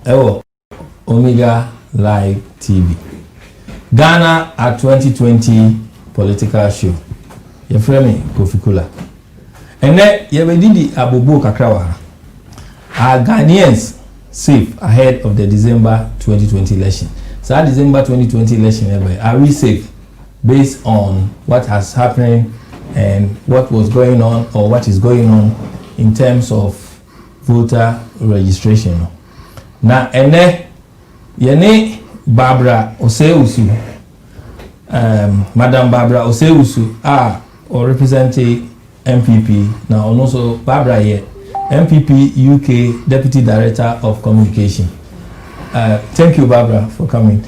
Omega Live TV. Ghana at 2020 political show. Your friend Kofi Cula. And then you did Abubu Kakrawa. Are Ghanaians safe ahead of the December 2020 election? So our December 2020 election, are we safe based on what has happened and what was going on or what is going on in terms of voter registration? Now, and then Yene Barbara Oseusu, Madam Barbara Oseusu, or representing NPP. Now, also Barbara here, NPP UK Deputy Director of Communication. Thank you, Barbara, for coming.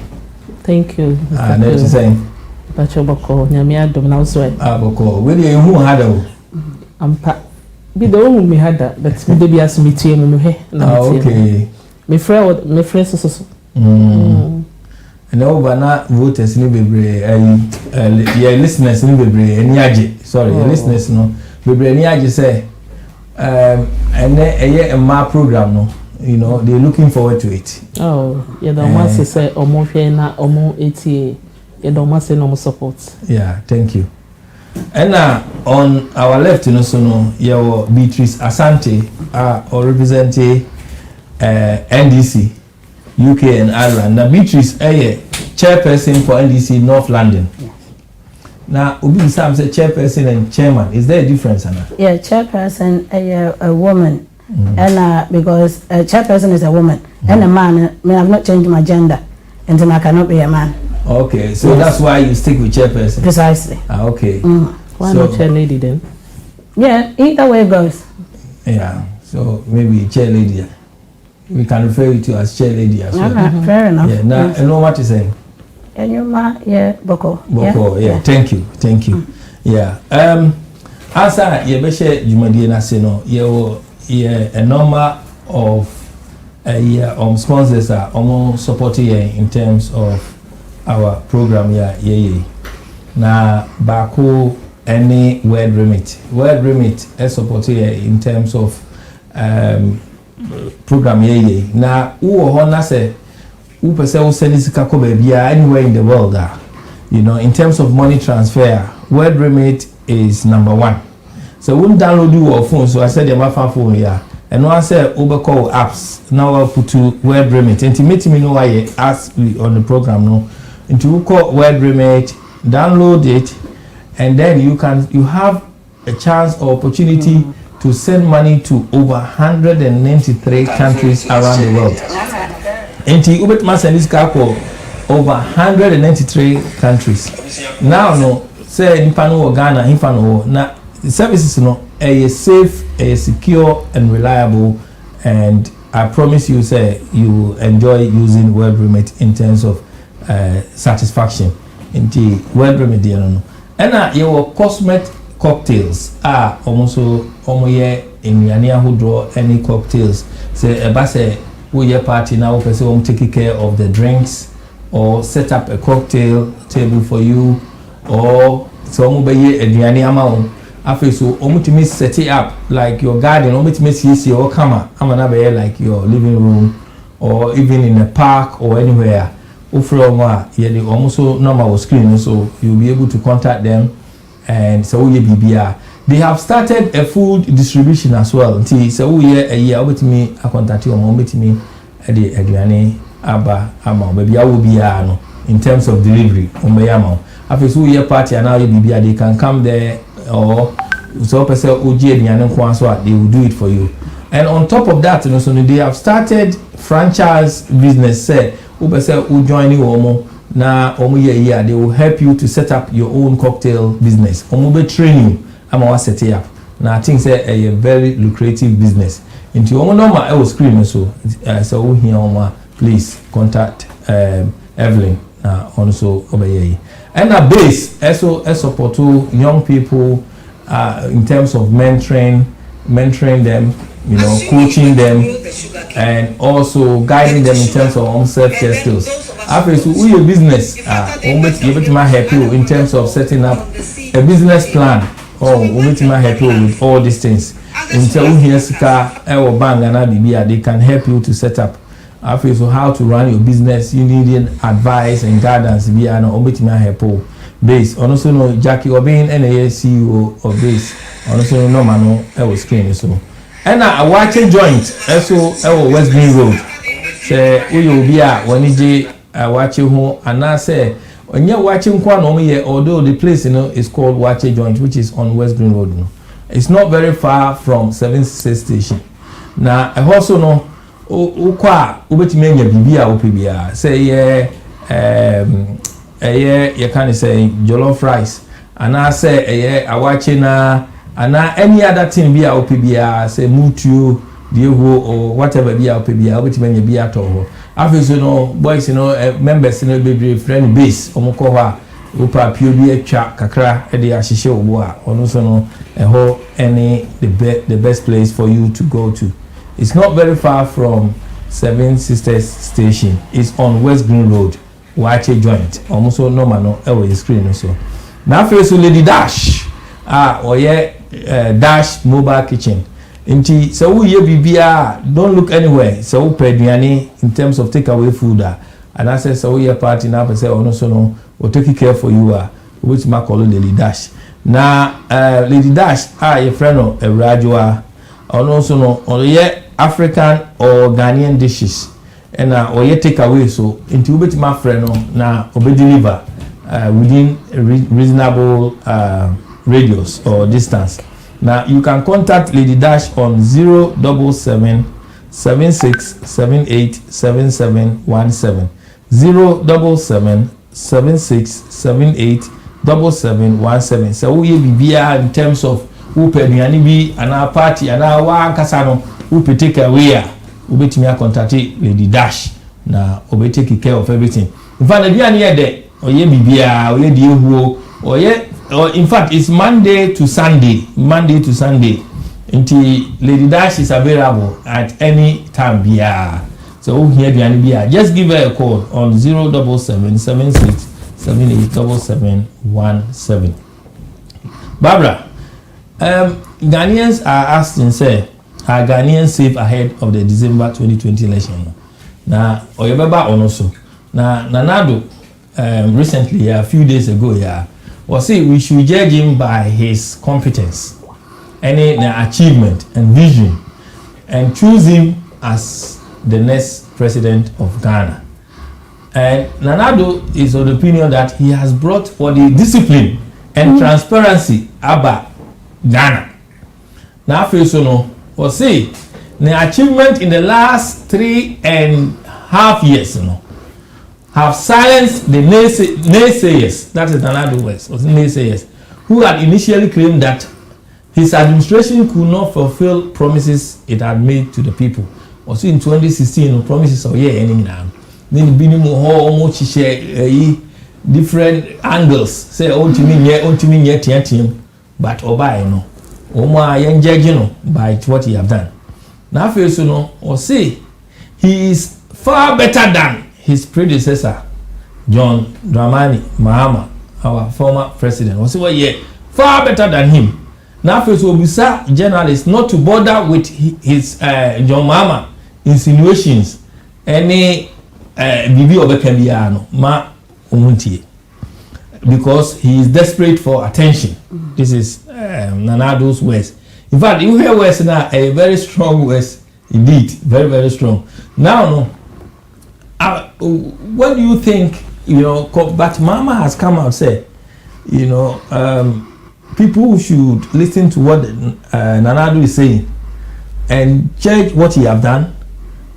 Thank you. And what you saying? Bachoboko, Nyamia Domnauso. Boko, where do you who had a Ampa? Be the one me had that, but me be as me team me he. Okay. Me friend so. And over now voters ni bebre your listeners ni bebre any age. Sorry, your listeners no bebre any age say and a ma program no. You know, they're looking forward to it. Oh, yeah, the one say omo hwe na omo eti. You don't must say no support. Yeah, thank you. And on our left, you know, so no, you Beatrice Asante, or representing NDC, UK and Ireland. Now, Beatrice, chairperson for NDC North London. Yes. Now, Ubi Sam said chairperson and chairman. Is there a difference, Anna? Yeah, chairperson, a woman, and because a chairperson is a woman, and a man. I have not changed my gender, and then I cannot be a man. Okay, so that's why you stick with chairperson. Precisely. Okay. Why not chair lady then? Yeah, either way it goes. Yeah, so maybe chair lady. We can refer you to as chair lady as well. Fair enough. Yeah, now I know what you're saying. And you Boko. Boko, yeah. Thank you. Yeah. Asa yebeshe jumadi na seno a number of sponsors are supporting in terms of our program na bako any word remit is supported in terms of program na who honor say who person who send this anywhere in the world you know, in terms of money transfer, word remit is number one. So we download your phone. So I said my phone here. And one say overcall apps. Now I'll put to word remit. And to meet me know why ask on the program no. And to call word remit, download it, and then you have a chance or opportunity to send money to over 193 countries around the world. And to ubet mas and this over 193 countries. Now no say in Pano Ghana, in Pano na the services no a safe, a secure and reliable, and I promise you say you enjoy using word remit in terms of satisfaction in the word remedy no. And your cosmetic cocktails are also in Yania who draw any cocktails. Say a basse we party now person take care of the drinks or set up a cocktail table for you, or so be a Yania amount. After so omutimi set it up like your garden, omutimi see your camera, amana like your living room or even in a park or anywhere. From the almost normal screen, so you'll be able to contact them and so BBR. They have started a food distribution as well. So a year with me, I contact you with me at the Adriani Abba Amount. Maybe I will be in terms of delivery. After so year party and now BBR, they can come there or so person they will do it for you. And on top of that, so they have started franchise business. Say who join you na they will help you to set up your own cocktail business. Be train you. I'm set it up. Now I think say a very lucrative business. Into normal I was screaming so here please contact Evelyn also obey. And a base also support to young people in terms of mentoring them, you know, coaching them, and also guiding them in terms of self-care skills. After so we a business, you might help you in terms of setting up a business plan, or we might help you with all these things. Until here, or bank and they can help you to set up after so how to run your business, you need advice and guidance. Be an omitting help base. Also no Jackie Obin and a CEO of base. Also no man no screen so. And I watch a joint so West Green Road. Say we will be a when you watch you home and I say when you're watching Kwano here, although the place is called Watch a Joint, which is on West Green Road. It's not very far from 7th Station. Now I also know ukwa ubetime nya bibia opebia say you can say jollof rice and I say awache na and any other thing bia opebia say mutu dieho or whatever bia opebia ubetime nya bia to after no boys members be friend base omko ho upa piobi atwa kakra e de ahihye obo a ono so no ho any the best place for you to go to. It's not very far from Seven Sisters Station. It's on West Green Road, Watch a Joint. Almost no man no screen so. Now face Lady Dash. Dash Mobile Kitchen. Inti so we bibia don't look anywhere. So pediani in terms of takeaway food and I say so we party now say ono so no we take care for you which ma call Lady Dash. Now Lady Dash your friend of Rajwa ono so no or African or Ghanaian dishes and or you take away so into bit my friend na obe deliver within reasonable radius or distance. Now you can contact Lady Dash on 077 76 78 7717 077 76 78 7717. So we be in terms of who peduani bi and our party and our one kasano who take away ubetimi contact Lady Dash na obe take care of everything. In fact aduani here there oye bibia oye die huo oye in fact it's Monday to Sunday until Lady Dash is available at any time bia. So who here aduani bia just give her a call on 077 76 78 7717. Barbara, Ghanaians are asking say are Ghanaians safe ahead of the December 2020 election? Now, Oyebaba also. Now, Nanado, recently, a few days ago, was say we should judge him by his competence, any achievement and vision, and choose him as the next president of Ghana. And Nanado is of the opinion that he has brought for the discipline and transparency about Ghana. Now, first, or say the achievement in the last 3.5 years, have silenced the naysayers. That is another word. Naysayers who had initially claimed that his administration could not fulfill promises it had made to the people. Also in 2016, promises of any now. Then almost different angles. Say to me yet, but obey Oma yen judging by what he have done. Now first or say he is far better than his predecessor, John Dramani Mahama, our former president. Or say far better than him. Now first will be journalists not to bother with his John Mahama insinuations. Any bibi obekambiano ma umuntie. Because he is desperate for attention. This is Nanado's words. In fact, you hear words now, a very strong words indeed, very, very strong. Now, what do you think, but Mama has come out and said, people should listen to what Nanado is saying and judge what he have done,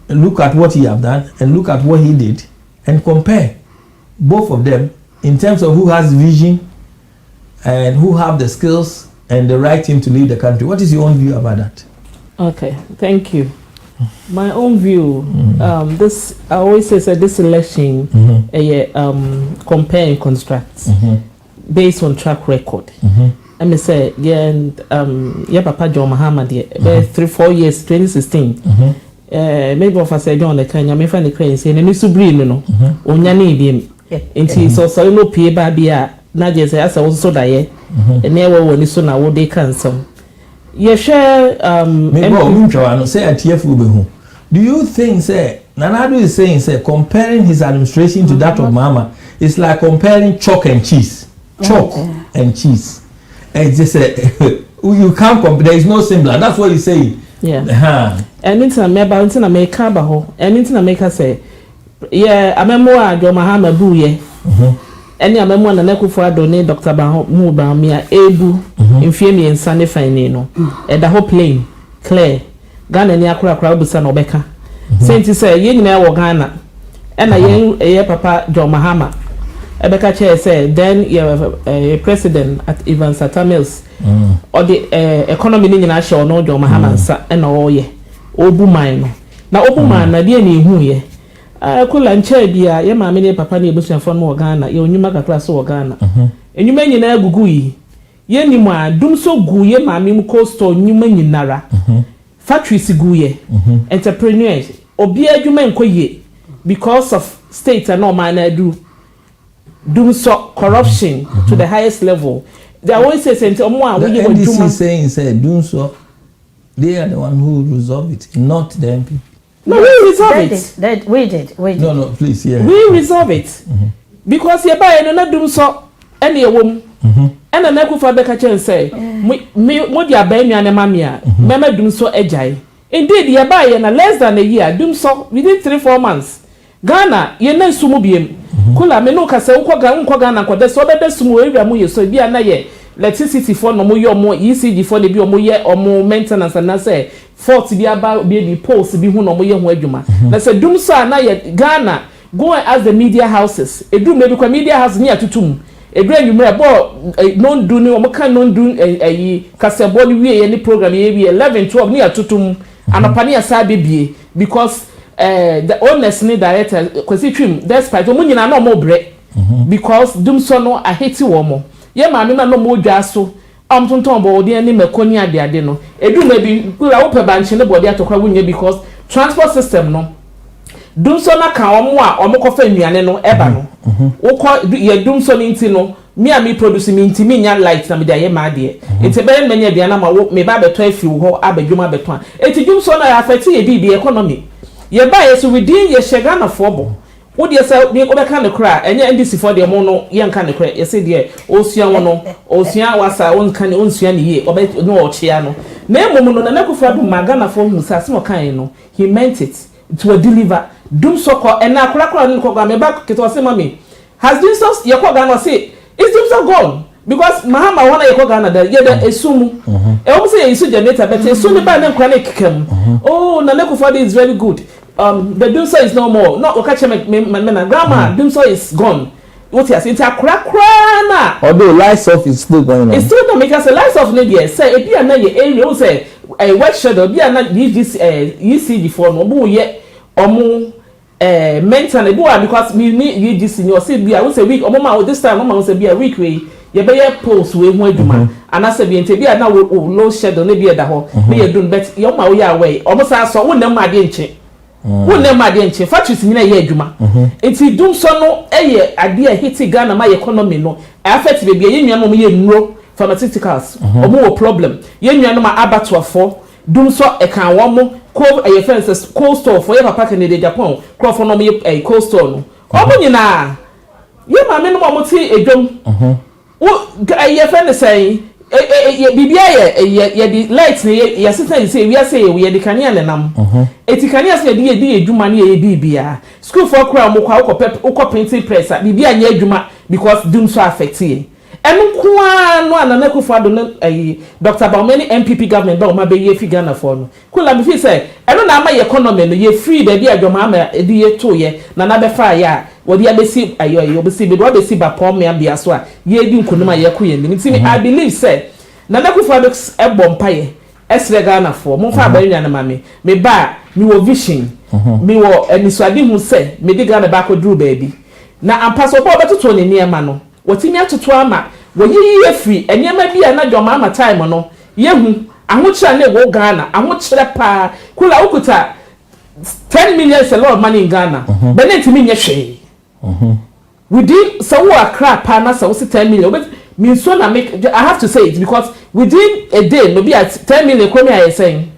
look at what he have done, and look at what he did, and compare both of them in terms of who has vision and who have the skills and the right team to lead the country. What is your own view about that? Okay, thank you. My own view, this I always say this election, compare and construct based on track record. I mean say Papa John Mahama 3-4 years 2016. Maybe if I say John the Kenya, me find the crane saying any subri no onyane bi nti so no pie ba bia na je say asa wo so da ye ene we woni so na wo de cancel ye share maybe no say atiefu be hu. Do you think say Nanado is saying, say, comparing his administration to that of Mahama is like comparing chalk and cheese. Chalk and cheese. And just you can't compare. There is no similar. That's what he's saying. Yeah. And it's a make ho. And it's a make say, yeah, I remember John Mahama boo ye. Any a memo na Nekufu Adone Dr. Bamu Bamia Ebu Infemi and Sunday Finino. And the whole plane clear. Ghana ni akura busa no beka. Saint say yen na wo Ghana. And a papa John Mahama. Ebeka chair say then you president at Ivan Sata Mills. Or the economy ni na show no John Mahama sa and all ye. Obu mine no. Na obu man na die ni hu ye. Kula nche bia ye maame ne papa ne ebusuafo no Ghana ye onyuma kakra so Ghana enyuma nyina agugu yi ye ni mu adum so gu ye maame mu coast onyuma nyinara factories gu ye entrepreneurs obi adwuma nkoye because of state and no man do dum so corruption to the highest level. They always say omo a we NDC saying dum so they are the one who resolve it, not the MP. No, we resolve it. We did. No, please, yeah. We resolve it. Because you buy no dum so any a woman. And a Nekufu Beka say, me what ya buy me and a mamia, mema dum so ejai. Indeed, you buy in a less than a year, dum so within 3-4 months. Ghana, ye na sumubiem. Kula me no kase ukwa Ghana kwa deso bebe sumu area mu ye so bi anaye electricity for no mo ye omo ECG for the bi omo ye omo maintenance and na say fault bi aba bi post bi hu no mo ye ho adwuma na say dum so na ye Ghana go and ask the media houses edu maybe kwa media house ni atutum edu anwumre bo non do ni omo kan non do kasebo ni wie ye ni program ye bi 11-12 ni atutum anopani asa bebie because the honest ni director kwesi twim despite omo nyina na omo bre because dum so no a hiti wo mo ye maame na no mo dwa so tonton bo odi ani makoni ade no edu ma bi kula wo pe banche ne body atokwa wunye because transport system no dum so na ka omo a omo kofa nnuane no eba no wo ko ye dum so ni nti no me a me produce me nti me nya light na me da ye ma de enti be menya bia na ma wo me ba beto afi wo abadwuma beto a enti dum so na ya affect ye bi economy ye ba ye so within ye shega na fobo wo de say me ko be kan ne kra enye NDC for de mo no ye nka ne kra ye say de osua wo no osua wasa won kan onsua ne ye obe no ochia no na emom no na Nekufu Adu magana for hu sa se mo kan no he meant it to deliver dum so ko ena kra no ko ga me back keto say mami has this so ye ko ga no say is dum so gone because Mahama wana ye ko ga na da ye da esumu e wo say isu generator but esu ba na kra na kikam oh na Nekufu Adu is very good. The Dumso is no more. No, okay, me grandma, Dumso is gone. What you say? It's a crack. Although lights off is still going on. It's still not because the lights off no say if you are not your area, say a white shadow, be are not this ECG for no more yet omo mental because me need this in your say be I will say week omo this time mama will say be a week way. You be a post we ho aduma and I say be ente be na low shadow no be da ho be you do but your ma we away omo say so wo na ma de nche wo na ma de nche factories nyina ye aduma enti dum so no eye ade a hiti Ghana ma economy no affect be ye nua no ye nro pharmaceuticals omo wo problem ye nua no ma abatoafo dum so e kan wo mo ko eye fences cold store for ye papa kan de Japan crofo no ye cold store no omo nyina ye ma me no mo ti edwom wo eye fences say bibia ye di light ne ye sister say we say we di kanea le nam etikania say di edwuma ne ye bibia school for kra mo kwa ukọ printing press bibia nya edwuma because dum so affect ye enu kwa no ana Nekufu Adu no Dr. Baumeni NPP government ba o ma be ye fi Ghana for no kula me fi say enu na ama economy no ye free da bi adwoma ama di ye to ye na be fa ya wodi abesi ayo obesi be do abesi ba pom me ambia so a ye di nkonuma ye ko ye ni nti I believe say na Nekufu Adu ebom paye esre Ghana for mo fa ba nua na mame me ba me wo vision me wo enisuade hu say me di Ghana ba ko dru baby na ampaso bo betoto ne niema no wotimi atoto ama woyiye free enyema bia na dwoma ama time no yehu ahokyere na wo Ghana ahokyere pa kula ukuta 10 million is a lot of money in Ghana but netimi nye hwe within so wo akra pa na so 10 million but me so na make I have to say it because within a day no be at 10 million economy I saying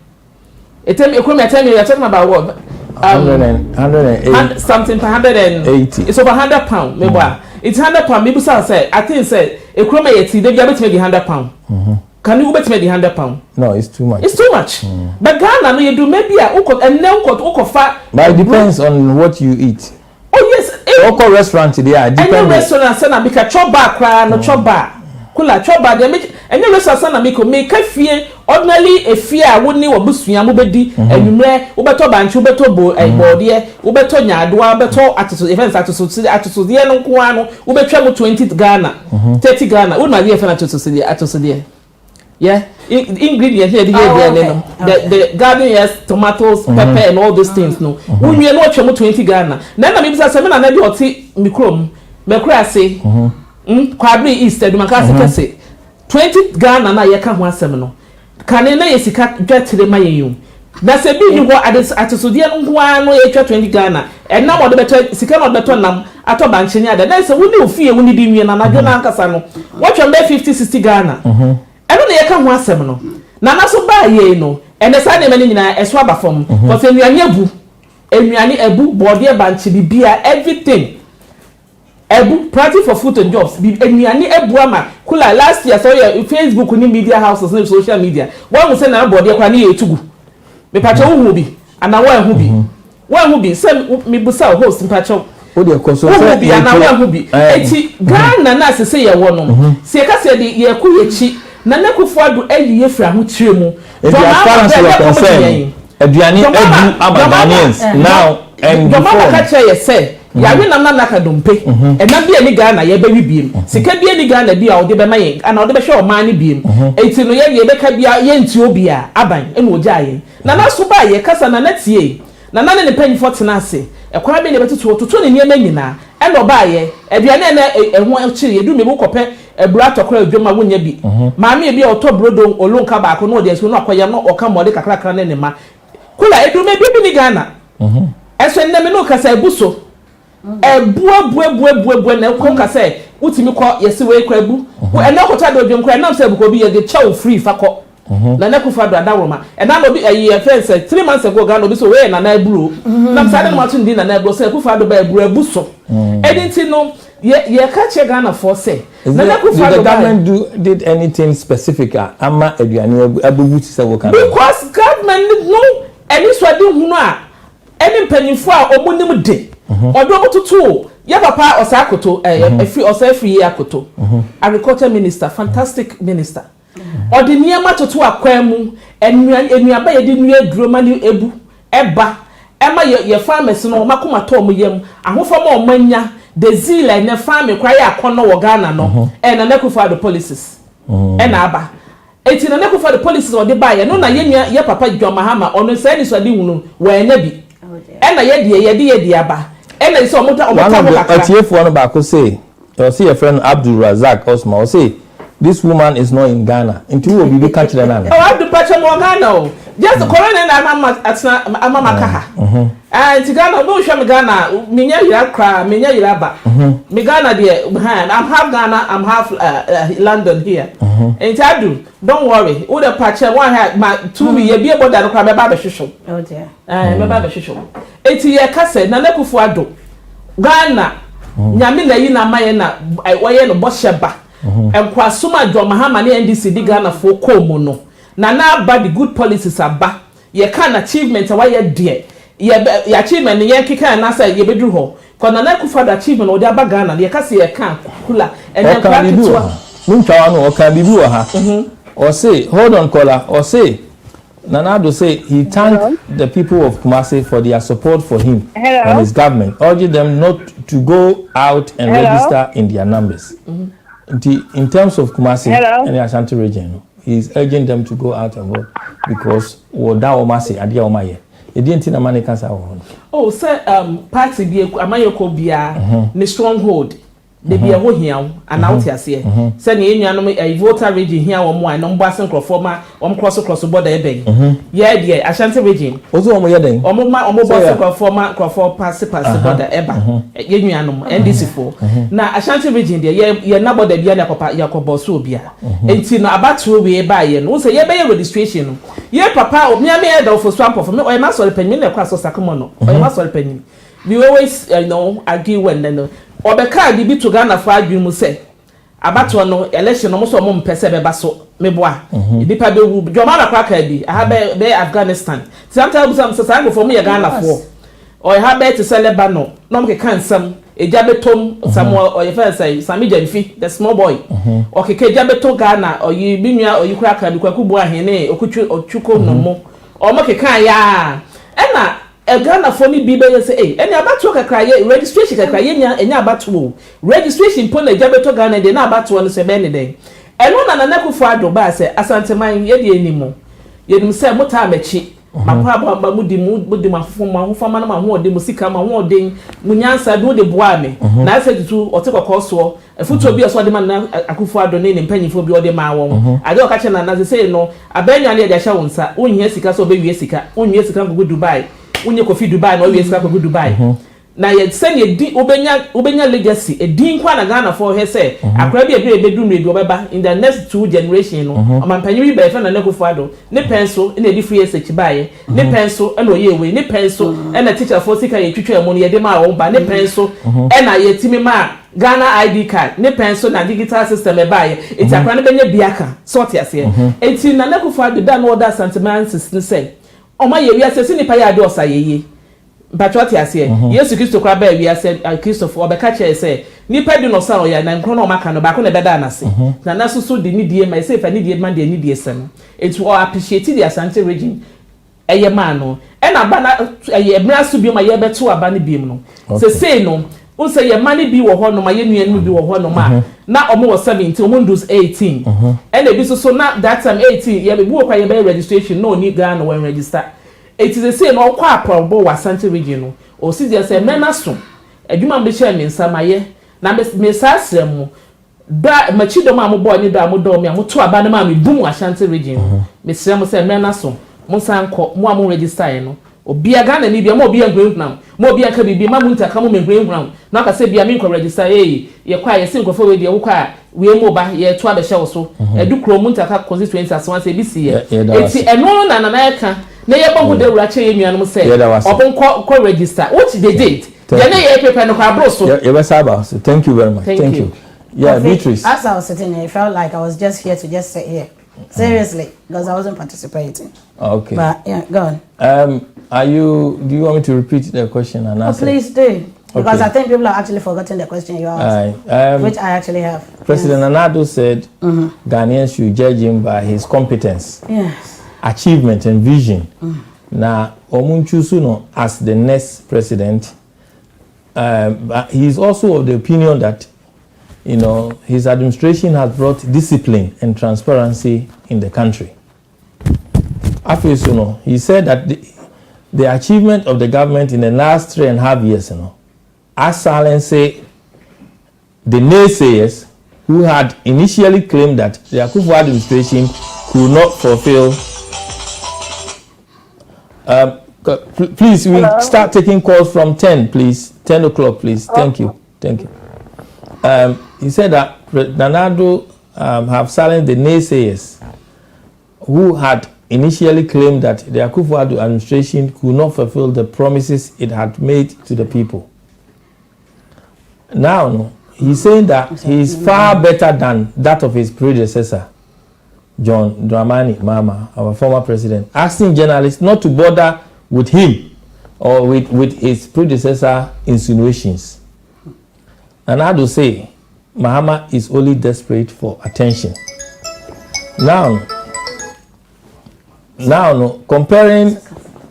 economy 10 million you're talking about what 180 something per 180. It's over £100. Maybe it's £100. Maybe say I think say a croma yeti they get maybe £100. Can you bet me the £100? No, it's too much. It's too much. But Ghana, no, you do maybe a and then fat. But it depends on what you eat. Oh yes, local restaurant there. Any restaurant say na make chop bar cry no chop bar. Kula chop bar they make any restaurant say na make a fie ordinarily a fie a woni obusua mo bedi enwumre wo beto banchi wo beto bo bode wo beto nyadoa beto atoso events atoso de no nko ano wo betwa mo 20 Ghana 30 Ghana wo na de fe na atoso de. Yeah, ingredients here, the Ghanaians, tomatoes, pepper, and all those things. No, when you know 20 Ghana, then I mean, I said, I never see microm, say, Quabri Easter, the Macassa say, 20 Ghana, na yaka one seminal. Can I say, get to the Mayum? That's a big what at the Sudan, 20 Ghana, and now the better, Sikano Betonam, at a banchinia, that's a window fear when you did me and I don't know. Watch on 50-60 Ghana. I don't know you one seminal. Nana so buy ye no, and the Sunday many a swabber from, but when you are nebu, and you are ebu, body banchi, beer, everything. Ebu, practice for food and jobs, and you are near Ebuama. Kula last year, saw your Facebook, media houses, and social media. One will send our body a quani to go. Me patcho will be, and I want who be. One will be, send me busa host in patcho. Oh, dear, because will be, and I want who be. Ghana, Nasa say a woman. See, I said, ye kuye Nana Kufuadu eyi yefra hu tiremu. As far as you are concerned, aduane edu Ghanaians now and before. Mama catch ye say, ya we na naka dompe. E na bia ni Ghana ye be biem. Sika bia ni Ghana bia o de be mayen, ana o de be hwe o man ni biem. Enti no ye be ka bia ye nti obi a aban e no oja ye. Nana so ba ye kasa na natie. Nana ne panyi tena ase. E kwa be ne betutu toto ne niam nyina. E no ba ye, aduane na ehu akiri edu me kope eburato kra adwuma wonya bi maami e bi oto brodo olunka ba ko no de so no akoya no oka mode kakra ne ma kula edu me bi ni Ghana eso nne me no kasa ebuso ebu na ko kasa utimi ko yesi we kra bu ene ko ta do dwom kra na se bu ko bi ye de chow free fa ko na na kufa do adawoma e na no bi ayi friends 3 months ago Ghana bi so we na na eburu na sa de no mato ndi na na eburu se kufa do ba eburu ebuso edinti no ye catch Ghana for say. Did the government did anything specific? Ama eduane abubuti se wo kan. Because government no any swadi hunu a any mpanyinfo a omunim de. Odo otutu ye papa osakoto free akoto. Agriculture minister, fantastic minister. Odi niam toto akwan mu enuaba ye di nua droma ni ebu eba ema ye farmers no makoma to mo yam ahofo ma omanya the zeal and the family cry akono wo Ghana no and na for the policies and aba eti na for the policies or the buy no na ye papa John Mahama ono say ni so di hunu we nya bi and na ye de aba and na so omota atiefo no ba ko say you see your friend Abdul Razak Osman o say this woman is not in Ghana until we be catch them now. Oh, Abdul Pacha mo Ghana just the corona na mama kaha and Ghana no show me Ghana minya yira kra minya yira ba me Ghana there I'm half Ghana I'm half London here and Abdul don't worry all the Pacha one have my 2 year be about that kra be ba hwehwo oh dear be ba hwehwo eti ye kase na nakufu ado Ghana nyame na yi na maye na waye no bosheba enkwasoma John Mahama ne NDC di Ghana for komo no na ba the good policies aba ye kan achievement wa ye de ye achievement ye kika na say ye bedru ho ko na kufa the achievement o de aba Ghana ye ka say ye kan kula and then practice nuncha no o kan bibi wa ha or say hold on caller or say Nanado say he thanked the people of Kumasi for their support for him and his government, urging them not to go out and register in their numbers. In terms of Kumasi and the Ashanti region, he is urging them to go out and vote because Woda Omasi Adia Omaye. It didn't think a man can say, oh, sir, party be a Amayoko Bia, the stronghold. de be a ho hia and out here say send enuanom a voter region here wo mo an no basen crofoma cross border ebe yeah there Ashanti region ozo omo yeden omo basen crofoma pass border eba enuanom NDC for na Ashanti region there ye na border bia na yakobo so bia enti no abatro we ba ye no say ye be registration no ye papa o me e da for swamp for me o ma sorry panyin na kwa so sakomo no o ma sorry panyin we always argue when no obeka bi to Ghana for adwum say abato no election no so mo mpese beba so meboa nipa be wu jomara kwaka bi ha be Afghanistan sometimes some say go for me Ghana for or ha be to celeba no no me kan sam eja betom some or you first say Sami Janfi the small boy okay ke eja beto Ghana or you bi nua or you kwaka bi kwaku bu ahene okuchuko no mo o mo ke kan ya na a Ghana for me be say any abato kakra ye registration kakra ye nya abato registration pon na jabeto Ghana de na abato no se be ne den eno na nakufo ado ba say asanteman ye de enimo ye nim say mota amechi makwa ba mudi mafofo ma ho fama na ma ho ode musika ma ho ode munyansa do de boa me na say tutu otekokọ so efuto bi so de man na akufo ado ne mpanyifo bi ode ma won ade o ka che na say no abanya ne de sha wonsa onhia sika so be wie sika onhia sika go Dubai unye Kofi Dubai na we sika go Dubai na ye send ye di obenya legacy e din kwa na Ghana for he say akra bi e bedum re bi obeba in the next 2 generation no amampanyi bi be fe na nakufo ado ne penso na edi free research bae ne penso na oye we ne penso na teacher for sika ye twetwa mu ne ye de ma wo ba ne penso na ye timi ma Ghana ID card ne penso na digital system e bae eti akra ne benya biaka sort ase eti na nakufo ado da no order sentiments ne say oma ye wi ase ni pa ya de osa yeye patriot ase Yesu Kristo kwa ba wi ase Christopher obeka che say ni pa di no sa oya na nkro no maka no ba ko na beda na se na na so de ni die ma say fa ni die man de ni die se no it will appreciate the Asante region eye man no e na ba na eye bra so bi ma ye beto aba ne bi no say no un say ye man bi wo ho no ma ye nuanu bi wo ho no ma na omo was 17 omo ndus 18 and e bi so na that time 18 ye be wo kwa ye be registration no ni Ghana when register it is the same no kwa aprobo wa Asante region no o si dey say mena so adwuma be share me nsamaye na me sasrem da machido ma mo boy ni da mo do me mo to aba na ma me bum Asante region me srem say mena so mo san ko mo am register no obi Ghana ni bia mo obi angrenam mo obi aka bibi ma munta ka mo mengrenam na ka se bia me ko register ye kwa ye sin ko fo we de wo kwa we mo ba ye to abehye wo so edu kro munta ka constituency aso se bi si ye eti eno na na eka na ye bongo de wura che ye nuanom se obon ko register what they did ye na ye paper no kwa bro so ye be saba so thank you very much thank you. Yeah, Beatrice. As I was sitting here, it felt like I was just here to just sit here. Seriously, because I wasn't participating. Okay. But yeah, go on. Do you want me to repeat the question and answer? Please do. Because I think people have actually forgotten the question you asked, which I actually have. President Nana said Ghanaians should judge him by his competence, achievement, and vision. Now, Omunchusuno as the next president, but he is also of the opinion that his administration has brought discipline and transparency in the country. He said that the achievement of the government in the last 3.5 years, has silenced the naysayers who had initially claimed that the Akufo administration could not fulfill. Please, we start taking calls from 10, please. 10 o'clock, please. Thank you. He said that Nanado have silenced the naysayers who had initially claimed that the Akufo administration could not fulfill the promises it had made to the people. Now, he's saying that he is far better than that of his predecessor, John Dramani Mahama, our former president, asking journalists not to bother with him or with his predecessor insinuations. And I do say, Mahama is only desperate for attention. Now, comparing,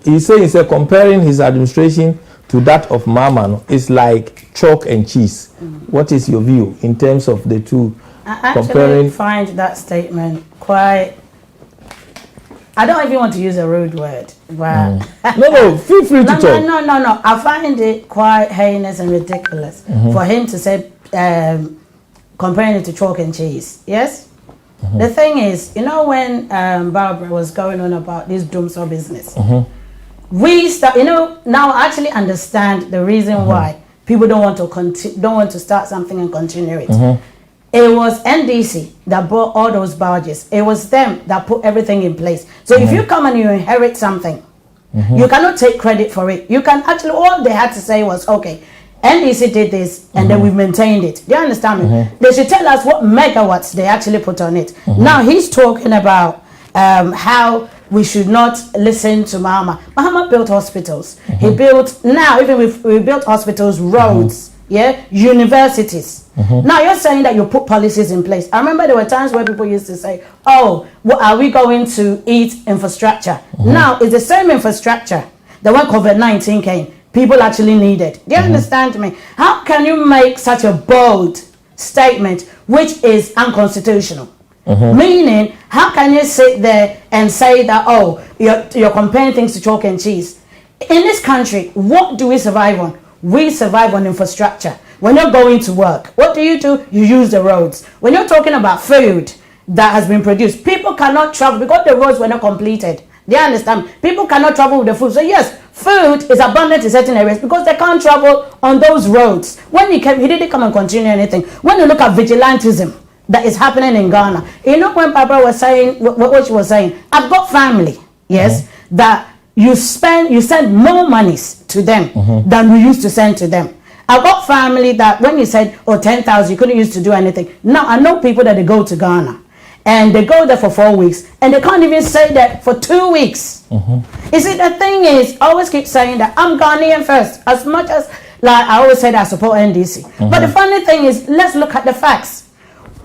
he says comparing his administration to that of Mahama is like chalk and cheese. What is your view in terms of the two? I actually find that statement quite. I don't even want to use a rude word, but no, feel free to talk. No. I find it quite heinous and ridiculous for him to say comparing it to chalk and cheese. Yes. The thing is, you know, when Barbara was going on about this doomsday business, we start. You know, now I actually understand the reason why people don't want to start something and continue it. It was NDC that brought all those barges. It was them that put everything in place. So if you come and you inherit something, you cannot take credit for it. You can actually, all they had to say was, okay, NDC did this and then we maintained it. Do you understand me? They should tell us what megawatts they actually put on it. Now he's talking about how we should not listen to Mahama. Mahama built hospitals. He built, now even we built hospitals, roads, yeah, universities. Now you're saying that you put policies in place. I remember there were times where people used to say, oh, what are we going to eat infrastructure? Now it's the same infrastructure that when COVID-19 came, people actually needed. Do you understand me? How can you make such a bold statement which is unconstitutional? Meaning, how can you sit there and say that, oh, you're comparing things to chalk and cheese? In this country, what do we survive on? We survive on infrastructure. When you're going to work, what do? You use the roads. When you're talking about food that has been produced, people cannot travel because the roads were not completed. Do you understand? People cannot travel with the food. So yes, food is abundant in certain areas because they can't travel on those roads. When he came, he didn't come and continue anything. When you look at vigilantism that is happening in Ghana, you know, when Barbara was saying what she was saying, I've got family, yes, that you send more monies to them than we used to send to them. I've got family that when you said, oh, 10,000, you couldn't use to do anything. Now I know people that they go to Ghana and they go there for 4 weeks and they can't even stay there for 2 weeks. You see, the thing is, I always keep saying that I'm Ghanaian first, as much as, like I always said, I support NDC. But the funny thing is, let's look at the facts.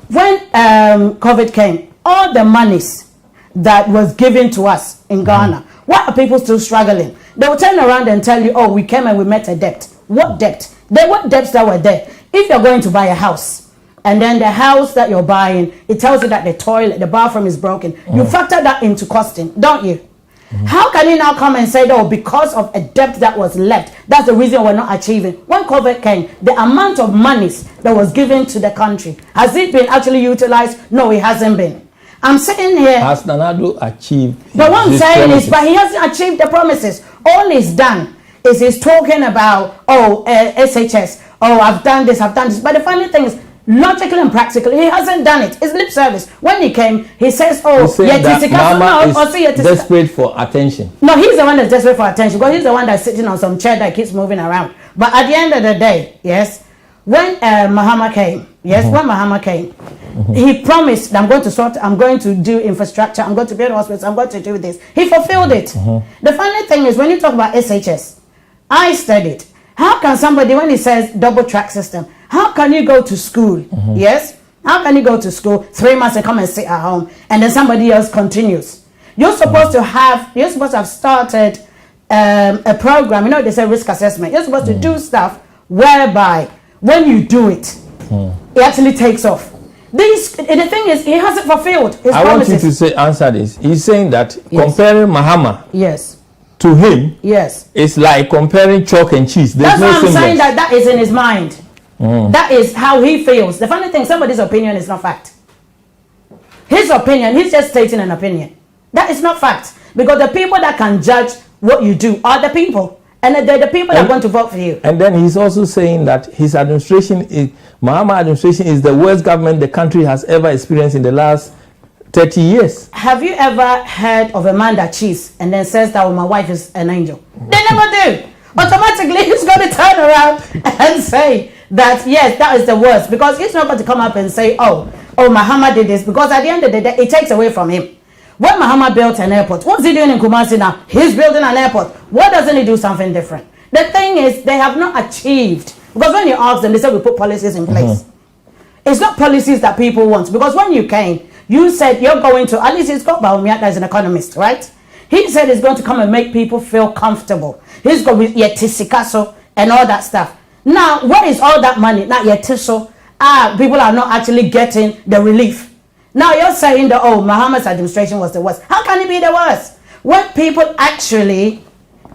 When COVID came, all the monies that was given to us in Ghana, why are people still struggling? They will turn around and tell you, oh, we came and we met a debt. What debt? There were debts that were there. If you're going to buy a house, and then the house that you're buying, it tells you that the toilet, the bathroom is broken, you factor that into costing, don't you? How can you now come and say, oh, because of a debt that was left, that's the reason we're not achieving? When COVID came, the amount of monies that was given to the country, has it been actually utilized? No, it hasn't been. I'm sitting here. Has Nanado achieved? But what I'm saying is, but he hasn't achieved the promises. All he's done is he's talking about, oh, SHS, oh, I've done this. But the funny thing is, logically and practically, he hasn't done it. It's lip service. When he came, he says, oh, Mama is desperate for attention. No, he's the one that's desperate for attention because he's the one that's sitting on some chair that keeps moving around. But at the end of the day, yes, when Mahama came, he promised that I'm going to do infrastructure, I'm going to build hospitals, I'm going to do this. He fulfilled it. The funny thing is, when you talk about SHS, I studied. How can somebody, when he says double track system, how can you go to school? Yes? How can you go to school 3 months and come and sit at home and then somebody else continues? You're supposed to have started a program, you know, they say risk assessment. You're supposed to do stuff whereby when you do it, it actually takes off. The thing is, he hasn't fulfilled his promises. Want you to answer this. He's saying that comparing Mahama to him is like comparing chalk and cheese. That's why I'm saying that is in his mind. That is how he feels. The funny thing, somebody's opinion is not fact. His opinion, he's just stating an opinion. That is not fact. Because the people that can judge what you do are the people. And they're the people that want to vote for you. And then he's also saying that his administration, Mahama administration, is the worst government the country has ever experienced in the last 30 years. Have you ever heard of a man that cheats and then says that, well, my wife is an angel? They never do. Automatically, he's going to turn around and say that, yes, that is the worst. Because he's not going to come up and say, oh, Mahama did this. Because at the end of the day, it takes away from him. When Mahama built an airport, what's he doing in Kumasi now? He's building an airport. Why doesn't he do something different? The thing is, they have not achieved. Because when you ask them, they say we put policies in place. It's not policies that people want. Because when you came, you said you're going to, at least it's got Baumia as an economist, right? He said he's going to come and make people feel comfortable. He's going with Yetisikaso and all that stuff. Now, where is all that money? Not Yetiso. People are not actually getting the relief. Now you're saying that, oh, Mahama's administration was the worst. How can it be the worst? When people actually,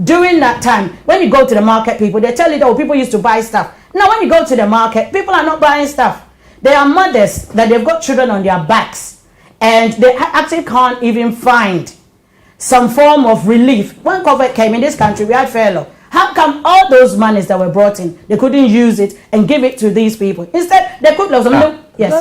during that time, when you go to the market, people, they tell you that, oh, people used to buy stuff Now, when you go to the market, people are not buying stuff. There are mothers that they've got children on their backs, and they actually can't even find some form of relief. When COVID came in this country, we had furlough. How come all those monies that were brought in, they couldn't use it and give it to these people? Instead, they could love some yes.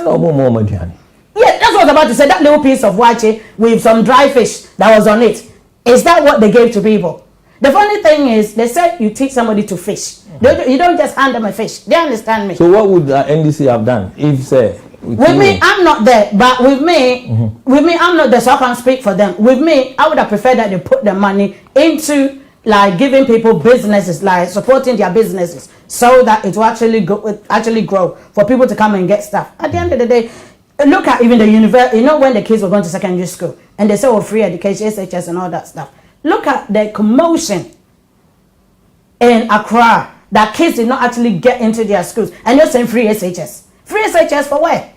Yeah, that's what I was about to say. That little piece of wache with some dry fish that was on it. Is that what they gave to people? The funny thing is, they said you teach somebody to fish. You don't just hand them a fish. They understand me. So what would the NDC have done if, say, with me, I'm not there. But with me, I'm not there, so I can't speak for them. With me, I would have preferred that they put the money into like giving people businesses, like supporting their businesses, so that it will actually grow for people to come and get stuff. At the end of the day, look at even the university. You know, when the kids were going to secondary school and they say, "Oh, free education, SHS, and all that stuff." Look at the commotion in Accra that kids did not actually get into their schools, and you're saying free SHS. Free SHS for where?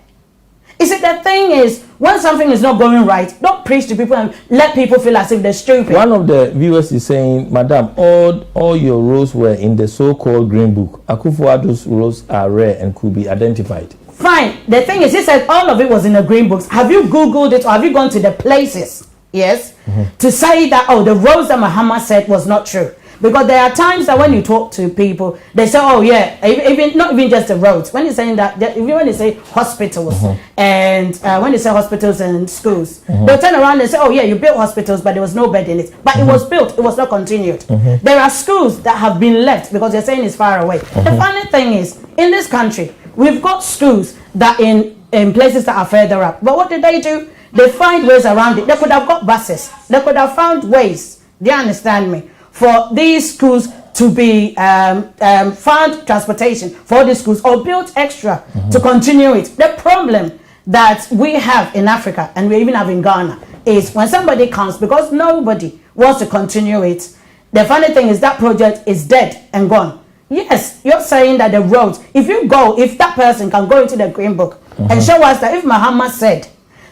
You see, the thing is, when something is not going right, don't preach to people and let people feel as if they're stupid. One of the viewers is saying, Madam, all your roles were in the so-called Green Book. Akufo-Addo's roles are rare and could be identified. Fine. The thing is, he said all of it was in the Green Books. Have you Googled it, or have you gone to the places? Yes, to say that, oh, the roads that Muhammad said was not true. Because there are times that when you talk to people, they say, oh yeah, even not even just the roads. When you're saying that, even when they say hospitals, and when they say hospitals and schools, they'll turn around and say, oh yeah, you built hospitals, but there was no bed in it. But it was built, it was not continued. There are schools that have been left because they're saying it's far away. The funny thing is, in this country, we've got schools that in places that are further up. But what did they do? They find ways around it. They could have got buses. They could have found ways, do you understand me, for these schools to be found transportation for these schools, or built extra to continue it. The problem that we have in Africa, and we even have in Ghana, is when somebody comes, because nobody wants to continue it, the funny thing is that project is dead and gone. Yes, you're saying that the roads, if that person can go into the Green Book and show us that if Muhammad said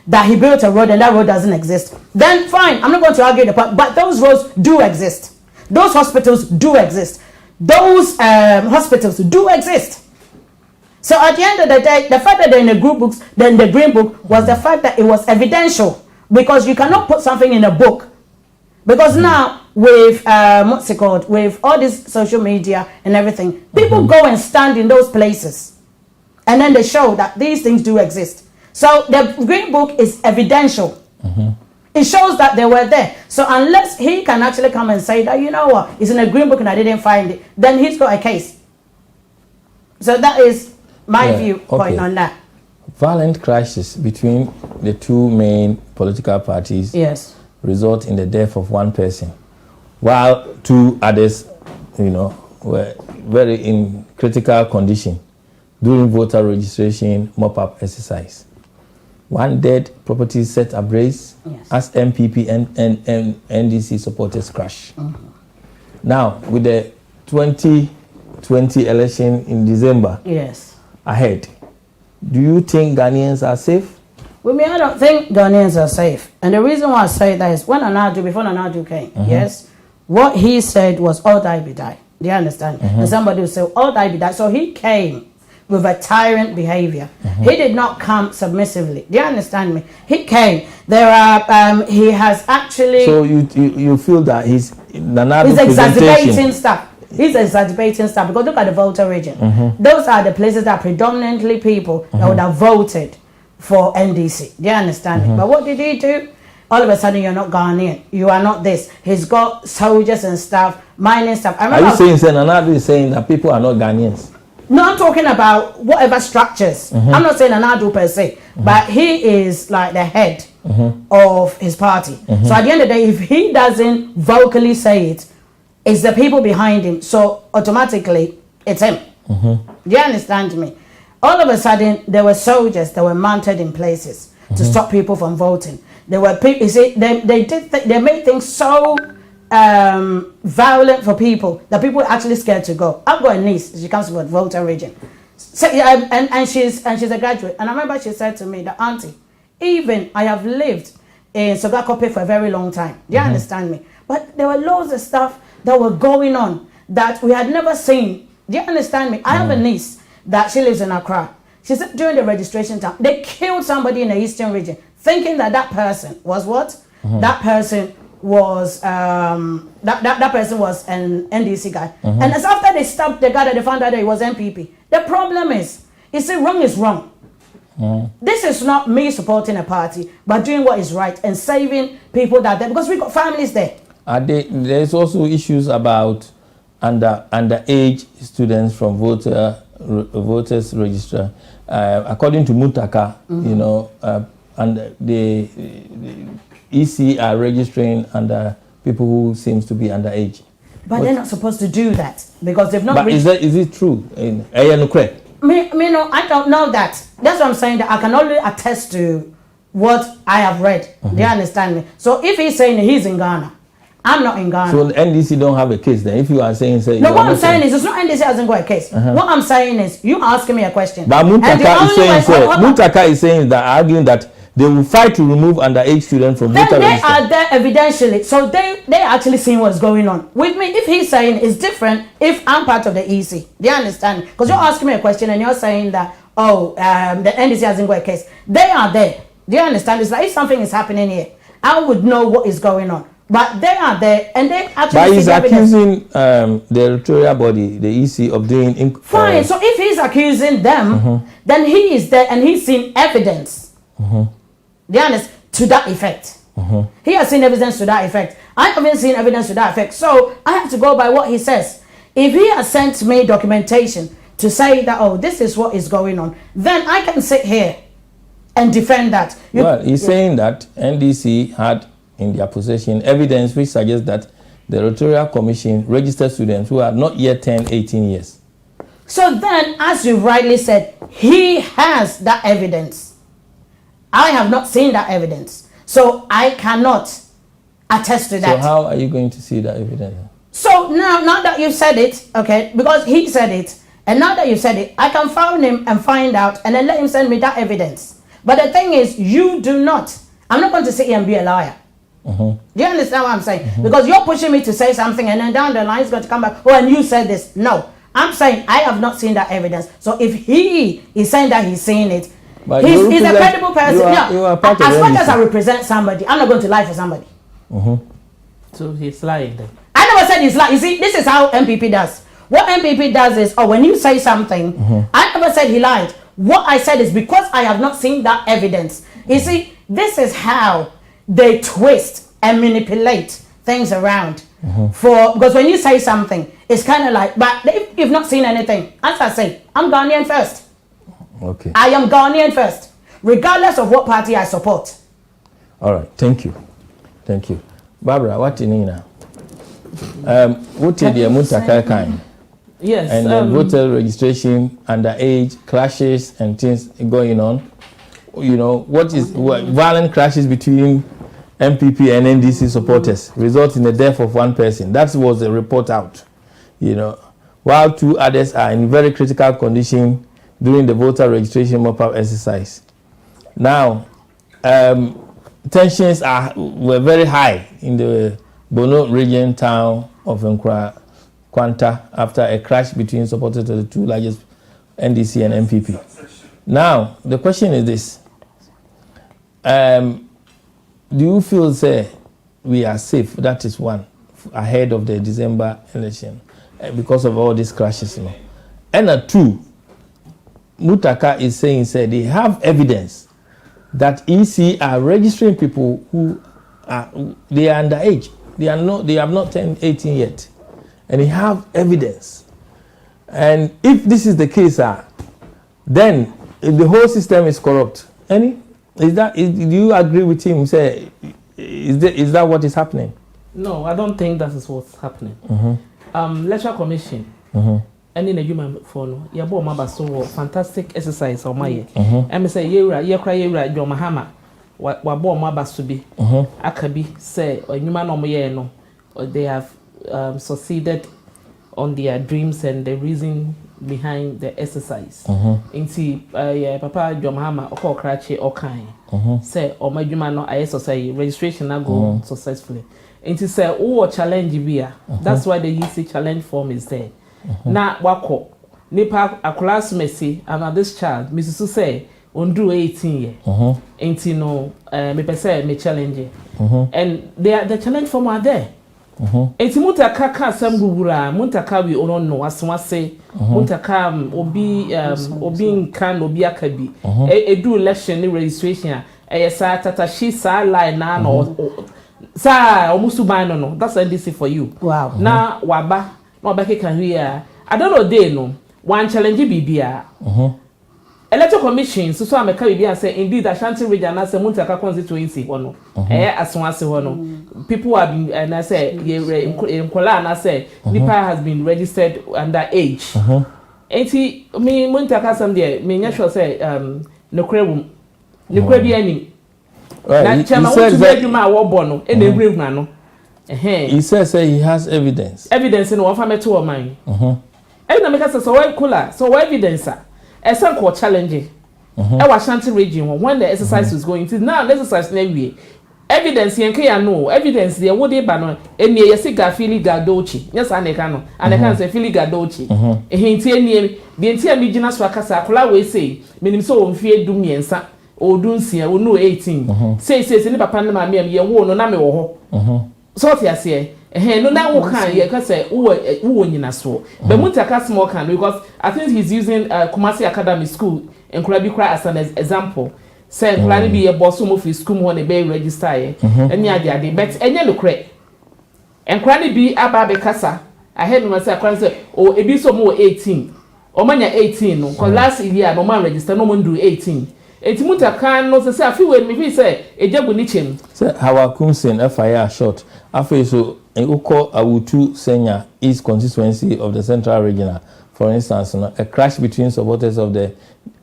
that he built a road and that road doesn't exist, then fine, I'm not going to argue the point, but those roads do exist. Those hospitals do exist. Those hospitals do exist. So at the end of the day, the fact that they're in the Green Book was the fact that it was evidential, because you cannot put something in a book. Because now with with all this social media and everything, people go and stand in those places, and then they show that these things do exist. So the Green Book is evidential. It shows that they were there. So unless he can actually come and say that, you know what, it's in a Green Book and I didn't find it, then he's got a case. So that is my viewpoint on that. Violent clashes between the two main political parties result in the death of one person, while two others, were very in critical condition during voter registration mop-up exercise. One dead, property set ablaze as NPP and NDC supporters crash. Now, with the 2020 election in December ahead, do you think Ghanaians are safe? Well, I don't think Ghanaians are safe. And the reason why I say that is before Nanadu came, what he said was, all die be die. Do you understand? And somebody will say, all die be die. So he came with a tyrant behavior. He did not come submissively. Do you understand me? He came. He has actually. So you feel that he's exacerbating stuff. He's exacerbating stuff, because look at the voter region. Those are the places that predominantly people that would have voted for NDC. Do you understand me? But what did he do? All of a sudden, you're not Ghanaian. You are not this. He's got soldiers and stuff, mining stuff. Are you saying Nanadu is saying that people are not Ghanaians? No, I'm talking about whatever structures. I'm not saying Nanadu per se, but he is like the head of his party. So at the end of the day, if he doesn't vocally say it, it's the people behind him. So automatically, it's him. Do you understand me? All of a sudden, there were soldiers that were mounted in places to stop people from voting. There were people. You see, they made things so violent for people that people are actually scared to go. I've got a niece. She comes from a voter region, so, and she's a graduate. And I remember she said to me, "The auntie, even I have lived in Sogakope for a very long time. Do you understand me? But there were loads of stuff that were going on that we had never seen Do you understand me? I have a niece that she lives in Accra. She said during the registration time, they killed somebody in the eastern region, thinking that person was what? That person was that person was an NDC guy. And as after they stopped the guy, that they found out that he was NPP. The problem is, you see, wrong is wrong. This is not me supporting a party, but doing what is right and saving people that there, because we got families there. There's also issues about underage students from voters register. According to Mutaka, you know, and the EC are registering under people who seems to be underage. But they're not supposed to do that because they've not. But is it true? No, I don't know that. That's what I'm saying. That I can only attest to what I have read. They understand me. So if he's saying he's in Ghana, I'm not in Ghana. So the NDC don't have a case then. If you are saying, no, what I'm saying is it's not NDC hasn't got a case. What I'm saying is you asking me a question. But Mutaka is saying that, arguing that they will fight to remove underage students from voter register. They are there evidentially, so they actually seeing what's going on. With me, if he's saying it's different, if I'm part of the EC, they understand. Because you're asking me a question and you're saying that, the NDC hasn't got a case. They are there. Do you understand? It's like if something is happening here, I would know what is going on. But they are there and they actually. But he's accusing the electoral body, the EC, of doing. Fine. So if he's accusing them, then he is there and he's seen evidence. Do you understand? To that effect. He has seen evidence to that effect. I haven't seen evidence to that effect. So I have to go by what he says. If he has sent me documentation to say that, this is what is going on, then I can sit here and defend that. He's saying that NDC had in their possession evidence which suggests that the Electoral Commission registered students who are not yet turned 18 years. So then, as you rightly said, he has that evidence. I have not seen that evidence. So I cannot attest to that. So how are you going to see that evidence? So now that you've said it, okay, because he said it, and now that you said it, I can phone him and find out and then let him send me that evidence. But the thing is, you do not. I'm not going to sit here and be a liar. Do you understand what I'm saying? Because you're pushing me to say something and then down the line he's going to come back, and you said this. No, I'm saying I have not seen that evidence. So if he is saying that he's seen it, he's a credible person. You are part as much as I represent somebody, I'm not going to lie for somebody. So he's lying then. I never said he's lying. You see, this is how NPP does. What NPP does is, when you say something, I never said he lied. What I said is because I have not seen that evidence. You see, this is how they twist and manipulate things around. Because when you say something, it's kind of like, but if you've not seen anything, as I say, I'm Ghanaian first. Okay. I am Ghanaian first, regardless of what party I support. All right. Thank you. Barbara, what do you need now? What did the Mutaka kind? Yes. And the voter registration, underage clashes and things going on. You know, what violent clashes between NPP and NDC supporters result in the death of one person. That was the report out. You know, while two others are in very critical condition during the voter registration mop-up exercise. Now, tensions were very high in the Bono region town of Kwanta after a clash between supporters of the two largest NDC and NPP. Now, the question is this. Do you feel, say, we are safe? That is one, ahead of the December election, because of all these clashes. You know? And two, Mutaka is saying, they have evidence that EC are registering people who they are underage. They have not turned 18 yet. And they have evidence. And if this is the case, then the whole system is corrupt. Do you agree with him? Say, is that what is happening? No, I don't think that is what's happening. Electoral Commission, any the human phone, you bought my so fantastic exercise on my and say, you cry, your Mahama, what bought my bus to be. Akabi say, or you man no, or they have succeeded on their dreams and the reason behind the exercise. Inti Papa Jomahama or Krachi or Kai say or my human no I say registration na go successfully. Inti say challenge via. That's why the EC challenge form is there. na wako nipa akolas messy and this child Mrs. say on do 18 year. Ain't no me pese me challenge. And the challenge for my there. Enti mutaka ka sam gugura mutaka we ono no aswase mutaka obi nkan obi akabi edu election ni registration sa tata she sa line na no sa omusu ban no that's NDC for you. Wow. Na waba na obeke kan here I don't know day no one challenge bibia electoral commission so ameka bibia say indeed Ashanti region na say mutaka constituency wono aswase wono people have been and I say Nkola and I say nipa has been registered under age enti me mutaka some there me nya sure say no krebum bi ani na chama want to make my war bono e na brave na no he says he has evidence in one family to mine na make say so why Cula so why evidence a some called challenge e wa Ashanti region when the exercise was going to now the exercise na wie evidence yen ke ya no evidence there wo dey ba no eni ye se ga fili ga dochi yes aneka no aneka say fili ga dochi hinti eni bi enti am gina so akasa akola we say menim so wo mfie du miensa odun sia wo no 18 say ni papa na ma me ye wo no na me wo ho so ti ase no na wo kan ye ka say wo nyina so but mutaka small can because I think he's using Kumasi Academy School in Kurabikra as an example. Say plan be a boss mo fi school mo ne be register ye enya ade but enya no kre enkwani bi aba be kasa I heard me say akwan say o ebi so mo 18 o manya 18 no cause last year no man register no man do 18 enti mutaka no say afi we me fi say ejagu ni chem say our kumsen fire short afi so uko awutu senior east constituency of the central regional for instance a crash between supporters of the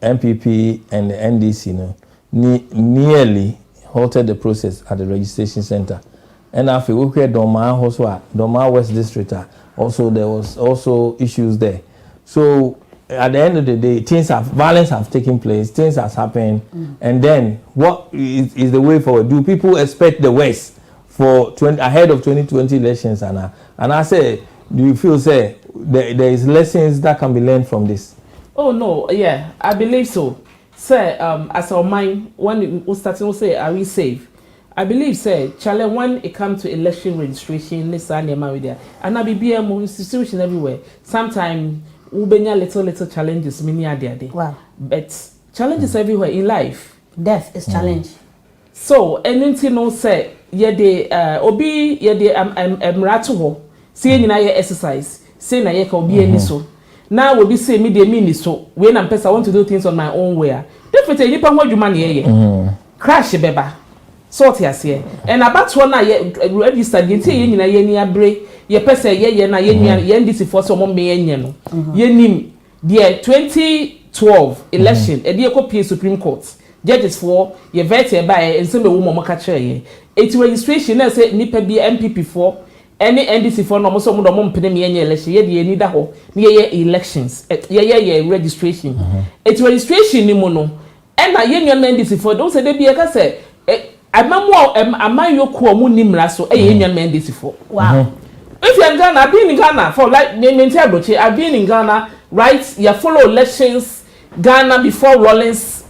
NPP and the NDC nearly halted the process at the registration center. And after we were Doma West District, also there was also issues there. So at the end of the day, violence have taken place, things has happened, and then what is the way forward? Do people expect the West for ahead of 2020 elections? And I say, do you feel there is lessons that can be learned from this? Oh no, yeah, I believe so. Say, as our mind, when we start to say, are we safe? I believe, say, challenge when it comes to election registration, this and there, and I be BMO institution everywhere. Sometimes we bring little challenges, many are there. Wow. But challenges everywhere in life. Death is challenge. So, anything no say, obi mratu see ni na ye exercise, say na ye ka obi ani so. Now we be say me dey mean so when I'm person I want to do things on my own way. Definitely nipa ho adwuma na ye. Crash beba. Sort here say. And about one na ye register dey tie ye nyina ye ni abre. Ye person ye na ye nua ye NDC for so mo me enye no. Ye nim the 2012 election e dey copy Supreme Court. Judges for ye vet e ba e nsem be wo mo ka kire ye. Eti registration na say nipa bi NPP for any NDC for no so mo do mo mpene me enye election ye de ni da ho me ye elections ye registration it registration ni mo no e na ye nwan NDC for don say de bi e ka say amamo amayoku omu ni mra so ye nwan NDC for wow if you in Ghana I've been in Ghana for like me tell broche I've been in Ghana right you follow elections Ghana before Rollins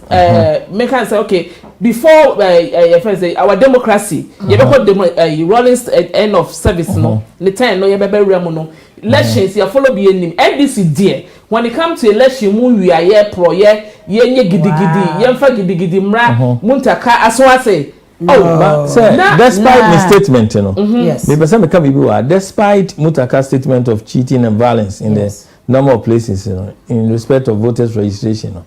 make can say okay before first our democracy you be Rollins end of service no the time no you be rem no elections you follow be nim NDC there when it come to election mu wi aye pro ye nye gidigidi ye mfa gidigidi mra muntaka aso ase but sir, despite the statement, you know, yes, despite Mutaka's statement of cheating and violence in the number of places, you know, in respect of voters registration.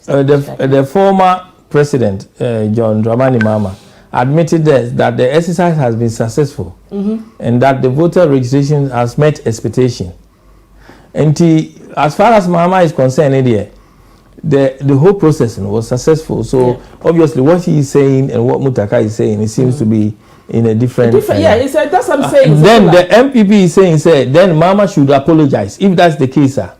The former president, John Dramani Mahama, admitted that the exercise has been successful and that the voter registration has met expectation. And as far as Mahama is concerned, the whole process was successful. So obviously, what he is saying and what Mutaka is saying, it seems to be in a different. Yeah, he said that's what I'm saying. Then the MPP is saying, then Mahama should apologize if that's the case, sir.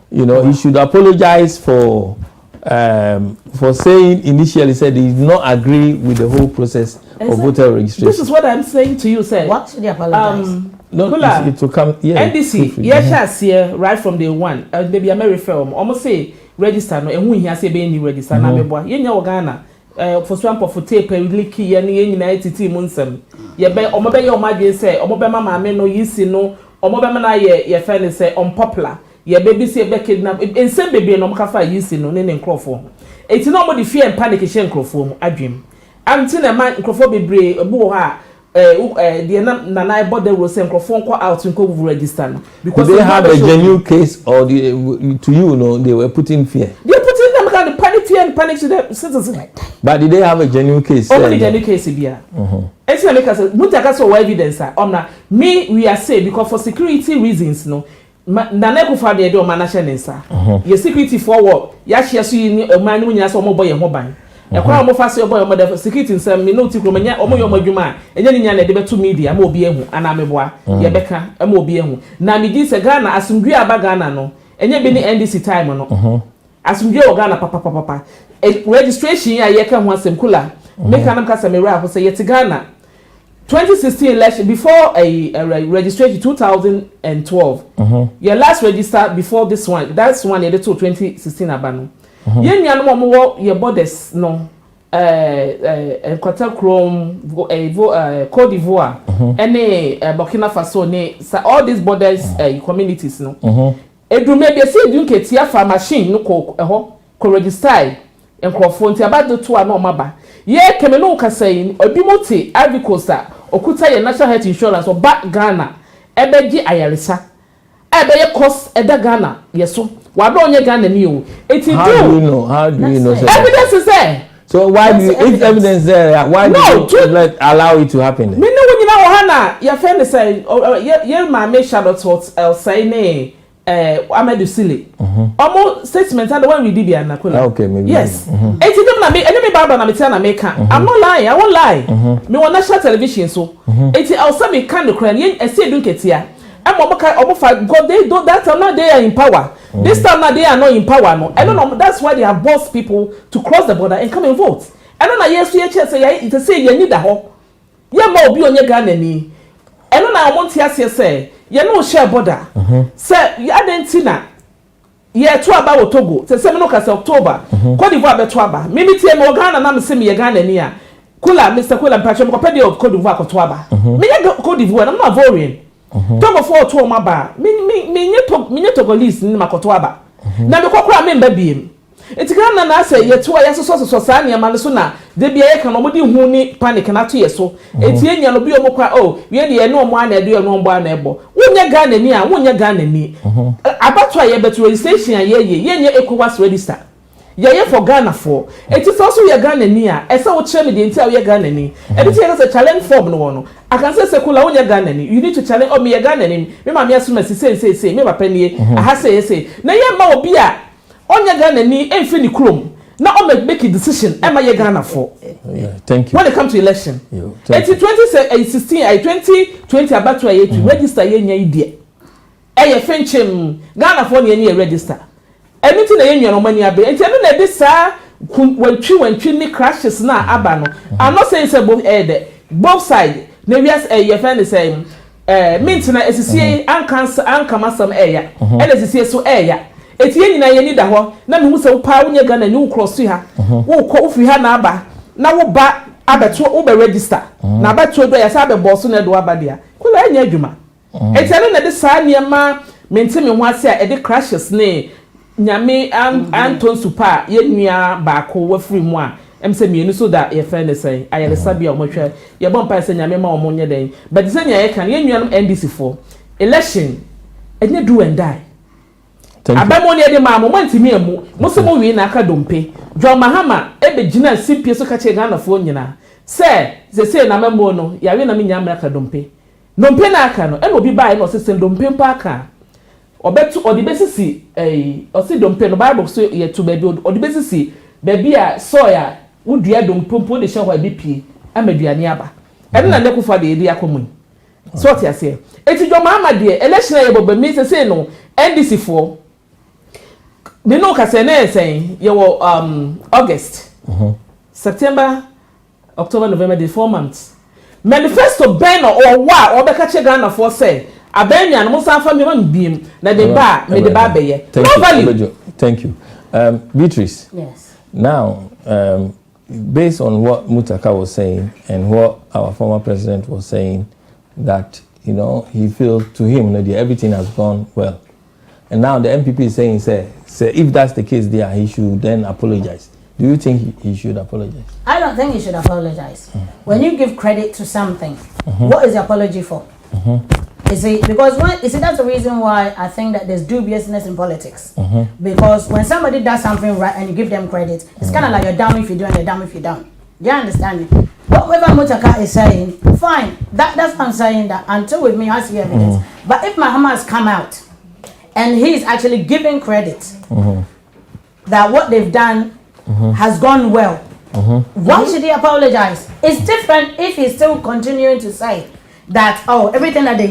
You know, he should apologize for saying initially said he did not agree with the whole process of voter registration. This is what I'm saying to you, sir. What should he apologize? Kula, it will come. Yeah, NDC, yes, here right from day one. Maybe I may refer almost say register no, and we have say be any register. Na me boy, you know Ghana. For swamp of tape, leaky, and United team munsem. Ye be or maybe your madre say, or maybe mamma may no use no, or maybe na ye friend say unpopular. Ye baby say be kidnap, and same baby no makafa use no, name crowform. It's nobody fear and panic shen crowform, I dream. I'm telling a man crowform be a boha. The Nana bought the was phone call out and go register because they have a genuine case or to you know they were putting fear. They're putting them kind of panic fear and panic to the citizens. But did they have a genuine case? Only genuine case here. It's like us Muntaka so evidence me we are saying because for security reasons no Nana ko fa de do manashe nsa. Your security forward ya share so you a man when you so mo boy ho ban. Ekwa mo fa se boy mo de security nsem me no ti kromanya omo yo madwuma enye ni nya na de beto media ma obi ehu ana meboa ye beka ma obi ehu na me di se Ghana asumdwe aba Ghana no enye be ni NDC time no asumdwe o Ghana papa registration ya ye ka ho asem Kula make anam ka se me ra ho se ye ti Ghana 2016 election before a registration 2012 your last register before this one that's one ye to 2016 abano yen nyan mo wo your borders no Quarter Chrome Cote d'Ivoire any Burkina Faso ne all these borders communities no edu maybe say du ketia fa machine no ko register enkrofo nti abado to na omaba ye kemenu kasai obimoti Ivory Coast okuta ye national health insurance or back Ghana ebeji ayaresa ebe cost eda Ghana yeso wado onye Ghana ni o how do you know evidence is there. So why do you, if evidence there, why do you allow it to happen? Me no when you know hana your friend say ye ma me Charlotte what say ne Amedu Sile omo statement and the one we did be anakola. Okay, maybe. Yes. Eti dem na me enemy baba na me tell na me kan. I'm not lying, I won't lie. Me on national television so. Eti also me kan the crown ye say dun ketia. I'm God they do that time now they are in power. This time now they are not in power no. I don't know that's why they have forced people to cross the border and come and vote. I don't know yes we say you need that ho. Ye ma obi onye Ghana ni. I don't know want to say you no share border. Say you adentina ye to aba wo Togo. Say me no ka say October. Cote d'Ivoire be to aba. Me tie me Ghana na me say me Ghana ni a. Kula Mr. Kula mpacho me pedi of Cote d'Ivoire ko to aba. Me Cote d'Ivoire I'm not voting. Togo for to ma ba me nye Togolese ni makoto aba na me kokora me mba biem etika na say ye to ya so sa na ma so na de bia ye kan omodi hu ni panic na to ye so eti enya no bi omokwa we de no mo ana de no mbo ana ebo wonye Ghana ni a wonye Ghana ni abato ye beto registration ye nye ECOWAS register ye for Ghana for eti so ye Ghana ni a ese wo kire me de enti a ye Ghana ni e bi say challenge form no no I can say Kula wonye Ghana ni you need to challenge me ye Ghana ni me ma me asuma say me papa ni aha say na ye ma obi a onye Ghana ni emfi ni krom na o make a decision am ye Ghana for. Thank you. When it comes to election eti 2016 2020 about to register ye nya idie ye fenchem Ghana for ye register anything na ye nya no mani abe enti no na bi sa wantwi ni crashes na aba no I'm not saying say both side na wias your friend is saying mint na esisie ankama some area and esisie so area etie nyina ye ni da ho na me hu se wo pa wonye Ghana ni wo cross ha wo ko ofi ha na aba na wo ba abeto wo be register na abeto do ya sa be boss na do aba dia kula anya adwuma etie na de sa niema mint me ho ase a de crashes ne nyame Anton Super ye nua ba ko wa free mu a em se mienu so that your friend say ayele sabia o motwe ye bon pa se nyame ma o monye den but se nya ye kan ye nua no NDC for election enye do and die abamo ne de ma mo ntimi emu mo se mo wi na aka dompe John Mahama ebe gina simpie so ka che Ghana fo nyina se na memo no ya we na me nya aka dompe na aka no e no bi bai no se dompe pa aka obetu odibesisi osi dompe no Bible so ye to baby odibesisi baby a soya wudua dompompo de hye ho abipie amaduane aba ene na nekufa de edi akomun so what you say eti John Mahama de election ye boba mi se no NDC for me no ka se na say ye wo August September October November the 4 months manifesto ben or wa or beka che Ghana for say abenya no musa fa me man biem na de ba me de ba beye no value. Thank you. Beatrice. Yes. Now, based on what Mutaka was saying and what our former president was saying, that he feels to him that everything has gone well, and now the NPP is saying, say if that's the case, there he should then apologize. Do you think he should apologize? I don't think he should apologize. When you give credit to something, what is the apology for? You see, because that's the reason why I think that there's dubiousness in politics. Because when somebody does something right and you give them credit, it's kind of like you're dumb if you do and you're dumb if you don't. Do you understand me? Whatever Mutaka is saying, fine. That's what I'm saying, that until with me I see evidence. But if Mahama has come out and he's actually giving credit that what they've done has gone well, why should he apologize? It's different if he's still continuing to say that, oh, everything that they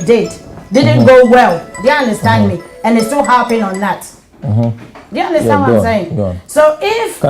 didn't go well. Do you understand me? And it's still harping on that. Do you understand what I'm saying? So if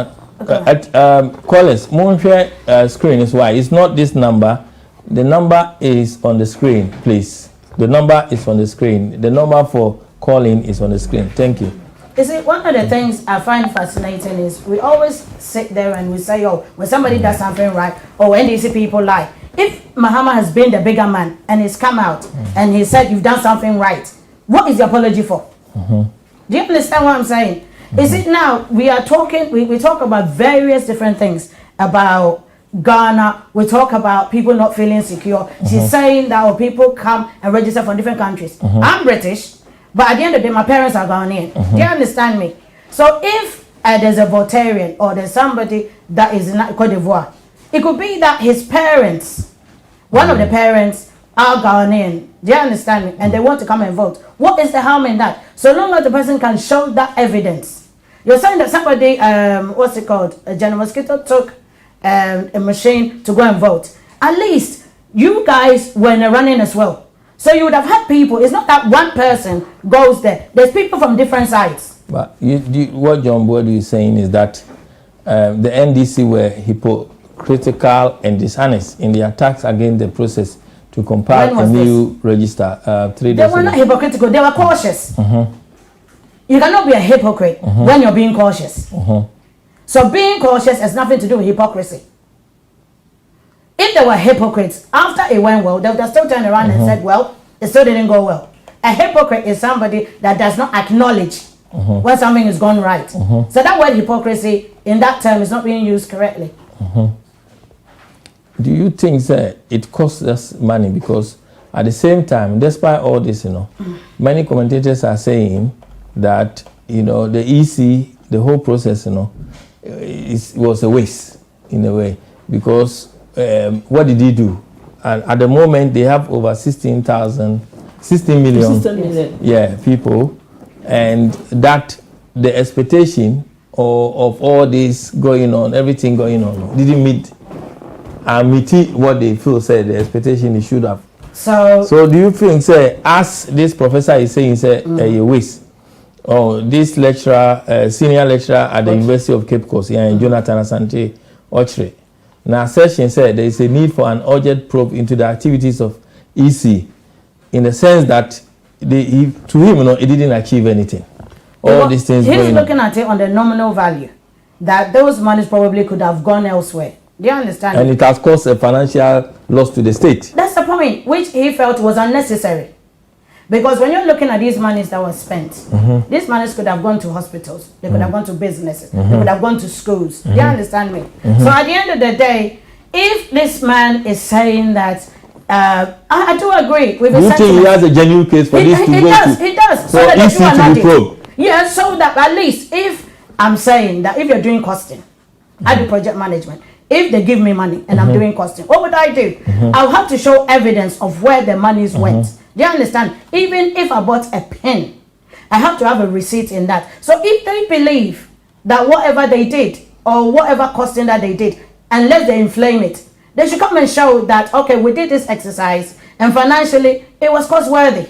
callers, Moonshare screen is why it's not this number. The number is on the screen, please. The number is on the screen. The number for calling is on the screen. Thank you. You see, one of the things I find fascinating is we always sit there and we say, oh, when somebody does something right, oh, NDC people lie. If Mahama has been the bigger man and he's come out and he said you've done something right, what is the apology for? Do you understand what I'm saying? Is it now we are talking, we talk about various different things about Ghana, we talk about people not feeling secure. She's saying that people come and register from different countries. I'm British, but at the end of the day, my parents are Ghanaian. Do you understand me? So if there's a Votarian or there's somebody that is in Cote d'Ivoire, it could be that his parents, one of the parents, are Ghanaian. Do you understand me? And they want to come and vote. What is the harm in that? So long as the person can show that evidence. You're saying that somebody, what's it called? A General Mosquito took a machine to go and vote. At least you guys were in a running as well. So you would have had people. It's not that one person goes there. There's people from different sides. But what John Boyd is saying is that the NDC were hypocritical and dishonest in the attacks against the process to compile a new register 3 days ago. They were not hypocritical. They were cautious. You cannot be a hypocrite when you're being cautious. So being cautious has nothing to do with hypocrisy. If they were hypocrites, after it went well, they would have still turned around and said, well, it still didn't go well. A hypocrite is somebody that does not acknowledge when something is gone right. So that word hypocrisy in that term is not being used correctly. Do you think that it costs us money? Because at the same time, despite all this, many commentators are saying that, the EC, the whole process, was a waste in a way. Because what did he do? And at the moment, they have over 16 million people. And that the expectation of all this going on, everything going on, didn't meet what they feel said the expectation they should have. So do you think, as this professor is saying, a waste? Or this lecturer, senior lecturer at the University of Cape Coast, Jonathan Asante Ochre. Now, session said there is a need for an urgent probe into the activities of EC, in the sense that to him, it didn't achieve anything. All these things. He's looking at it on the nominal value, that those monies probably could have gone elsewhere. Do you understand? And it has caused a financial loss to the state. That's the point, which he felt was unnecessary. Because when you're looking at these monies that were spent, these monies could have gone to hospitals, they could have gone to businesses, they could have gone to schools. Do you understand me? So at the end of the day, if this man is saying that, I do agree with his sentiment. Do you think he has a genuine case for this to go to? It does. So easy to be probed. Yeah, so that at least if I'm saying that if you're doing costing, I do project management. If they give me money and I'm doing costing, what would I do? I'll have to show evidence of where the monies went. Do you understand? Even if I bought a pen, I have to have a receipt in that. So if they believe that whatever they did or whatever costing that they did, unless they inflame it, they should come and show that, okay, we did this exercise and financially it was cost-worthy.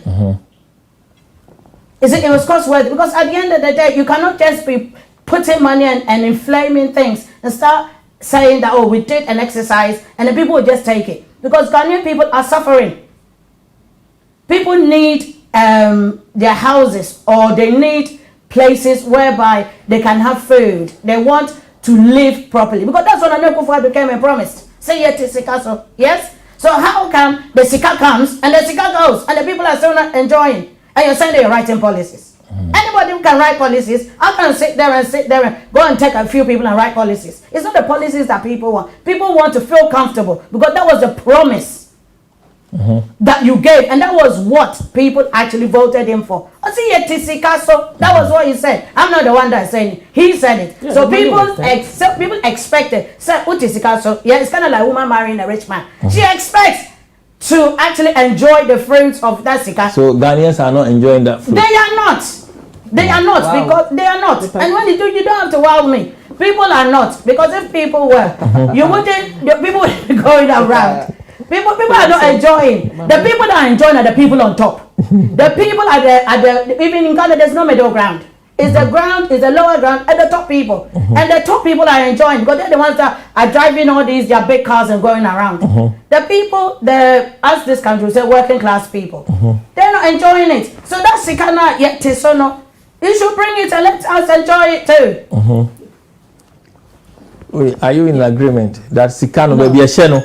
It was cost-worthy? Because at the end of the day, you cannot just be putting money and inflaming things and start saying that, oh, we did an exercise and the people will just take it. because Ghanaian people are suffering. People need their houses, or they need places whereby they can have food. They want to live properly, because that's what Nana Akufo-Addo became and promised. Say yet Sika, so yes. So how come the Sika comes and the Sika goes and the people are still not enjoying? And you're saying they're writing policies. Anybody who can write policies, I can sit there and go and take a few people and write policies. It's not the policies that people want. People want to feel comfortable, because that was the promise that you gave, and that was what people actually voted him for. So that was what he said. I'm not the one that's saying it. He said it. Yeah, so people expected. So yeah, it's kind of like a woman marrying a rich man. She expects to actually enjoy the fruits of that sika. So Ghanaians are not enjoying that fruit. They are not. They are not. Wow. Because they are not. And when you don't have to wow me. People are not, because if people were, you wouldn't. People would be going around. People are not enjoying. The people that are enjoying are the people on top. The people at the even in Ghana, there's no middle ground. It's the ground, it's the lower ground, and the top people. And the top people are enjoying, because they're the ones that are driving all these their big cars and going around. The people, as this country say, working class people, they're not enjoying it. So that's Sikana yet Tisono. You should bring it and let us enjoy it too. Wait, are you in agreement that Sikano may be a channel?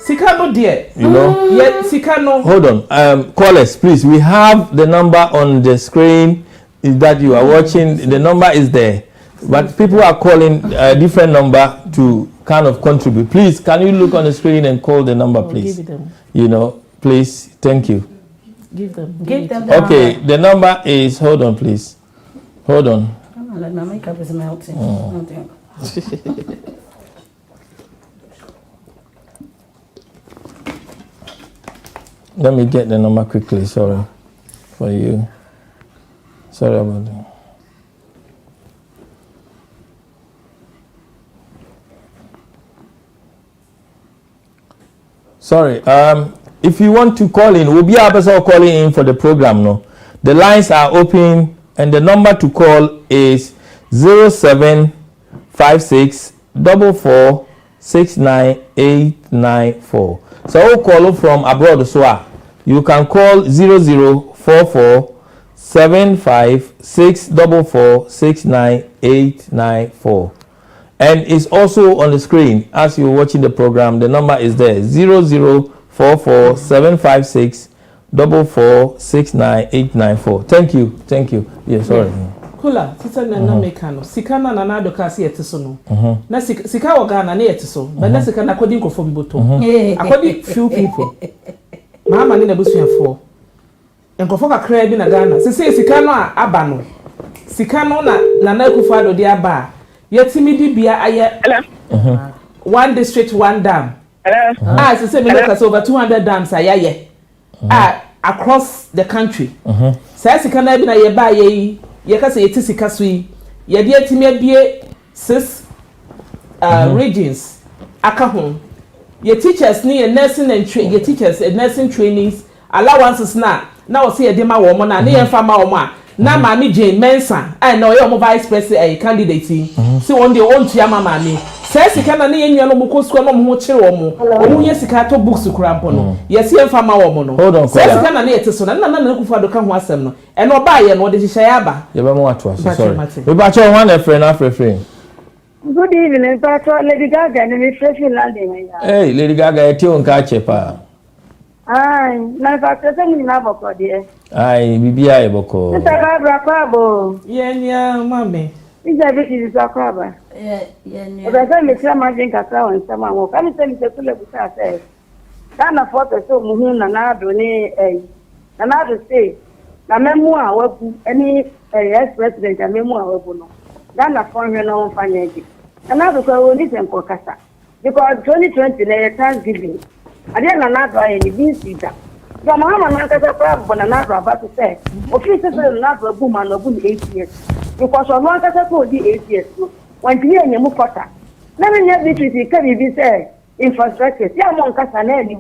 Sikano dear. You know? Yeah, Sikano. Hold on. Callers, please. We have the number on the screen that you are watching. The number is there. But people are calling a different number to kind of contribute. Please, can you look on the screen and call the number, please? Give them. You know, please. Thank you. Give them. Okay, the number is, hold on, please. Hold on. My makeup is melting. Let me get the number quickly, sorry for you. Sorry about that. Sorry, if you want to call in, we'll be able to call in for the program. No, the lines are open, and the number to call is 0756 44 69894. So we'll call from abroad. So you can call 0044 756 44 69894. And it's also on the screen as you're watching the program. The number is there, 0044 756 44 69894. Thank you. Yes, sorry. Kula, sisa na mekano. Sika na na doka si etiso no. Na sika wa Ghana na etiso. But na sika na kodi nkofo mboto. Akodi few people. Mama ni na busuafo. Nkofo kakra bi na Ghana. Sika no aba no. Sika no na Akufo-Addo de aba. Yetimi di bia aye. One district, one dam. Say me look over 200 dams aye. Across the country. Say sika na bi na ye ba ye Yakasa yeti sika so yi ye de atimi abie 6 regions aka ho ye teachers ni ye nursing and ye teachers nursing trainees allowances na o se ye de ma wo mo na ye mfa ma wo mo a na ma mi Jane Mensa na o ye mo vice president candidate se won de on tua ma mi se sika na ye nwa no mo ko school no mo ho kire wo mo o mo ye sika to books kura mpo no ye se mfa ma wo mo no se sika na ye te so na Akufo-Addo ka ho asem no e no ba ye no de hihye aba ye ba mo ato aso sorry we ba cho one a friend Good evening, Pastor Lady Gaga and me fresh landing. Hey, Lady Gaga, e ti on ka chepa. Ai, na Pastor se ni na boko de. Ai, bibia e boko. Nta ka bra kwa bo. Yenya mame. Ija bi ti sa kwa ba. Yeah. Oba se me tira ma jin ka sa won sama wo. Ka mi se kule buta se. Kana foto so muhu na do ni na do say na memu a wabu any ex president a memu a wabu no. Ghana phone here no fanyaji. And now because we need to kasa. Because 2020 na Thanksgiving. Ade na do any bin sida. So mama na kasa problem na do about to say. Office say na do bu man no bu 8 years. Because of one kasa ko di 8 years no. When you anya mu kota. Na me nya bitri ka bi say infrastructure. Ya mo kasa na ni.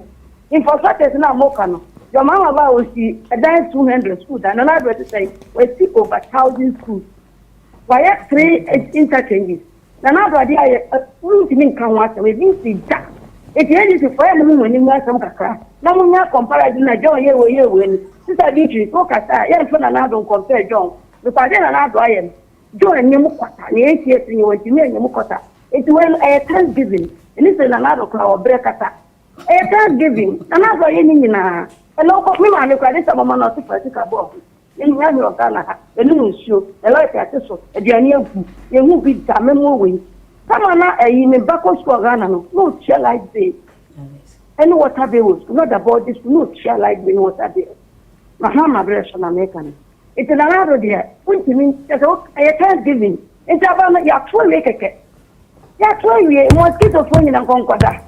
Infrastructure na mo kano. Your mama ba o si a 200 schools and another to say we see over 1,000 schools. Why 3 interchanges? Now, I we didn't come once, we didn't see that. It is to find them when you have some crack. Now, when you compare it, John, you win. Sister Beatrice, look at that. Yes, when another compare John. Because then another I am. John and Yamukota, the 8 years in your Yamukota. It's when a Thanksgiving. And this is another crowd breakata. A Thanksgiving. Another in a local woman, look at this woman not to practical. In Yami of Ghana, a new shoe, a light accessory, a Jania, you will be damn moving. Come on now, in a backwards for Ghana, no chair like this. And water bills, not about this, no chair like being water bills. Mahama Bresson American. It's another dear. What do you mean? I can't give in. It's about your 12 acre. Yeah, 12 years, mosquito phone in a concorda.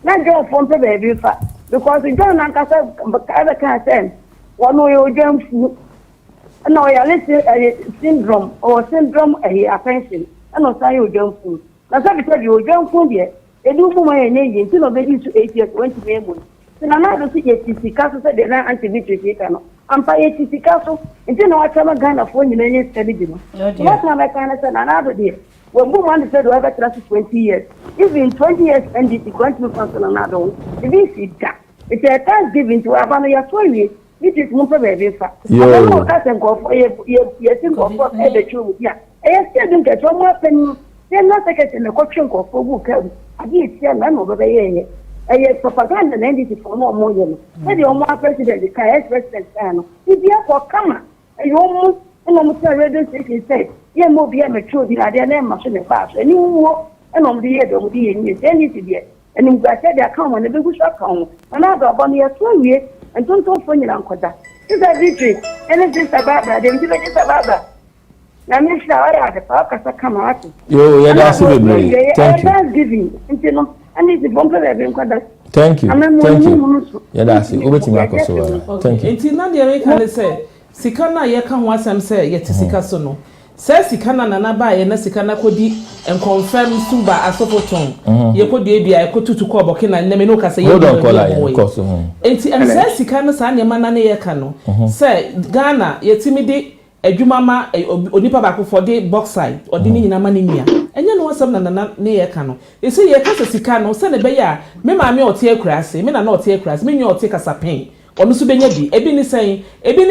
Not go from the baby fat. Because in John Lancashire, I can't send. One way you jump. No, I listen syndrome or syndrome attention. And no sign you jump food. That's why I said you jump food yet. They do for my age until baby to 8 years, 20 minutes. So now I don't see a castle said they ran anti-vitri. I'm by a castle until I come again of one million study. What now I can say another day. When woman said whoever trust 20 years, even 20 years NDC going to council another one. If you see that, it's a Thanksgiving to Havana, your 12 years. This is more very fast. I don't know what I go for you think of what the truth. Yeah, I still don't get one more penny. They're not taking the coaching for book. I did see a man over the year. A propaganda and NDC for more money. Maybe your more president, the KS president, if you are for Kama, and you almost radio station said, you will be a mature, the idea name machine and pass, and you walk and on the year, don't be in your sanity. And if I said they come on the big account, another about your 12 years. And don't talk for you, Uncle. It's a victory, and it's just about that. Then it's about that. Now, Mr. I had a park as a come out. Yeah, that's it. Thank you. Giving, and it's a bumper. Thank you. Thank you. Yeah, that's it. Over to Marco. Thank you. It's not the American say, Sikana, you can once and say, yet Sikasono. Says Sikana Nanaba and Sikana Kodi and confirm Suba as Sopoton. You could be I could to call Bokina and Neminoka say, hold on, call and says Sikana San Yamanane Yakano. Say, Ghana, ye timidi, a Jumama, a Onipa for the box side, or Dini Namania. And you know what's something near Cano. You see, your cousin Sikano, send a bear, Mema me or tear crass, men are not tear crass, men your take us a pain. Or Miss Benedi, Ebini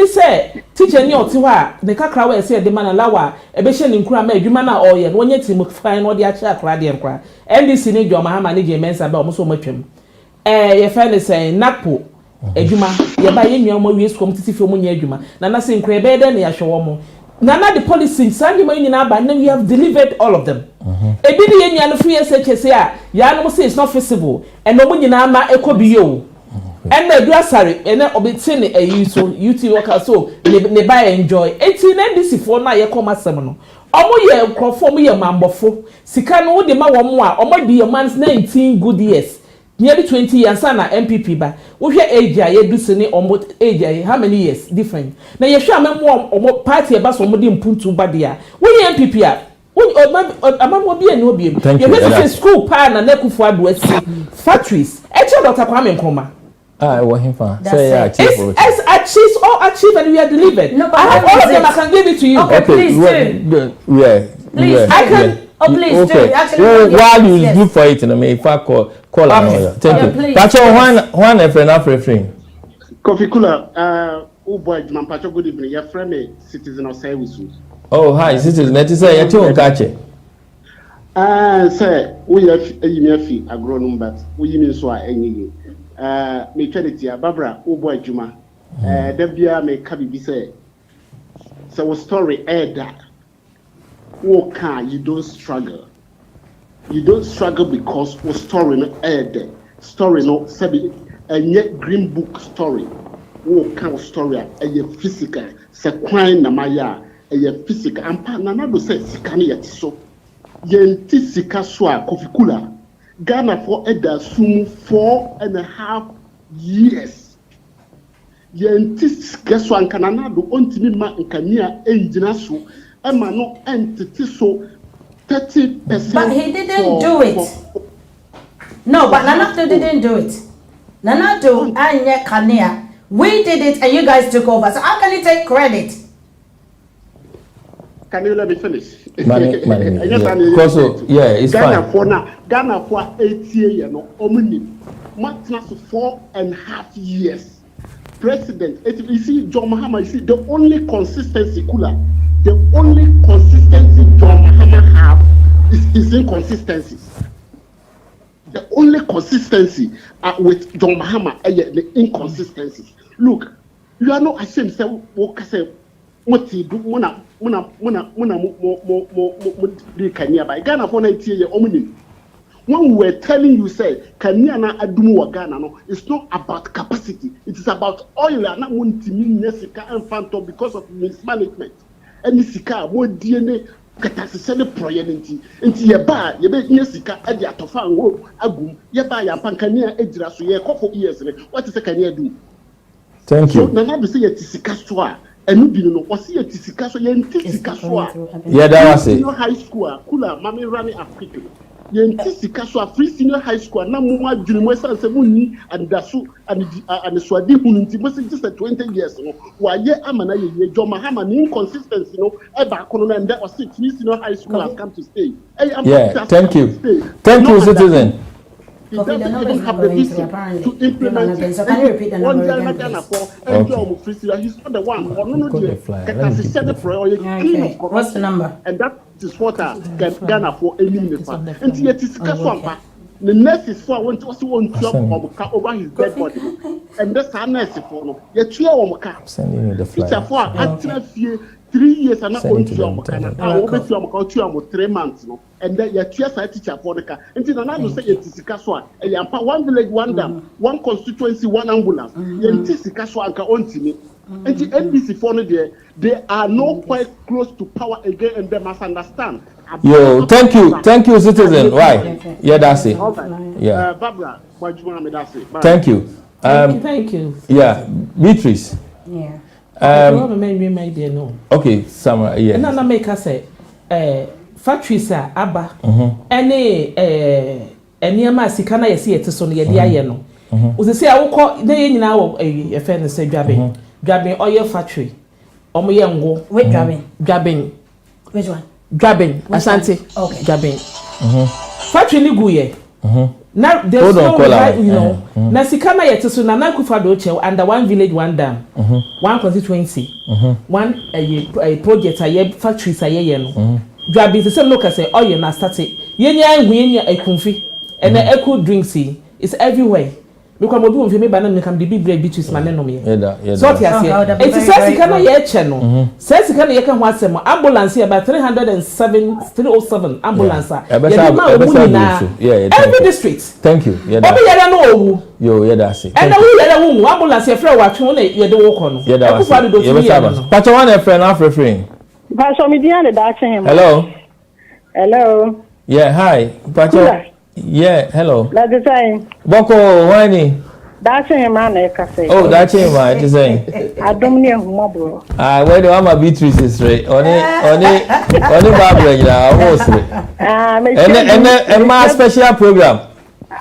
say, teacher near Tiwa, the Kakra said the man alawa, a beshan in Crame, Jumana oil, and one yet him fine or the Acha Cradian cry. And this in your Mahama manage about so much him. Your friend is saying, Napo, a Juma, you're buying your more use from Tissy from Juma, Nana saying Crebe, then you show Nana the policy, Sandy Marina, but now we have delivered all of them. Ebini and free SHSA, Yano say it's not feasible, and no one in Ama Eco Bio. And the grocery, and then obtain a UT worker so they buy enjoy. 18 NDC for now, you come as seminal. Omo ye conform your mambofo. Sikano de ma wamwa, omo be your man's 19 good years. Nearly 20 years, sana NPP ba. We hear age, ye do sene almost age, how many years different. Now you show me more party about somebody in Puntu Badia. We NPP are. Amamo be no be. You visit school pan and Nekufu Adwesi factories. Actually, Dr. Kwame Nkrumah. I want him for it's achieve and we are delivered. No, but I have all of them. I can give it to you. Okay, please do. Please, I can. Oh, please do. Actually, while you look for it, and if I call thank you. Pacho, one a friend after frame. Kofi Cula, oh boy, man, Pacho, good evening. Your friend, citizen of service. Oh, hi, citizen. Let us say you don't catch it. Sir, we have a fee, a grown but we mean so any. Me charity Barbara Obo Juma Debia me kabi say so story that woka you don't struggle because what story no story no sabi and green book story woka story a physical se kwan na maya a physical ampa na do say sika ne yet so yenti sika so a Kofi Cula Ghana for soon 4.5 years. Yentis guess one canana do ontimima in Kania engine so Emano entity so 30%. But he didn't do it. No, but Nana didn't do it. Nana do and Kania. We did it and you guys took over. So how can you take credit? Can you let me finish? Money. Yeah, it's Ghana fine. Ghana for 8 years, you know, omni. Matnas 4.5 years. President, you see, John Mahama, you see, the only consistency, Kula, the only consistency John Mahama have is his inconsistencies. The only consistency with John Mahama are the inconsistencies. Look, you are not ashamed to say, what you do, Ghana for 8 years, omni. When we were telling you, say, Kanyana Adumu wa Ghana, no, it's not about capacity. It is about oil and not nesika and phantom because of mismanagement. And nisika, more DNA, catastrophically proyecting. Into your bar, you bet nesika, Edia Tofan, Agum, Yaba, Yampankania, Edra, so ye couple years. What is a Kanya do? Thank you. So, now to say a Tisika, and you know, what's here Tisika, so you're Tisika. Yeah, that was it. High school, Kula, Mammy running up quickly. Yentisika so a free senior high school na mumwa junimwesa nsemuni and dasu and swadi hununti must just 20 years no wa ye amana ye John Mahama ni inconsistency no eba kono and that was free senior high school has come to stay. Yeah, thank you, citizen. He doesn't even have the vision to implement it. So can you repeat the number again, please? He's not the one. What's the number? And that is what Ghana for any minute. And yet it's Kaswampa. The nurse is for one to over his dead body. And that's our nurse for no. Yet 2 for 3 years and not going to Ghana. I will bet you 3 months. And then your teachers are teacher for the car. Until another say it is Kaswa. One village, one dam, one constituency, one ambulance. It is Kaswa and Kaontini. And the NDC for there, they are not quite close to power again, and they must understand. Yo, thank you, citizen. Why? Yeah, that's it. Yeah, Barbara, what do you want me to say? Thank you. Thank you. Yeah, Beatrice. Yeah. Okay, Samara. Yeah. And I make us say, factories are Abba, any near Sikana, you see it is only a dear no. Was say I will call the now a friend say grabbing oil factory. My young go. Wait, grabbing. Which one? Grabbing. Asante. Okay. Grabbing. Factory ni guye. Now there's no right, you know. Na Sikana yet so na Kufa do under one village, one dam, one constituency, one a project a factories a year no. Grabbing the same look as say oil na start it. Yenya a kumfi and the echo drinks is everywhere. Because mo bi me ba na me kam de bibre bitus ma ne no me. So what you say? It is Sikana ye che no. Sikana ye kan ho asem ambulance about 307 ambulance. Every district. Thank you. Yeah. Obi yere no owu. Yo, yeah, that's it. And we yere wo ambulance ye frɛ watwe na ye de wo kɔ no. Yeah, that's it. Pacho one a friend half refrain. Pastor Midian that's him. Hello. Hello. Yeah, hi. Pacho. Yeah, hello. That's the same. Boko, why? That's him, man. Oh, that's him, right? Just saying. I don't need more, bro. Where do I my Beatrice is right? Only Barbara, you know, almost. And my special program.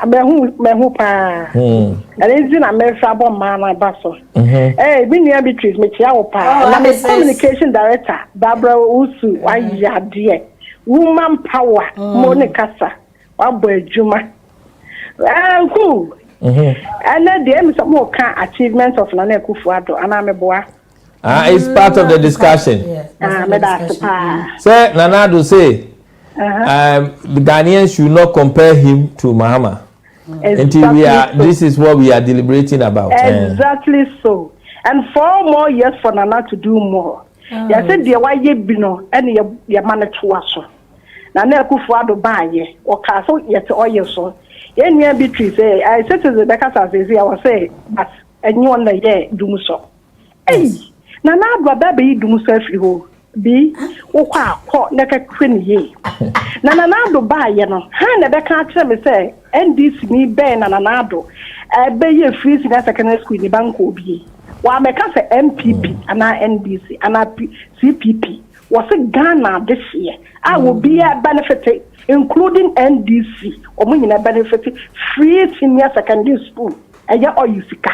Me who pa. And it's in a merciful man, I basso. Hey, been near Beatrice, me chiao pa. I'm a communication director, Barbara Usu, why ya dear. Woman power, Monica. Juma. Cool. And then there is some more achievements of Nana Kufuado, and I'm a boy. It's part of the discussion. Sir, Nanado say, the Ghanaians should not compare him to Mahama. Until this is what we are deliberating about. Exactly so. And 4 more years for Nana to do more. They said, "Dear, why you bino and your manage to us." Na na Kufuado baye o ka so yet oil so enya Beatrice say I said to the Becca say I was say but anyone na ye dum so na na agba baby dum so afri ho bi wo kwa akọ na ka kwen ye na do baye no ha na Becca tell me say NDC ni be na do be ye free senior secondary school ni banko bi wa meka say NPP ana NDC ana CPP was a Ghana this year. I will be a benefit, including NDC, or meaning a benefit free senior secondary school. A year or you sick.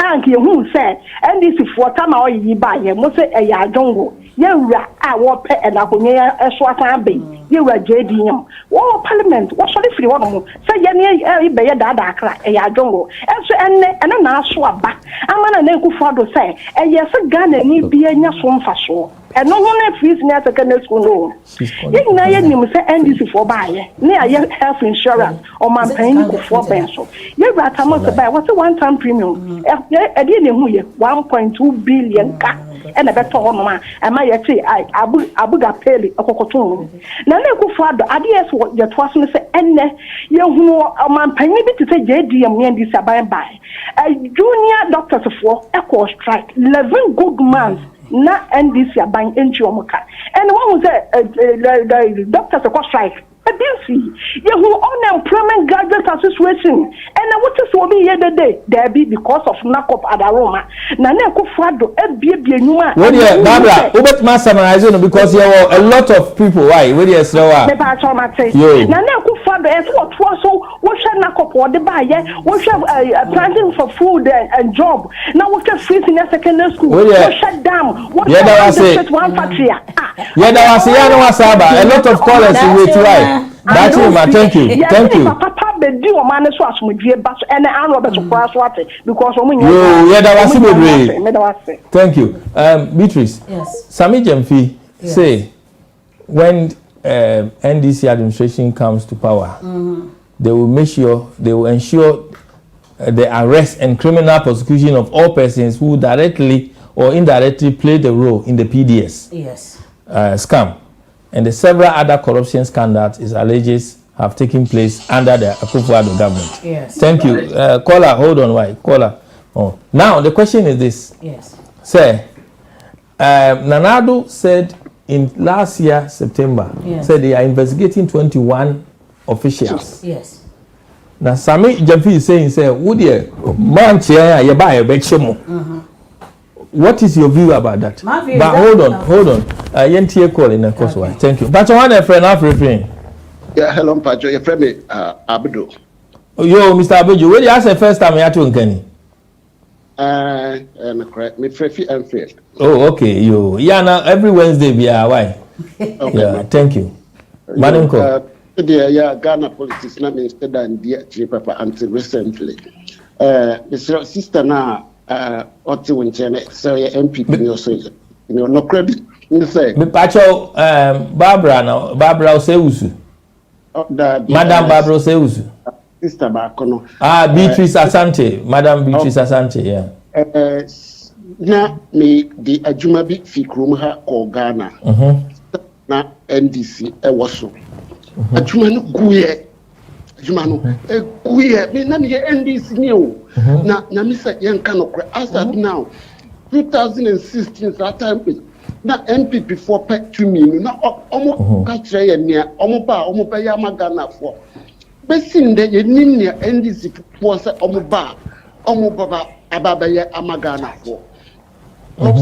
And he who said, NDC for time or ye buy him, must say a yajongo, yewura a wope e na konye eso asan be yewura JDM wo parliament wo so free wo no say ye ne be ye dada akra e ya adwongo enso enne na aso aba amana na Akufo do say e ye se Ghana ni bi anya so mfaso eno ho na fees na secondary school no ye na ye nim say NDC for buy ne aye health insurance o man pay ni Akufo ben so yewura tamo se buy what one time premium e dey ne hu ye 1.2 billion ka and a better one, and my say, Abuga Peli, a cocoton. Now, Akufo ideas what your twasness and you know, a man paying to say JDM and this by a junior doctor for echo strike 11 good months. Na NDC buying into Omoka. And one was the doctors across strike. You who unemployment graduate association and what is what be here the day there be because of knock up at Aroma. Nana Akufo Numa. What you Barbara, Ubet ma summarize because there were a lot of people. Why? What you say? Nana Akufo is what so what shall knock up or the buy what shall planting for food and job. Now what can free in secondary school? What shut down? What one factory? Yeah, that was a lot of callers in wait right. That's it, ma. Thank you. Thank you. Papa be di o man so asomdwe ba so ene an Robert Kwara so ate because o munya. Yeah, that was it. Thank you. Beatrice. Yes. Sami Jemfi say when NDC administration comes to power, they will make sure they will ensure the arrest and criminal prosecution of all persons who directly or indirectly play the role in the PDS scam. And the several other corruption scandals is alleges have taken place under the Akufo government. Yes. Thank you. Caller, hold on, why? Caller. Oh. Now, the question is this. Yes. Sir, Nanado said in last year, September, said they are investigating 21 officials. Yes. Now, Sami Jemfi is saying, say, would you man chair, you buy a betchemo? What is your view about that? My view but hold on. Yentie call in the course. Thank you. But one friend, African. Yeah, hello, Pacho. Your friend, Abdo. Yo, Mr. Abeju, where you ask the first time you had to Nkeni? Me Frefi and Faith. Oh, okay. Yo, yeah, now every Wednesday, why? Okay, yeah, thank you. Madam Ko. Yeah, Ghana politics, not instead and dear paper until recently. Mr. Sister now. Oti winchene so ye NPP no so you know no credit you say me pacho Barbara Oseusu Madam Barbara Oseusu sister ba kono Beatrice Asante Madam Beatrice Asante yeah na me di adwuma bi fi krom ha ko Ghana na NDC e woso adwuma no guye adwuma no guye me na me NDC ni o na misa yenka no kra as at now 2016 that time na NPP for pet to me na omo ka kire ye nia omo ba ya magana for be sin de ye nim nia NDC for say omo baba ababa ye amagana for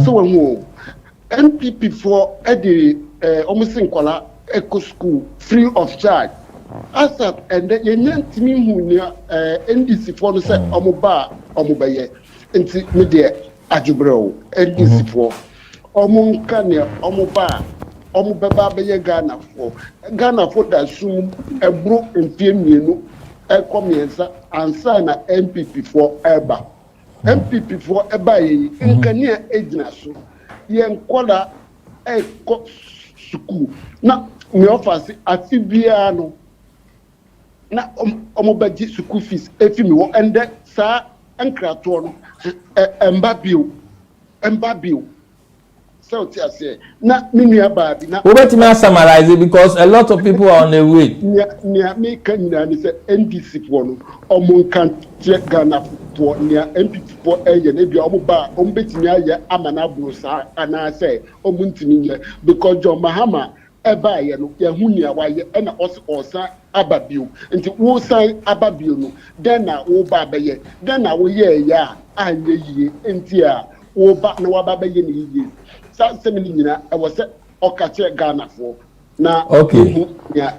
so won NPP for e de omo sin kola eco school free of charge asat and the yentimi hu ni NDC for no say omo ye enti me de adjubreo NDC for omo nka ne omo beba be ye Ghana for da sum ebro empie mienu ekomiensa ansa na NPP for eba ye nka ne ejina so ye nkola school na me offer afibia no na omobaji school fees efimi wo ende sa enkrato no embabio so ti ase na minua baabi na obetima summarize it because a lot of people are on the way nia me kanyina ni say NDC for no omonkan tie Ghana for nia MPP for eye na bia ombetimi aye amana brosa ana say omuntimi ye because John Mahama eba ye no ye hu nia wa ye na osa ababio nti wo san ababio no den na wo ba be ye den na wo ye ya anye yie nti a wo ba na wa ba be ye ni yie sa semini nyina e wo se okache Ghana for na okay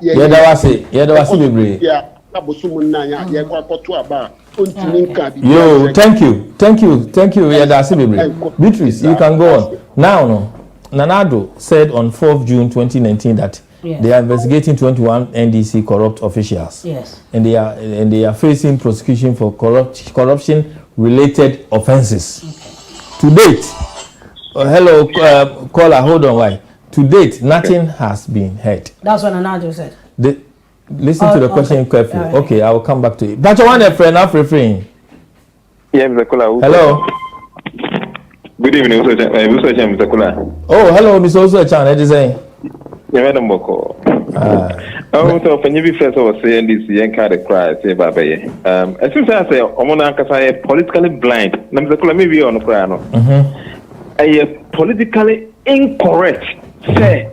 ye da wase bebre ya abosumu nanya ye kwa koto aba ontini nka bi yo thank you ye da wase bebre Beatrice you can go on now no Nanado said on 4th June 2019 that they are investigating 21 NDC corrupt officials. Yes. And they are facing prosecution for corruption-related offences. Okay. To date, hello, caller, hold on, why? To date, nothing has been heard. That's what Nanado said. Listen to the question carefully. Right. Okay, I will come back to it. But I want a friend, I'm refrain. Yeah, Mr. Kula. Hello. Good evening, Mr. Kula. Oh, hello, Mr. Osuechan. What is saying? Yeah, Madam Boko. So when you be first of say NDC and kind of cry, say Babaye. As soon as I say, Omona Kasa politically blind. Mr. Kula, maybe on the cry. No. Politically incorrect. Say.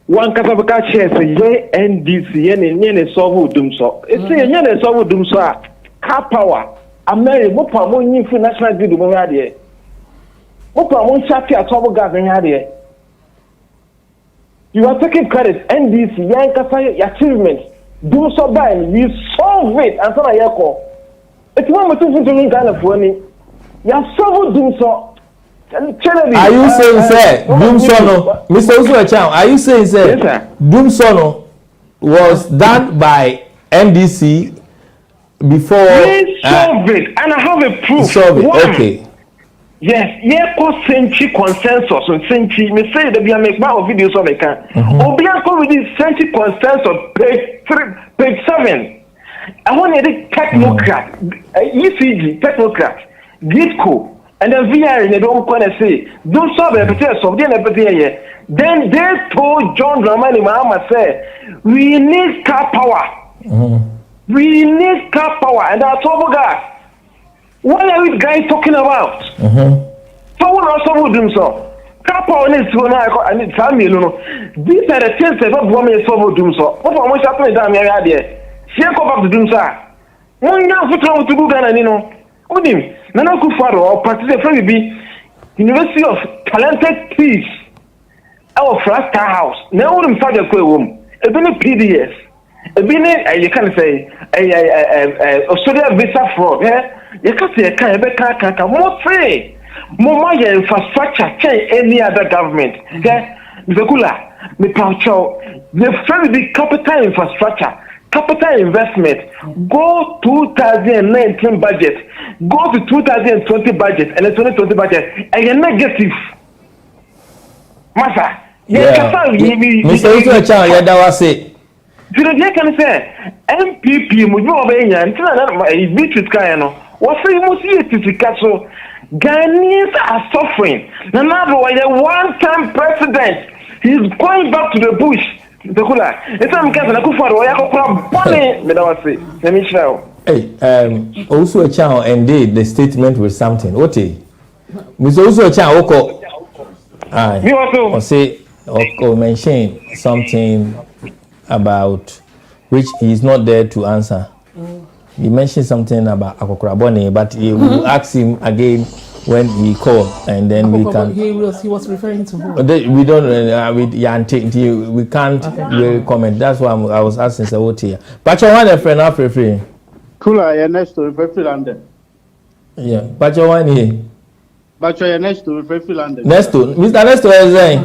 One Casabaka chair say NDC and solve doom so. It's a solve doom so. Car power. I'm married. What for national good money? What for shaki at top gas in here? You are taking credit. NDC, Yankasa achievements. Do so by we solve it and so I call. It's one more thing to me Ghana for me. You solve doom so. Are you saying, sir, Doom Sono, Mr. Osuechan, are you saying, sir, yes, Doom Sono was done by NDC before? We solve it, and I have a proof. Solve it, okay. Yes, yeah, century consensus on century. Me say that we are making our videos on the can. Obianco with this century consensus, page 7. I want a technocrat, ECG, technocrat, Gitco. And then VR in the don't want to say, don't solve everything, so then they told John Dramani Mahama say, we need car power. We need car power, and that's all gas. What are these guys talking about? So what also would do so? Car power needs to know, I need time, you know. These are the things that don't want me to solve doom so. What for much happening down here? She come back to doom sir. One young foot to go down and you know. What do you mean? Nana Kufaro or participate from the University of Talented Peace. Our first house. Now we start the room. A been PDS. A been you can say Australia visa fraud. You can say a kind of more free. More infrastructure change any other government. Mr. Kula, the very big capital infrastructure. Capital investment, go 2019 budget, go to 2020 budget, and the 2020 budget, and you're negative. Masa, Mr. Osuechan, yeah, that was it. You know, you can say, NPP, Mujobeya, and Beatrice Kayano, what's the most so Ghanaians are suffering. Another one-time president, he's going back to the bush. Hey, Osuechan ended the statement with something. What Mr. Osuechan or mention something about which he is not there to answer. He mentioned something about Akokorabone, but he will ask him again when he called, and then we can. He was referring to who? We don't. We can't really comment. That's why I was asking Sawoti. But you want a friend after free? Kula, you're next to London. Yeah, but you want here. But you're next to London. Next to Mr. Next to is saying.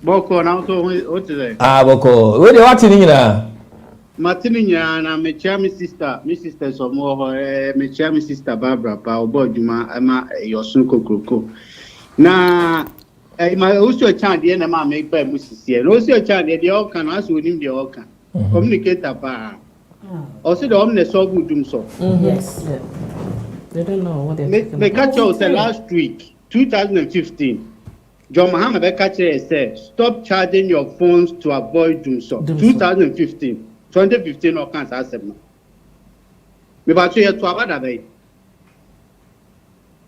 Boko now to what is it? Boko. Where they watching now? Martininya na me sister, so more me sister Barbara pa obojuma ama yosun kokroko. Na my Osuechan dey na ma make pa musisi. Osuechan dey all can as we nim dey all can. Communicator pa. Also the omne so good dum so. Yes. They don't know what they're talking about. Me catch us last week, 2015. John Mahama be catch said, stop charging your phones to avoid doom so. 2015. 2015 or can't ask them. Me ba to to abada be.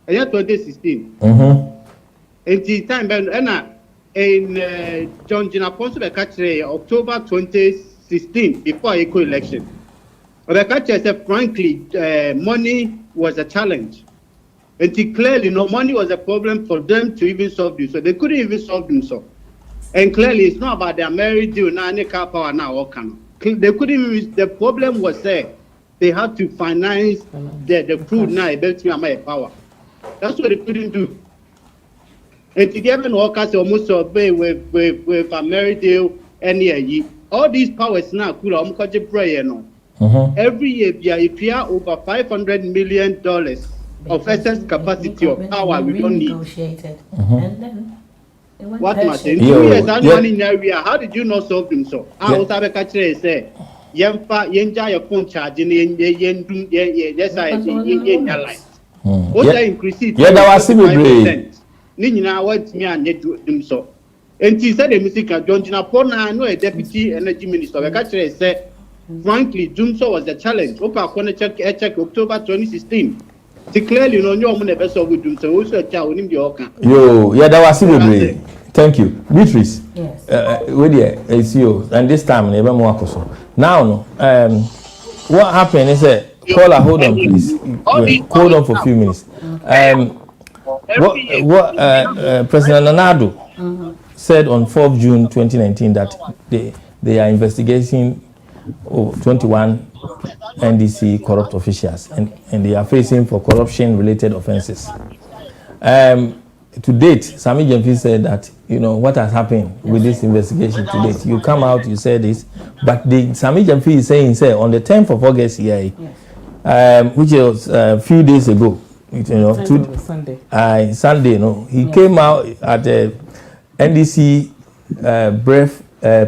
And 2016. And the time in John Jinaponso be catch October 2016 before eco election. The catch said frankly money was a challenge. And clearly money was a problem for them to even solve this. So they couldn't even solve themselves. And clearly it's not about their marriage deal now any car power now or can. They couldn't even, the problem was there. They had to finance the crude now, about to my power. That's what they couldn't do. And to give an workers almost obey with a Merridale and ye. All these powers now could almost prayer no. Every year, if you are over $500 million of excess capacity of power, we don't need. And then What matter? 2 years, that money in area. How did you not solve them so? I was have a catcher say, Yenja your phone charging yes, I life. What I increase it? Yeah, that was similar. Nina, what's me and yet do so. And he said, the music, John Jinapona, I know a deputy energy minister. The catcher said, frankly, Jumso was the challenge. Opa, when check October 2016. It's clearly, you know, your money vessel with Jumso, also a child in your account. Yo, yeah, that was similar. Thank you. Beatrice. Yes. With it's you. And this time, never more so. Now, no. What happened is that, caller, hold on, please. Hold on for a few minutes. What President Nanado said on 4th June 2019 that they are investigating 21 NDC corrupt officials and they are facing for corruption related offenses. To date, Sami Jemfi said that, you know, what has happened with this investigation to date. You come out, you say this, but Sami Jemfi is saying, on the 10th of August here, which was a few days ago, you know, Sunday, no, he came out at the NDC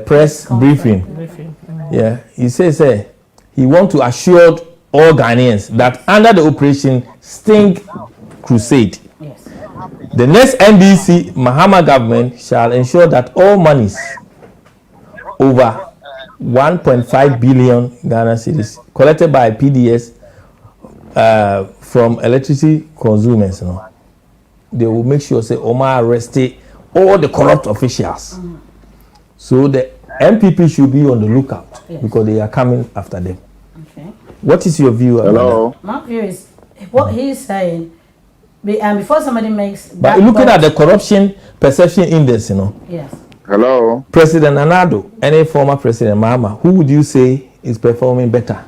press briefing. Yeah, he says he wants to assure all Ghanaians that under the Operation Sting Crusade, the next NDC Mahama government shall ensure that all monies over 1.5 billion Ghana cedis collected by PDS from electricity consumers, you know, they will make sure Omar arrested all the corrupt officials. So the NPP should be on the lookout because they are coming after them. Okay. What is your view? Hello. My view is what he's saying. Before somebody makes. But looking at the corruption perception index, you know. Yes. Hello. President Nanado, any former President Mahama, who would you say is performing better?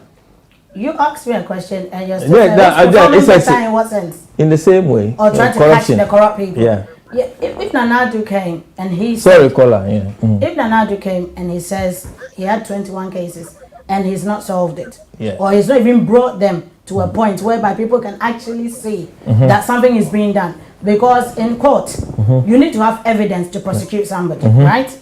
You asked me a question and you're still in what sense? In the same way. Or trying to catch the corrupt people. Yeah. Yeah. If Nanado came and he Sorry, caller. Yeah. If Nanado came and he says he had 21 cases and he's not solved it, or he's not even brought them to a point whereby people can actually see that something is being done, because in court you need to have evidence to prosecute somebody, right?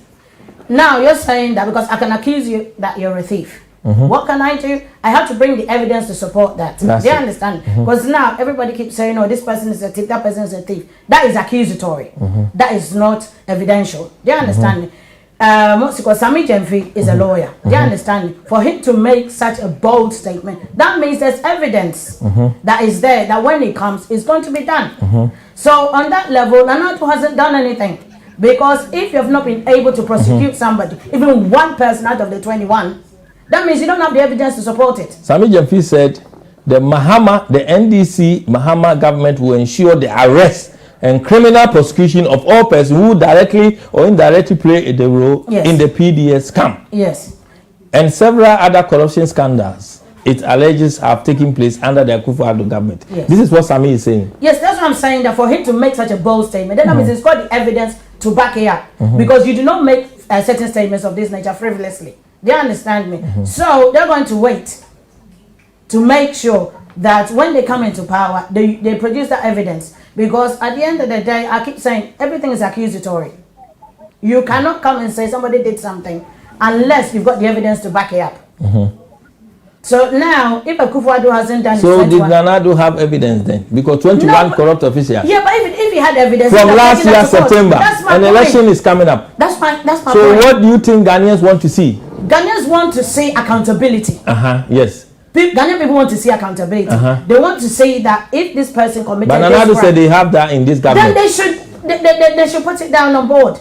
Now you're saying that because I can accuse you that you're a thief. What can I do? I have to bring the evidence to support that. Do you understand? Because now everybody keeps saying, "Oh, this person is a thief, that person is a thief." That is accusatory. That is not evidential. Do you understand me? Because Sami Jemfi is a lawyer. Do you understand me? For him to make such a bold statement, that means there's evidence that is there, that when it comes, it's going to be done. So on that level, Nanado hasn't done anything. Because if you have not been able to prosecute somebody, even one person out of the 21, that means you don't have the evidence to support it. Sami Jemfi said the NDC Mahama government will ensure the arrest and criminal prosecution of all persons who directly or indirectly play a role in the PDS scam. Yes. And several other corruption scandals it alleges have taken place under the Akufo-Addo government. Yes. This is what Sami is saying. Yes, that's what I'm saying, that for him to make such a bold statement, then that means he's got the evidence to back it up. Because you do not make certain statements of this nature frivolously. Do you understand me? So they're going to wait to make sure that when they come into power, they produce that evidence. Because at the end of the day, I keep saying everything is accusatory. You cannot come and say somebody did something unless you've got the evidence to back it up. So now, if Akufo-Addo hasn't done it, so did Nanado have evidence then? Because 21 corrupt officials. Yeah, but if he had evidence from last year September, an election is coming up. That's my so point. What do you think Ghanaians want to see? Ghanaians want to see accountability. Yes. Ghanaian people want to see accountability. They want to say that if this person committed but Nanado said they have that in this government. Then they should put it down on board.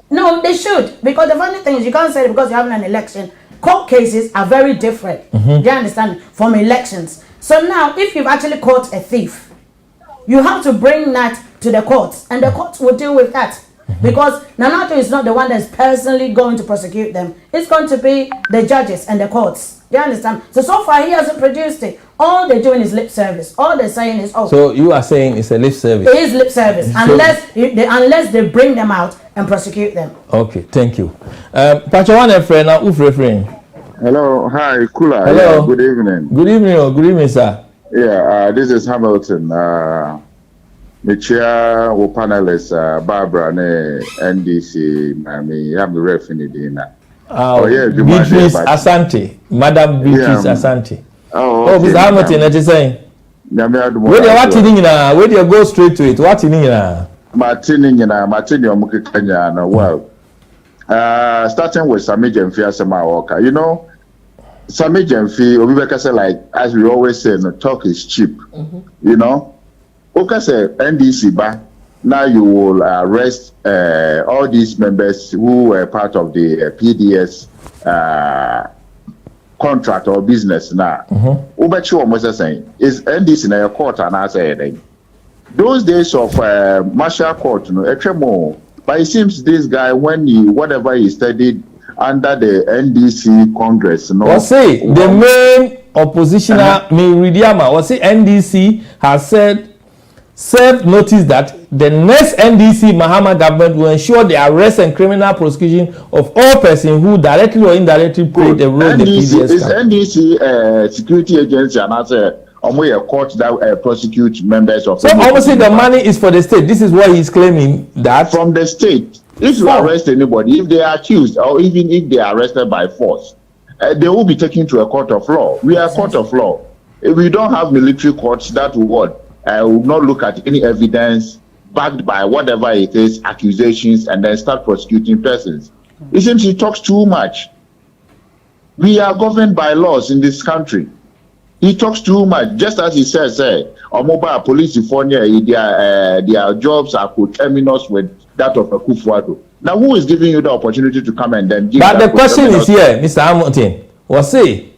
No, they should. Because the funny thing is, you can't say because you're having an election. Court cases are very different. Do you understand? From elections. So now, if you've actually caught a thief, you have to bring that to the courts, and the courts will deal with that. Because Nanado is not the one that's personally going to prosecute them. It's going to be the judges and the courts. Do you understand? So far he hasn't produced it. All they're doing is lip service. All they're saying is, oh. So you are saying it's a lip service? It is lip service, unless they bring them out and prosecute them. Okay, thank you. Pachawan friend, now who's referring? Hello, hi, Kula. Hello. Yeah, good evening. Good evening, sir. Yeah, this is Hamilton. The chair or panelist, Barbara, NDC. I mean, I'm the ref in the dinner. Beatrice Asante, Madam Beatrice Asante. Oh, Mr. Hamilton, what you saying? Where do you go straight to it? What in here? Martin, well, starting with Sami Jemfi Asama Walker. You know, Sami Jemfi, Obibeka say, like, as we always say, no, talk is cheap. You know, Oka say NDC ba. Now you will arrest all these members who were part of the PDS contract or business now. Ubechi almost saying is NDC in a court and I say those days of martial court, you know, but it seems this guy when whatever he studied under the NDC Congress, you know. Well, say the main oppositional Miridiama, or say NDC has served notice that the next NDC Mahama government will ensure the arrest and criminal prosecution of all persons who directly or indirectly played a role in the PDS. Is NDC security agency and as a court that prosecute members of. So obviously the money is for the state. This is what he's claiming that from the state. If you arrest anybody, if they are accused or even if they are arrested by force, they will be taken to a court of law. We are a court of law. If we don't have military courts, that will not look at any evidence backed by whatever it is, accusations, and then start prosecuting persons. It seems he talks too much. We are governed by laws in this country. He talks too much, just as he says, mobile police in their jobs are coterminous with that of a Kufuado. Now, who is giving you the opportunity to come and then give? But the question is here, Mr. Hamilton, was say,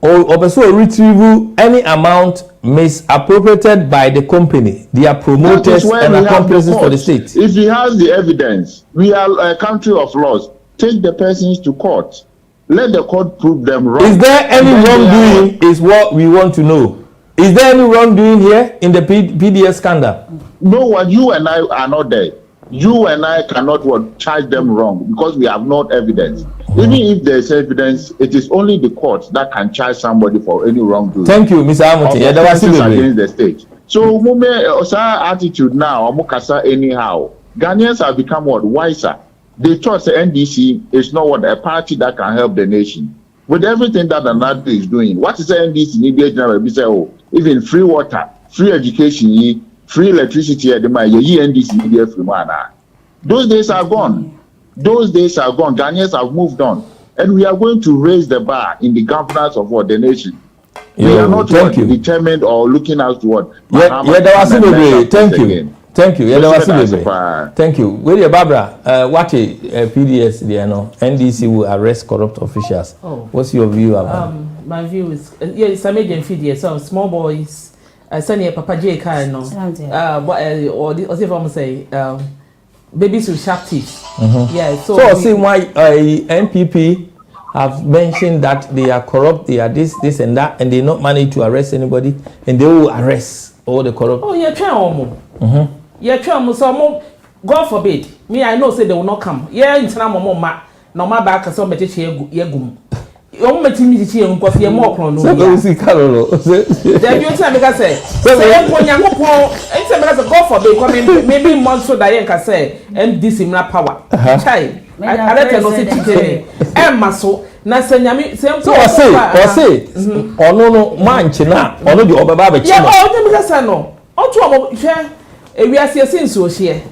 or retrieve any amount misappropriated by the company, their promoters and accomplices for the state. If he has the evidence, we are a country of laws. Take the persons to court. Let the court prove them wrong. Is there any wrongdoing? Is what we want to know. Is there any wrongdoing here in the PDS scandal? No one. You and I are not there. You and I cannot charge them wrong because we have not evidence. Even if there is evidence, it is only the court that can charge somebody for any wrongdoing. Thank you, Mr. Hamilton. Against the state. So, our attitude now, anyhow. Ghanaians have become wiser. They thought the NDC is not a party that can help the nation. With everything that the NADU is doing, what is the NDC need? Even free water, free education, free electricity, NDC free. Those days are gone. Those days are gone. Ghanaians have moved on. And we are going to raise the bar in the governance of the nation. We are not determined or looking out to what. Thank you. Thank you. Thank you. Where Barbara, what a PDS there no NDC will arrest corrupt officials. What's your view about? My view is it's a major PDS. So small boys, Sunny Papa J car no. Or if I'm say babies with sharp teeth. Yeah. So see why NPP have mentioned that they are corrupt, they are this and that, and they not manage to arrest anybody, and they will arrest all the corrupt. Oh yeah, try on. Yeah, God forbid. Me, I know say they will not come. Yeah, in time mama, no my back as some yegum. You only me to you because you're more chrono. So see Carolo. Then you tell me I say. So when you go, it's because God forbid coming maybe months so that you can say and this similar power. Chai. I let you say today. Maso. Na senyami so or say no manchina or no the obaba be yeah oh dem say no on to hwe we are seeing so here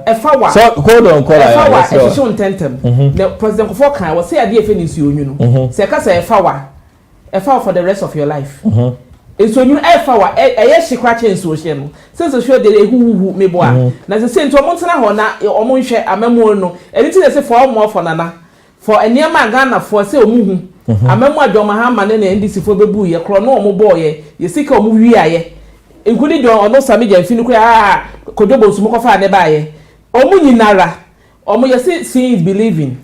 efa so hold on call efa e show tentem the president Kofi Cula was say ade efe ni si onyu say ka say efa for the rest of your life so onyu efa eye shikra chen so here no since so de ehuhu mebo a na say nto mo ntena ho na omo nhwe amamo no anything say for more for nana for eniema Ghana for say omuhu amemu adwoma ha ma ne NDC for bebu ye kro no omo boye ye sika omu wi aye including don ono Sami Jemfi no kra kodobo sumo kofa ne baaye omu nyinara omu ye see is believing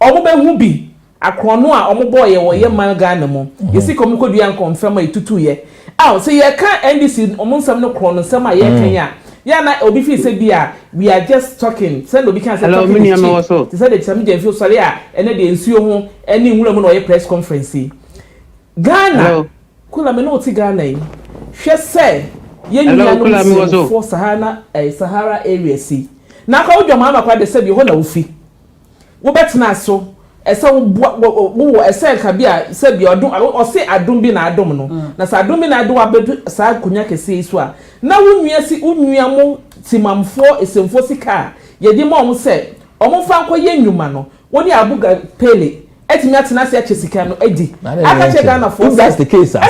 omu be hu bi akrono a omo boy wo ye man Ghana mo yesi komukodua nkonfirm a itutu ye say ye can NDC omo nsam no krono nsam a ye kan ya na obi fi say bia we are just talking send obi can say talking to say the same feel sorry a ene de nsuo ho ene nwura mu no ye press conference Ghana kula me no ti Ghana yi hwe say ye nyina no for Sahara area si na ka odwo ma kwa de say bi ho na ufi wo betena so ese wo ese ka bia se bia odun o se adun bi na adum no na sa adun bi na adum abedu sa kunya kese isu a na wunua si unua mo timamfo esemfo sika ye di mo om se om fa nko ye nyuma no woni abuga pele etimi atena se ache sika no edi aka che Ghana for that's the case so na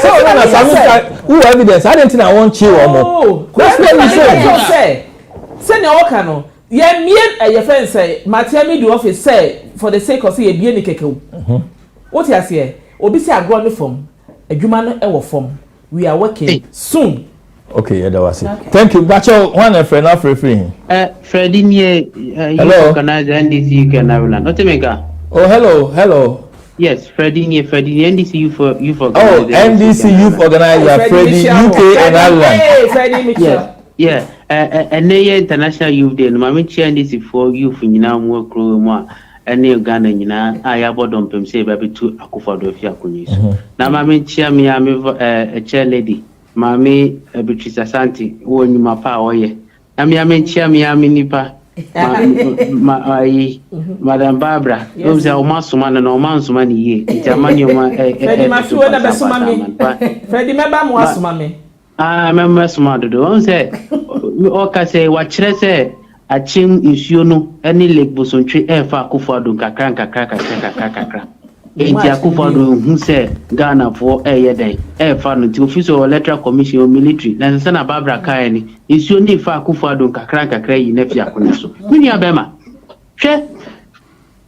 who evidence I didn't I want you omo that's what we say ne oka no ye mien ye fen say Matiami do office say for the sake of say ye bie ni kekew what you say obi say agro no form adwuma no e wo form we are working soon. Okay, yeah, that was it. Okay. Thank you. Bacho, one friend of free. Freddie, you organize NDC UK and Ireland. Not to make a. Oh, hello. Yes, Freddie, NDC youth organizer. Oh, NDC youth organizer, Freddie, UK and Ireland. Hey, Freddie Mitchell. Yeah. And they international youth day. Mama NDC for youth in Yinamu crew more. And Ghana nyina ayabodom pem say baby to Akufo-Addo Afiakunyi. Na mama chia me a chair lady. Mami Beatrice Asante wo nyuma pa oye ami amenchia mi nipa Madam Barbara yo say o masuma na o mansuma ni ye jamani o ma Fedi mafiwo na besuma mi Fedi meba mo asuma mi member suma dodo on say o ka say wa kire say achim nsuo no eni lake bosontwe fa Akufo-Addo kakra Enti Akufo-Addo hu say Ghana for yeden fa no ti official electoral commission or military na say na Barbara kai ni nsuo ni fa Akufo-Addo kakra yi na fi akone so mini abema hwe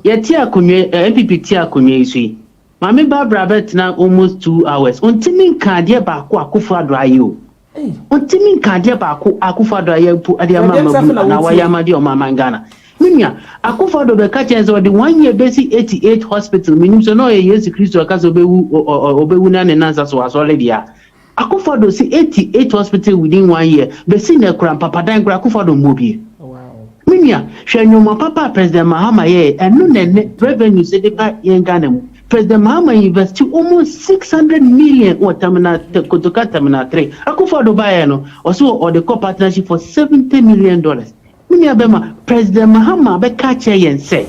ye ti akonwe NPP ti akonwe isu mama Barbara bet na almost 2 hours ontimi kan de ba ko Akufo-Addo ayo ontimi kan de ba ko Akufo-Addo ayo pu ade amama na wayama de o mama Ghana Minya, Akufo-Addo be catch us the 1 year basic 88 hospital. Minim so no Yesu Christo akaso obewu na nansa so already ya. Akufo-Addo see 88 hospital within 1 year. Be see na kura papadan kura Akufo-Addo mobie. Wow. Minya, hwenyo papa President Mahama ye enu ne revenue se de ka yen Ghana mu. President Mahama invest almost 600 million on terminal Kotoka terminal 3. Akufo-Addo buy no also or the co-partnership for $70 million. President Mahama be catch yen say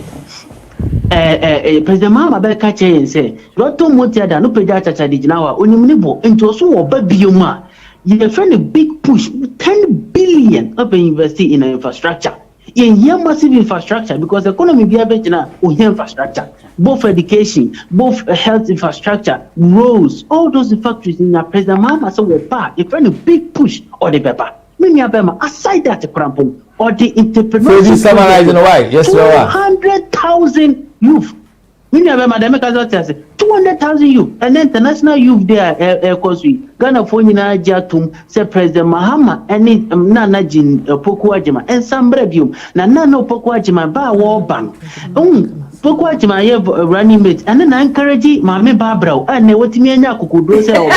President Mahama be catch yen say Lotto Motiada no peja chacha di jinawa onimnibo into so oba bioma ye friend a big push 10 billion up investing in infrastructure in here massive infrastructure because the economy be abejina o infrastructure both education both health infrastructure roads all those factories in President Mahama so we part a friend a big push or the paper many abema aside that crampon or the entrepreneurship summarizing why yes 200,000 youth many abema dem make 200,000 youth and then international youth there cause we Ghana for nyina jatum say President Mahama any nana jin poku ajima and sambre biom na nana poku ajima ba World Bank poku ajima ye running mate and then encourage Mama Barbara and wotimi anya kokodro say o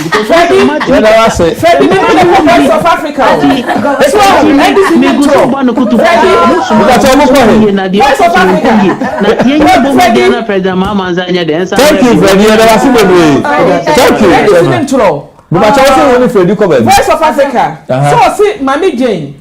because Fedi Voice of Africa that's why NDC me go banu kutu Voice of Africa na yenye bomo na President Mahama nzanya de thank you Fedi thank you but I was only Freddy Corbett. Voice of Africa. So see, Mami Jane.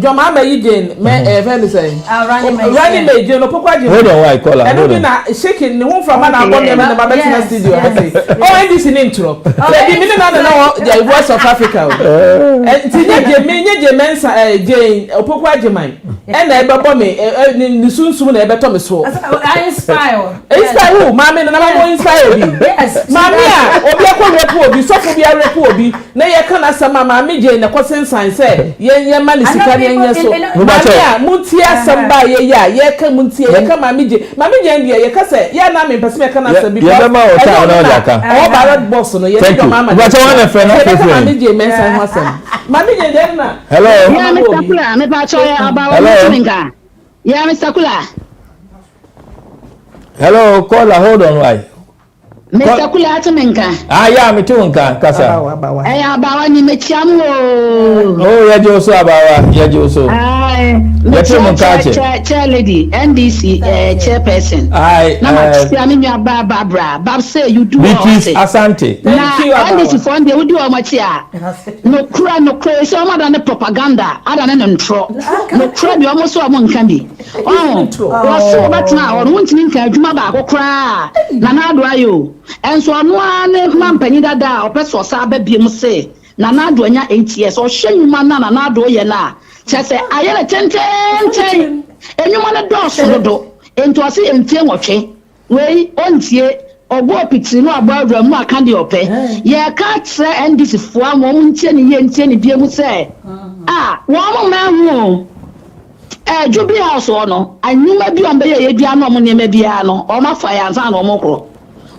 John Mama Jane. Very say. Running mate Jane. No pokwa Jane. Hold on, why call her? And we na shaking. No from man abon me na baba tina studio. Oh, NDC name intro. Freddy, me na know the Voice of Africa. And tinye Jane mensa Jane. Pokwa Jane. And na ebe me ni sunsun na ebe to me so. I inspire. Inspire who? Mami na mama inspire me. Yes. Mami a obi akọ obi sofo bi arepo obi na ye kana sama Mami Jane na kosensan say ye ma ni sika ne ye so Mami munti asamba ye ka munti ye ka Mami Jane dia ye ka say ye na me pese me kana say bi ye ma o ta na o ka o ba red boss no ye do mama but I want a friend Mami Jane mensan ho asem Mami Jane dem na hello ya Mr. Kula me ba cho ya aba o minga ya Mr. Kula Hello, caller, hold on, why? Mr. Kula atumenka. Yeah, me too, kasa. Abawa ni mechiamu. Oh, yeah, Joso abawa, yeah, Joso. Chair lady, NDC chairperson. Barbara. Bob say you do all this. Asante. Thank you, NDC for the we do all much here. No cry, so more than the propaganda. I don't know. No cry, you almost saw one candy. Oh, so but now, or won't you think Jumaba cry? Nana do you? And so no one man penny that or person sabe be say. Nana do 8 years or shame man nana do ye na. Say I had a 10 and you want a door so into a see and 10 watching. Way on tie or go pixie no about the more candy or pay. Yeah, can't say and this is for a moment 10 yen 10 be able say. One man. Jubi house or no, I knew maybe on the Yadiano Maybiano or my fire and Mokro.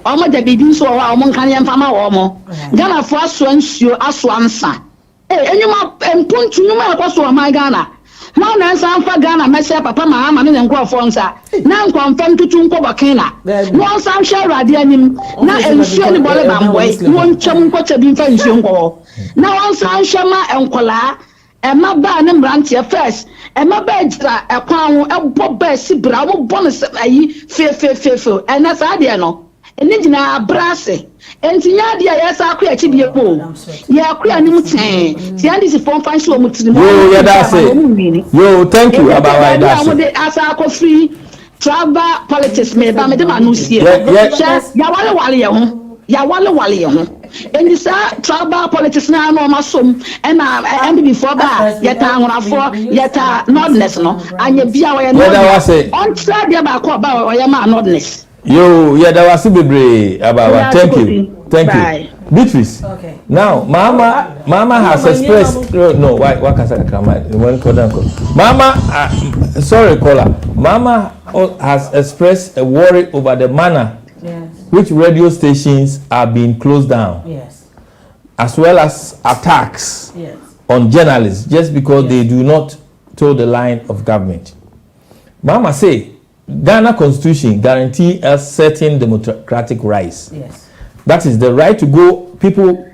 Almost the baby so among Canyon Fama or more. Ghana first once you ask one son. And you map and point to you also my Ghana. Now, I'm for Ghana, myself, Papa, Mamma, and Crawfonsa. Now, confirm to Tunko Bakina. Once I'm sure I did him. Now, and surely Bolabam way, one chum coach a being French young girl. Now, once I'm Shama and Kola, and my band and branch here first. And my bed, a crown, a bob sibra, bonus, fear, and that's idea no. And then I brass it. And Yadia, yes, I create to be a pool. Yeah, create new thing. The is a form fine slow to the Yo, thank you about that. As I go free travel politics, me, but Madame Anusia. Yes, Yawala Wally. And this travel politics now, no, my son, and I am before that, yet I want for yet not national. And you be away and on Saturday about notness. Yo, yeah, that was super about. Thank you. Beatrice. Okay. Now, Mama has expressed. No, why? What can I come? Mama, sorry, caller. Mama has expressed a worry over the manner which radio stations are being closed down. Yes. As well as attacks on journalists just because they do not toe the line of government. Mama say Ghana Constitution guarantees us certain democratic rights. Yes. That is the right to go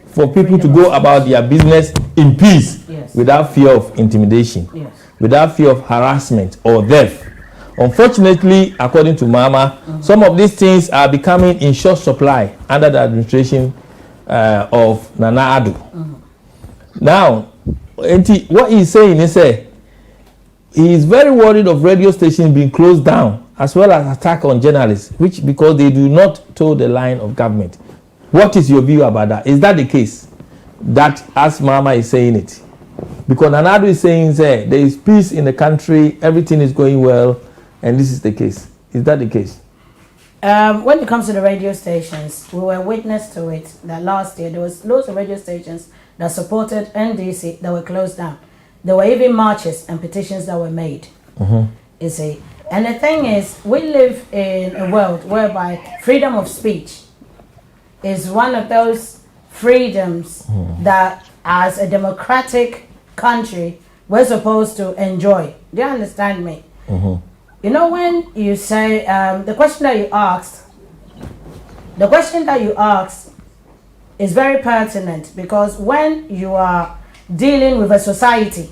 for people to go about their business in peace without fear of intimidation, without fear of harassment or death. Unfortunately, according to Mama, some of these things are becoming in short supply under the administration of Nana Addo. Now, what he's saying is he is very worried of radio stations being closed down as well as attack on journalists, which because they do not toe the line of government. What is your view about that? Is that the case? That as Mama is saying it? Because Nana Addo is saying there is peace in the country, everything is going well, and this is the case. Is that the case? When it comes to the radio stations, we were witness to it that last year there was loads of radio stations that supported NDC that were closed down. There were even marches and petitions that were made. You see, and the thing is, we live in a world whereby freedom of speech is one of those freedoms that, as a democratic country, we're supposed to enjoy. Do you understand me? You know, when you say the question that you asked is very pertinent, because when you are dealing with a society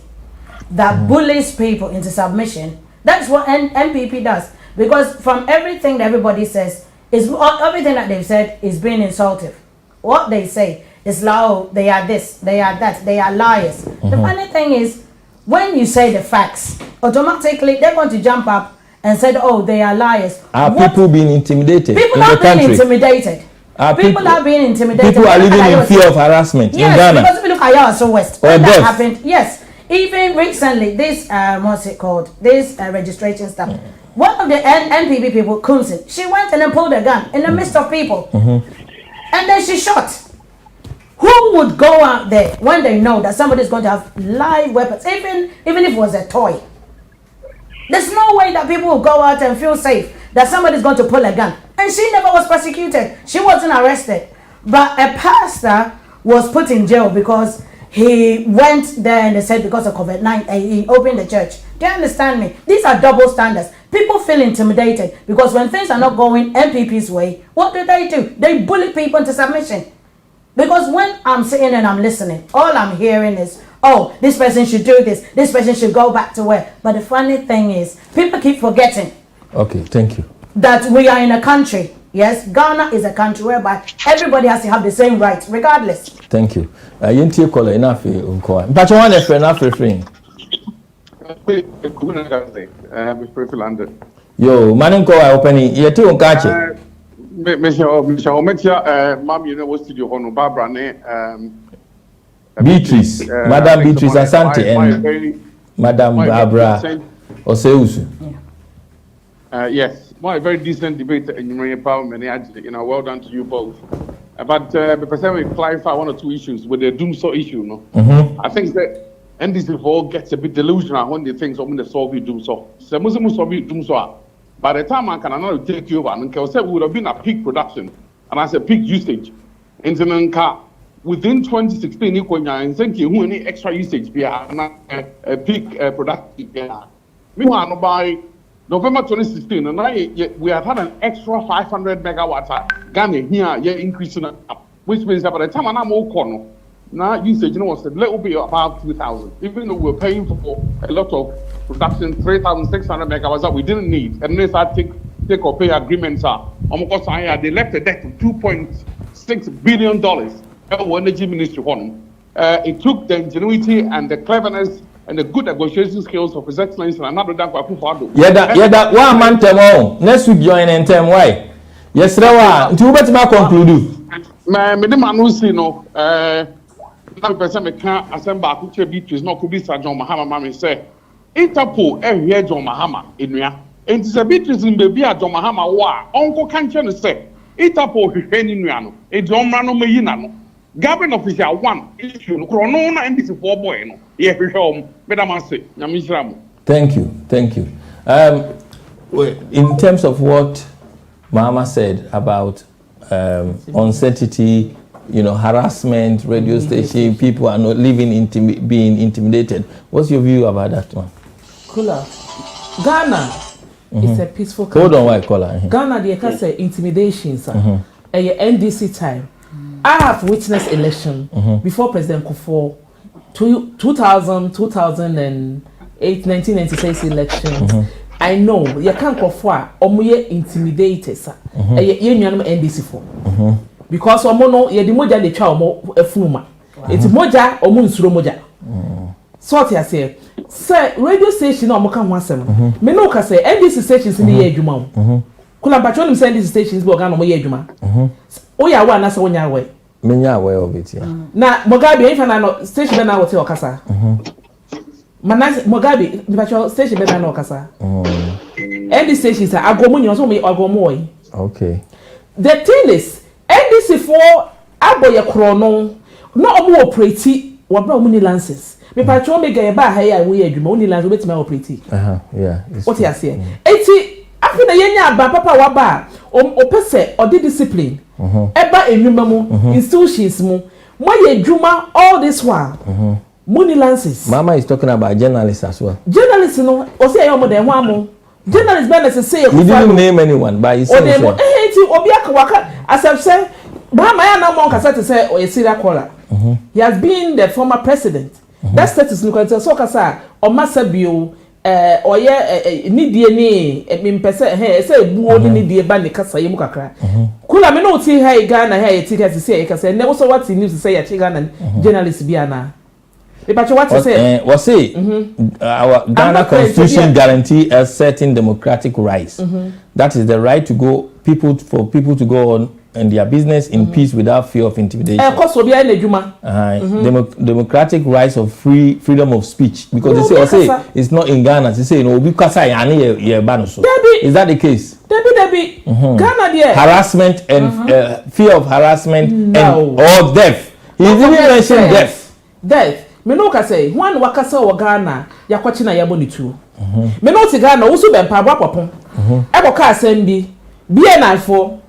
that bullies people into submission, that's what NPP does. Because from everything that everybody says, everything that they've said is being insultive. What they say is like, oh, they are this, they are that, they are liars. The funny thing is, when you say the facts, automatically they're going to jump up and say, oh, they are liars. Are people being intimidated? People are being intimidated. People are being intimidated. People are living in fear of harassment in Ghana. Yes, because if you look at Yaso West, when that happened, even recently, this, what's it called? This registration stuff. One of the NPP people, Kunsin, she went and then pulled a gun in the midst of people. And then she shot. Who would go out there when they know that somebody is going to have live weapons, even if it was a toy? There's no way that people will go out and feel safe that somebody is going to pull a gun. And she never was prosecuted. She wasn't arrested. But a pastor was put in jail because he went there and they said because of COVID-19, he opened the church. Do you understand me? These are double standards. People feel intimidated because when things are not going NPP's way, what do? They bully people into submission. Because when I'm sitting and I'm listening, all I'm hearing is, oh, this person should do this person should go back to work. But the funny thing is, people keep forgetting. Okay, thank you. That we are in a country. Yes, Ghana is a country whereby everybody has to have the same rights, regardless. Thank you. Yintie caller enough unko. Mpacho one e friend afre friend. Yo, manin ko I opening. Yeti unka che. Mam you know what studio hono Barbara ne Beatrice, Madam Beatrice Asante and Madam Barbara Oseusu. Yes, my very decent debate in Union Parliament. You know, well done to you both. But the person will clarify one or two issues with the doomsaw issue. No, I think that NDC all gets a bit delusional when they think someone is solving doomsaw. So Muslim solving doomsaw. By the time I can not take you over, and we would have been a peak production, and I said peak usage. And within 2016, and thank you, who any extra usage be a peak production. Meanwhile, by November 2016, and we have had an extra 500 megawatts. Ghana here, increasing up, which means that by the time I'm more corner, now usage was a little bit about 2,000. Even though we're paying for a lot of production, 3,600 megawatts that we didn't need, and then I take or pay agreements they left a debt of $2.6 billion. Energy Ministry on. It took the ingenuity and the cleverness and the good negotiation skills of His Excellency and another than Kwakufado. Yeah, one man temo. Next week join in time. Why? Yes, Rawa. Until we better conclude. Me manusi no. Now person me can assemble akuche Beatrice no could be Sir John Mahama mami say. Interpol here John Mahama inua. And Sir Beatrice in baby a John Mahama wa. Uncle can't say. Interpol hwehwe nua no. E John Mano me yina no. Government official one issue no krono na NDC for boy no. Ye hwehwe Madam say. Nyamishira mo. Thank you. In terms of what Mahama said about uncertainty, harassment, radio station, people are not living being intimidated. What's your view about that one? Kula. Ghana is a peaceful country. Hold on, why Kola? Ghana, they can say intimidation, sir. NDC time. I have witnessed election before President Kufuor, 2008, 1996 election. I know you can't Kufuor omuye intimidated, sir. NDC for. Because omono ye di moja de twa omo efuma. Enti moja omo nsuro moja. Sort ya say radio station omo kan ho asem. Me no ka say NDC stations ni ye adwuma o. Kula patron nim say NDC stations be organ omo ye adwuma. O ya wa na say wonya we. Me nya we of it ya. Na Mugabe ifa na no station be na wote okasa. Manas Mugabe the patron station be na okasa. NDC stations agomo nyo so me agomo we. Okay. The thing is NDC for aboye krono no omo operate wabra omo ni lances me patron me ga ba ha ya we adwuma oni lances obetima operate yeah what you say eti afi na yenya aba papa waba opese odi discipline eba enwuma mu institutions mu moye adwuma all this while money lances. Mama is talking about journalists as well. Journalists no o say yo mo de ho amo journalists be na say you didn't name anyone but you said obi aka as I say Bahama na mo kasa to say o serial caller. He has been the former president. That status no kwanta so kasa o masabio oye nidie ni mimpese say buo ni nidie ba ne kasa yemu kakra. Kula me no ti ha Ghana ha e ti kasa say kasa ne so what news say ya Ghana journalist bi ana. What to say? Was say our Ghana Constitution guarantee a certain democratic rights. That is the right to go for people to go on and their business in peace without fear of intimidation. Democratic rights of freedom of speech because they say it's not in Ghana. They say because is that the case? Debbie. Ghana there. Harassment and fear of harassment and or death. He didn't mention death. Death. Me no ka say one wakasa wo Ghana yakwachi na yabo ni tu. Me no ti Ghana wo su be mpa abapopon. E go ka asem bi na for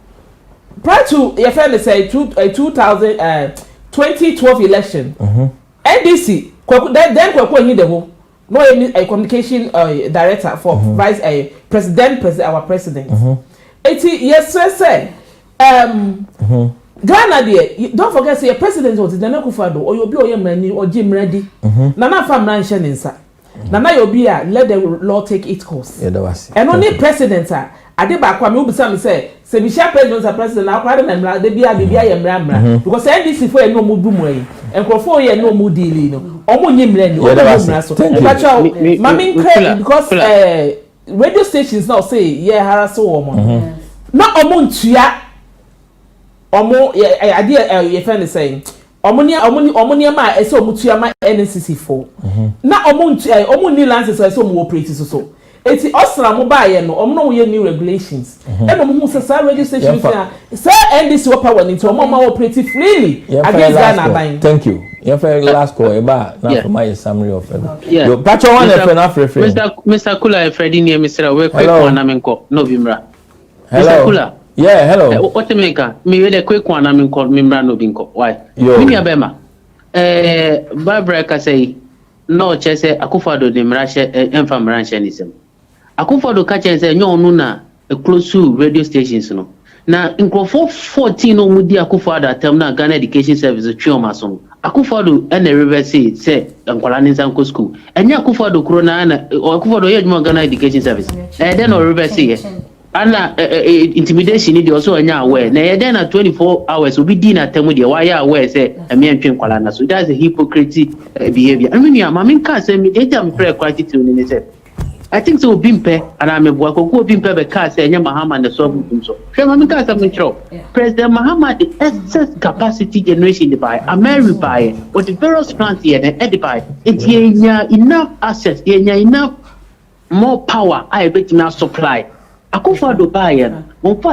prior to your friend say 2012 election. NDC then kwakwa nyi de ho no a communication director for vice our president. Yes sir. Ghana there, don't forget say your president was the Nakufado or you'll be or your money or Jim ready. Nana from Ranchen inside. Nana you'll be let the law take its course. And only presidents are. I did back when you say Bishop President are president now, pardon them, they be a Ramra. Because NDC for no more boom way and for year no more dealing. Omunim Mammy because radio stations now say, yeah, harasso woman. Not Omuntia. Omo idea your friend is saying omonia ma eso mutua ma NCC for na omuni lances so mo operate so eti osra mo ba ye no omo no we new regulations e no mo say registration say NDC power ni to omo ma operate freely against Ghana ban. Thank you. Your last call eba na for my summary of it. Yo patch one Mr. Cula Freddy near Mr. we quick one amenko no bimra. Mr. Cula. Yeah, hello. What to make me with a quick one? I'm called Mimra no binko. Why? Mimi abema. Barbara ka say no chese akufado de mrashe enfam ranchenism. Akufado ka chese nyo nuna close to radio stations no. Na inkrofo 14 no mudi akufado atemna Ghana Education Service chioma so. Akufado and the river say nkwala nsanko school. Enya akufado krona na akufado ye juma Ghana Education Service. Then no river say Anna intimidation is also aware. Now, then at 24 hours, we be dinner tell me why aware say a me and Kwalana. So that's a hypocrite behavior. I mean, I can't say me. I'm prayer quality to I think so. Bimpe and I'm a work. Go Bimpe because say Mahama and the sovereign. So, I'm can't something true. President Mahama the excess capacity generation by America by what the various plants here and edify. It's enough assets. Enough more power. I bet now supply. Akufado Bayan,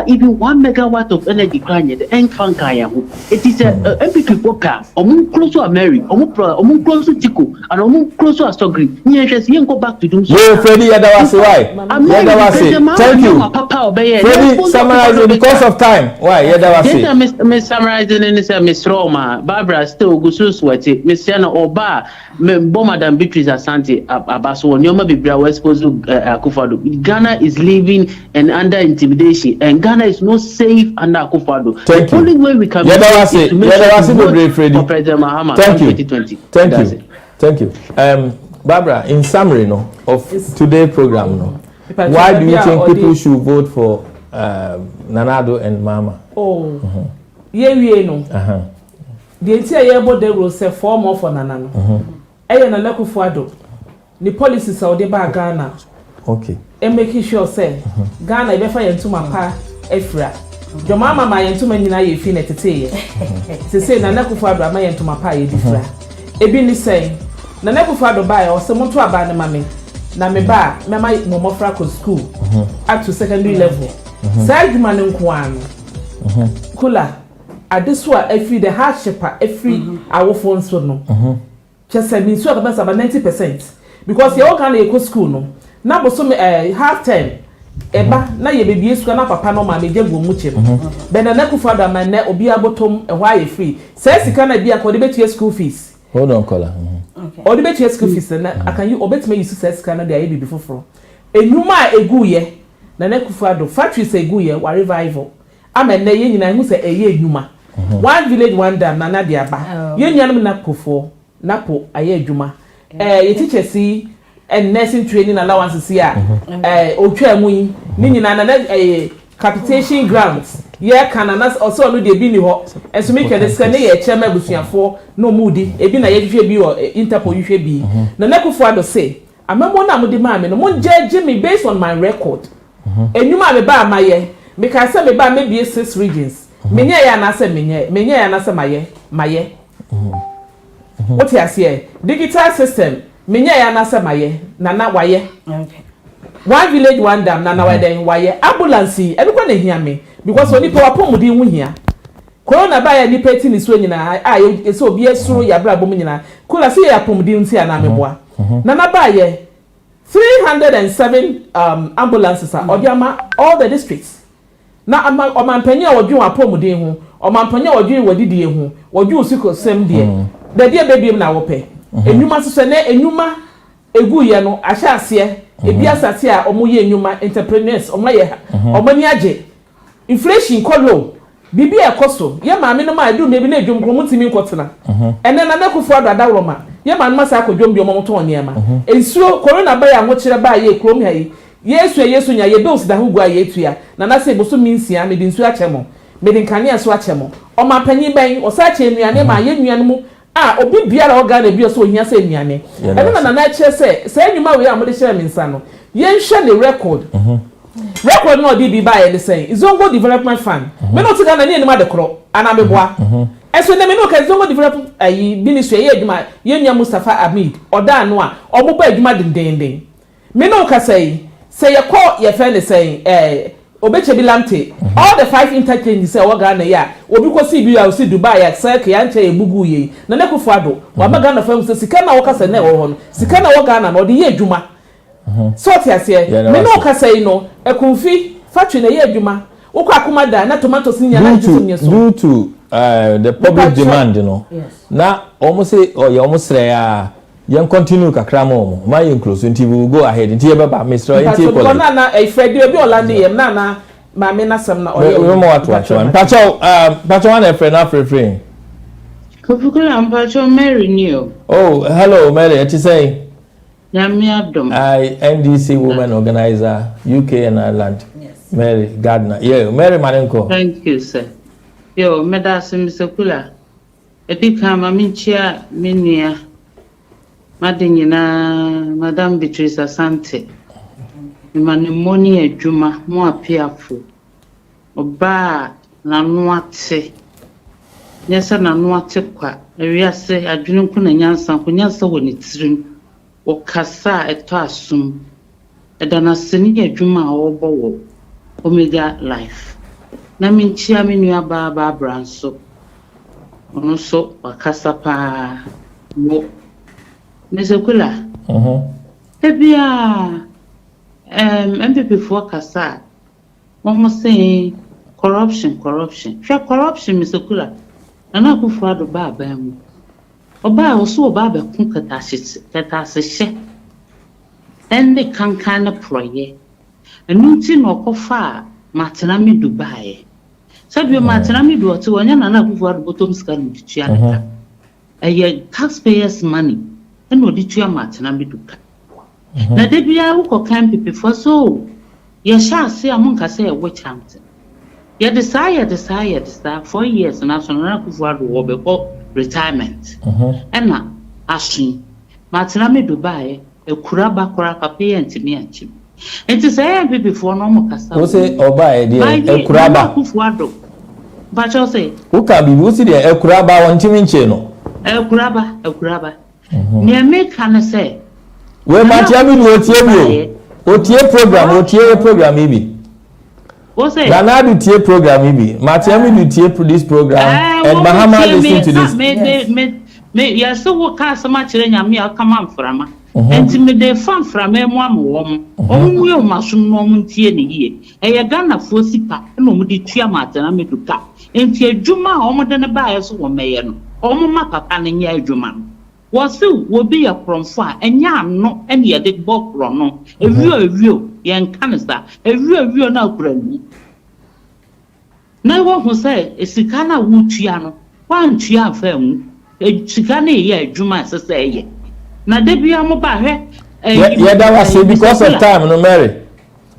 even 1 megawatt of energy client, the end fan kaya. It is a MPP poker, or close to America, or close to Tico, and close to Astogri. Yes, you go back to do so. No, Freddie, that was why. Thank you. Freddie, summarize because of time. Why? That was Miss summarizing and Miss Roma, Barbara still go so sweaty, Miss Sienna Oba, Madam Beatrice Asante, Abaso, Nyoma Bibra, West Coast, Akufado. Ghana is living and under intimidation, and Ghana is not safe under Akufado. The only way we can is to make sure for President Mahama. Thank you. 2020. Thank you. Barbara, in summary, of today's program, why do you think people should vote for Nanado and Mama? Oh, no. The entire year they will say 4 more for Nanano. Nana Akufado. The policies are about Ghana. Okay. And making sure say Ghana be fa yentu mapa efra. Your mama ma yentu manina ye fi netete. Say Nana Akufado ma yentu mapa ye difra. Ebi ni say Nana Akufado ba e o se monto aba ne mame. Na me ba me ma mo fra ko school up to secondary level. Say duma ne nko an. Kula adeswa every the hardship every awofo nso no. Chese mi so ka ba 90% because you can go school no. Na boso me half time eba na ye bebie suka na papa no ma me jego mu chem be na Akufado ma na obi abotom ehwa ye free say sika na bia ko de betu school fees. Hold on caller. Okay. O de betu school fees na akan you obetime use say sika na de aye bibi foforo enuma egu ye na Akufado factory say egu ye wa revival amen na ye nyina hu say eye enuma one village one dam na de aba ye nyanum na pofo na po aye adwuma ye teacher see and nursing training allowances here otwa mu yi ni nyina na capitation grants ye kananas also no de bi ni ho enso me kede ska ne ye chema busuafo no mudi ebi na ye hwehwe bi o interpol hwehwe bi na Akufado say amemo na mudi ma me no mon judge me based on my record enuma me ba maye me ka say me ba me be 6 regions menye ya na say menye ya na say maye what you say digital system Minya ya na se maye nana waye. Okay. One village one dam nana waye ambulance e bi kwa na hia me because oni pa wapomudi hu hia. Corona ba ya ni peti ni so nyina e so obi esuru ya bra bom nyina. Kula se ya pomudi nti ana meboa. Nana ba ye 307 ambulances are odiama all the districts. Na omampanya odwun apomudi hu, omampanya odwun wadidie hu, odwun siko sem de. The dia baby na wo pe. Enuma so ne enuma egu ye no ahya ase ebi asase a omo ye enwuma entrepreneurs omo ye omo ni age inflation kolo bibi ekoso ye maame no ma edu mebi na edwom ko mutimi nkotena ene na nakufu adadawroma ye maame ma sa akodwom bi omo to niema ensuo corona ba ya mo kire ba ye krom ha yi yesu nya ye bills da hugu aye etua na na se boso minsia me dinsu achemo me din kane aso achemo o ma panyi ben o sa che nuane ma ye nuane mu obi biara oga na bi so ohia se nuane e na na che se enwuma we amode share minsa no ye hwe ne record record no di bi ba ye de say Zongo Development Fund me no tika na ni enuma de kro ana me boa eso na me no ka Zongo Development ministry ye adwuma ye nua Mustafa Ahmed oda no a obo adwuma dendenden me no ka say ye call your friend saying obeche bi lamte all the 5 interchanges say woga na ya obi ko si bi ya si Dubai ya say ke ya nche ebugu ye na nekufo ado wa maga na fam say sika na woka say na wo ho no sika na woga na odi ye adwuma so ti ase me no ka say no ekunfi factory na ye adwuma wokọ akoma da na tomatoes nya na jisu so due to the public demand no na almost say almost ya you continue kakra mo ma you close until we will go ahead until baba Mr. Until Paul na Freddy obi olande yem na ma me na sam na oye we mo watu pacho na friend na friend Kofi Cula pacho Mary new. Oh hello Mary what you say Nyame adom NDC woman organizer UK and Ireland. Yes Mary Gardner yeah Mary Marenko. Thank you sir yo medase Mr. Cula edika ma minchia menia Madinina, Madame Beatrice Asante. Manimoni Juma, more piafu. Oba na nwate. Nyesa na nwate kwa. Ewiase adwene ku na nyansa woni tirim. Okasa eto asum. Edana seni adwuma a obo Omega Life. Na minchia menua ba branso. Ono so wakasa pa mo Mr. Cula. Ebia NPP for Kasa. One must say corruption. Sure corruption, Mr. Cula. And I go for the barber. Oba also barber kunkatashi. And they can kind of proye. And no tin or kofa Martinami Dubai. Said we Martinami do to one and I go for the bottom scan with Chiana. A taxpayers' money. And what did you na biduka? Na debia uko camp before so. Ye shall say among us say a witch hunting. Ye desire 4 years and after Nakufu before retirement. And now, Ashing Martinami Dubai, a kuraba pay and Timianchim. It is a before no more cassa. Who say Oba, dear, a kuraba Kufuado. But you'll say, who can be woozy a kuraba on Timincheno? A kuraba. Near me can say, well, my champion will tie program, maybe. What's it? Ganadu tie program, maybe. My champion will tie this program, and Bahama listen to this. Me, yes, so what cast so much in me, I'll come on from. And to me, they found from a woman, only a mushroom moment here. A Ghana for Sipa, no mudi chiamat and I made to cap. And Tia Juma, almost than a bias or mayor, almost my papa and ya Juman. Was so will be a from far and yam no any a dick bob no a real young canister a real now brand. No one who say a Sicana Wuchiano, one chia film, a Chicane ye, Juma say. Now they be a mobile. Yeah, that was it because of time, no Mary.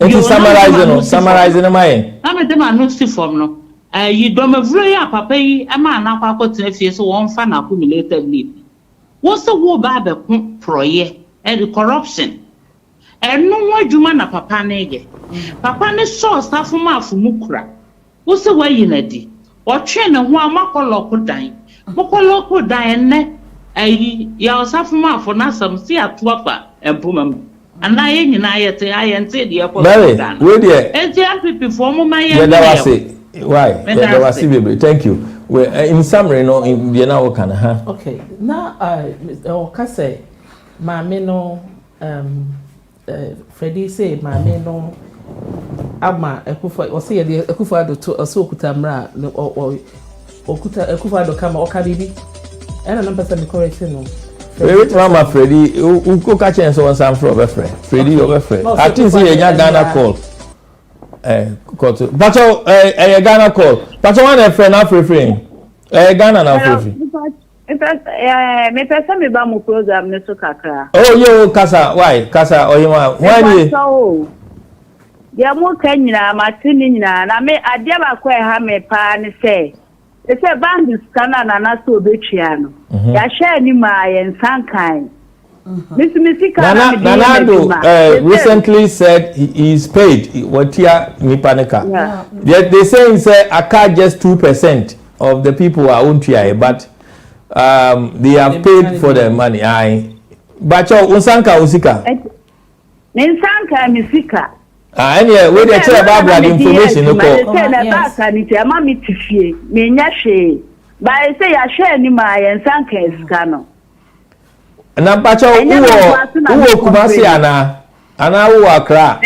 It is summarizing a mind. I'm a demand no see from no. You don't have very up a pay a man up a cotton so one fan accumulated leave. What's the war barber proye and corruption? And no more Juma na papa nege. Papa ne saw stuff from Mukra. What's the way in a day? Or train and one Moko local dying, ya for Nassam, see a twapper and Pumam. And I and say the apple. Wait there. And the before my why? Thank you. Well, in summary, no, in the now can okay. Now, Kase, Mammy no, Freddie say, Mammy no, Ama, a Kufa, or say a Kufa to a Sokutamra, or Okufa do come or Kabibi, and a number of correction. Wait, Mama Freddy, who catch and so on some from Freddy over Fred. I think see a Ghana call. Pacho, a Ghana call. Pacho, one a friend after free. Ghana now free. Me person me ba mo program ne so kakra. Oh, yo, Kasa, why? Kasa, or you want? Why? Dia mo kan nyina ma tini nyina na me ade ba kwa ha me pa ne say. They say bank scanner na so betria no. Ya share ni ma yen sankan. Nanado recently said he is paid. What here Nipaneka? They say I can't just 2% of the who are owned here, but they have paid for their money. But unsanka usika. Ninsanka misika. Anyway, we dey tell Barbara the information no call. But I say I share ni ma yansanka eskano. Na pacho uwo Kumasi ana uwo Accra.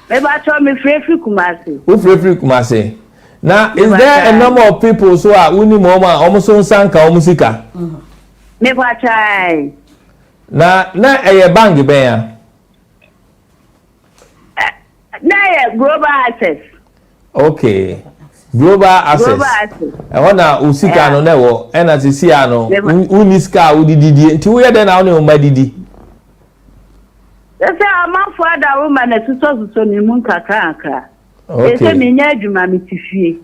Me pacho me free Kumasi. Who free Kumasi? Now is there a number of people who are uni mama almost sanka omusika? Me pacho. Na eye bank be ya. Na global access. Okay. Global access. I wanna usika no newo ena sisi ano uniska udididi nti wo ye den na wo ne didi. Say am for that woman na so ni mun kaka. Okay. Say me nya adwuma me tifie.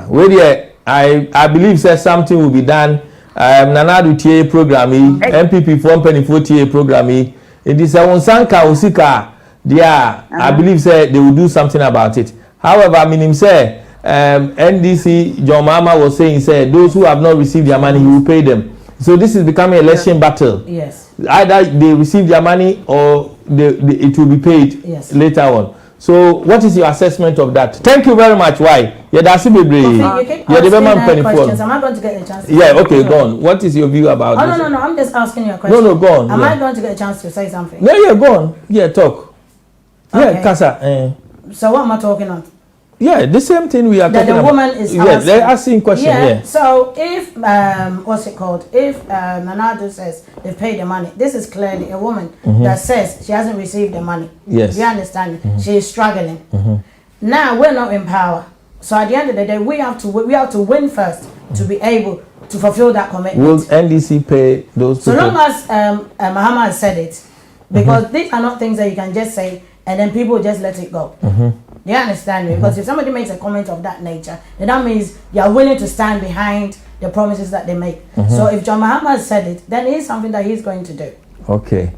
Where there I believe say something will be done. Nanadu tie program NPP for company for tie program it is a sanka usika there. I believe say they will do something about it. However, I mean him say NDC John Mama was saying say those who have not received their money, he will pay them. So this is becoming an election battle. Yes. Either they receive their money or it will be paid later on. So what is your assessment of that? Thank you very much. Why? Yeah, that's it. Am I going to get a chance? Yeah, okay, go on. What is your view about this? No. I'm just asking you a question. No, go on. Am I going to get a chance to say something? No, yeah, go on. Yeah, talk. Okay. Yeah, Kasa. So what am I talking on? Yeah, the same thing we are talking about. The woman is asking. Yeah, they're asking questions. Yeah. So if what's it called? If Nanado says they paid the money, this is clearly a woman that says she hasn't received the money. Yes. You understand? She is struggling. Now we're not in power. So at the end of the day, we have to win first to be able to fulfill that commitment. Will NDC pay those people? So long as Mahama has said it, because these are not things that you can just say and then people just let it go. You understand me? Because if somebody makes a comment of that nature, then that means you are willing to stand behind the promises that they make. So if John Mahama has said it, then it is something that he's going to do. Okay.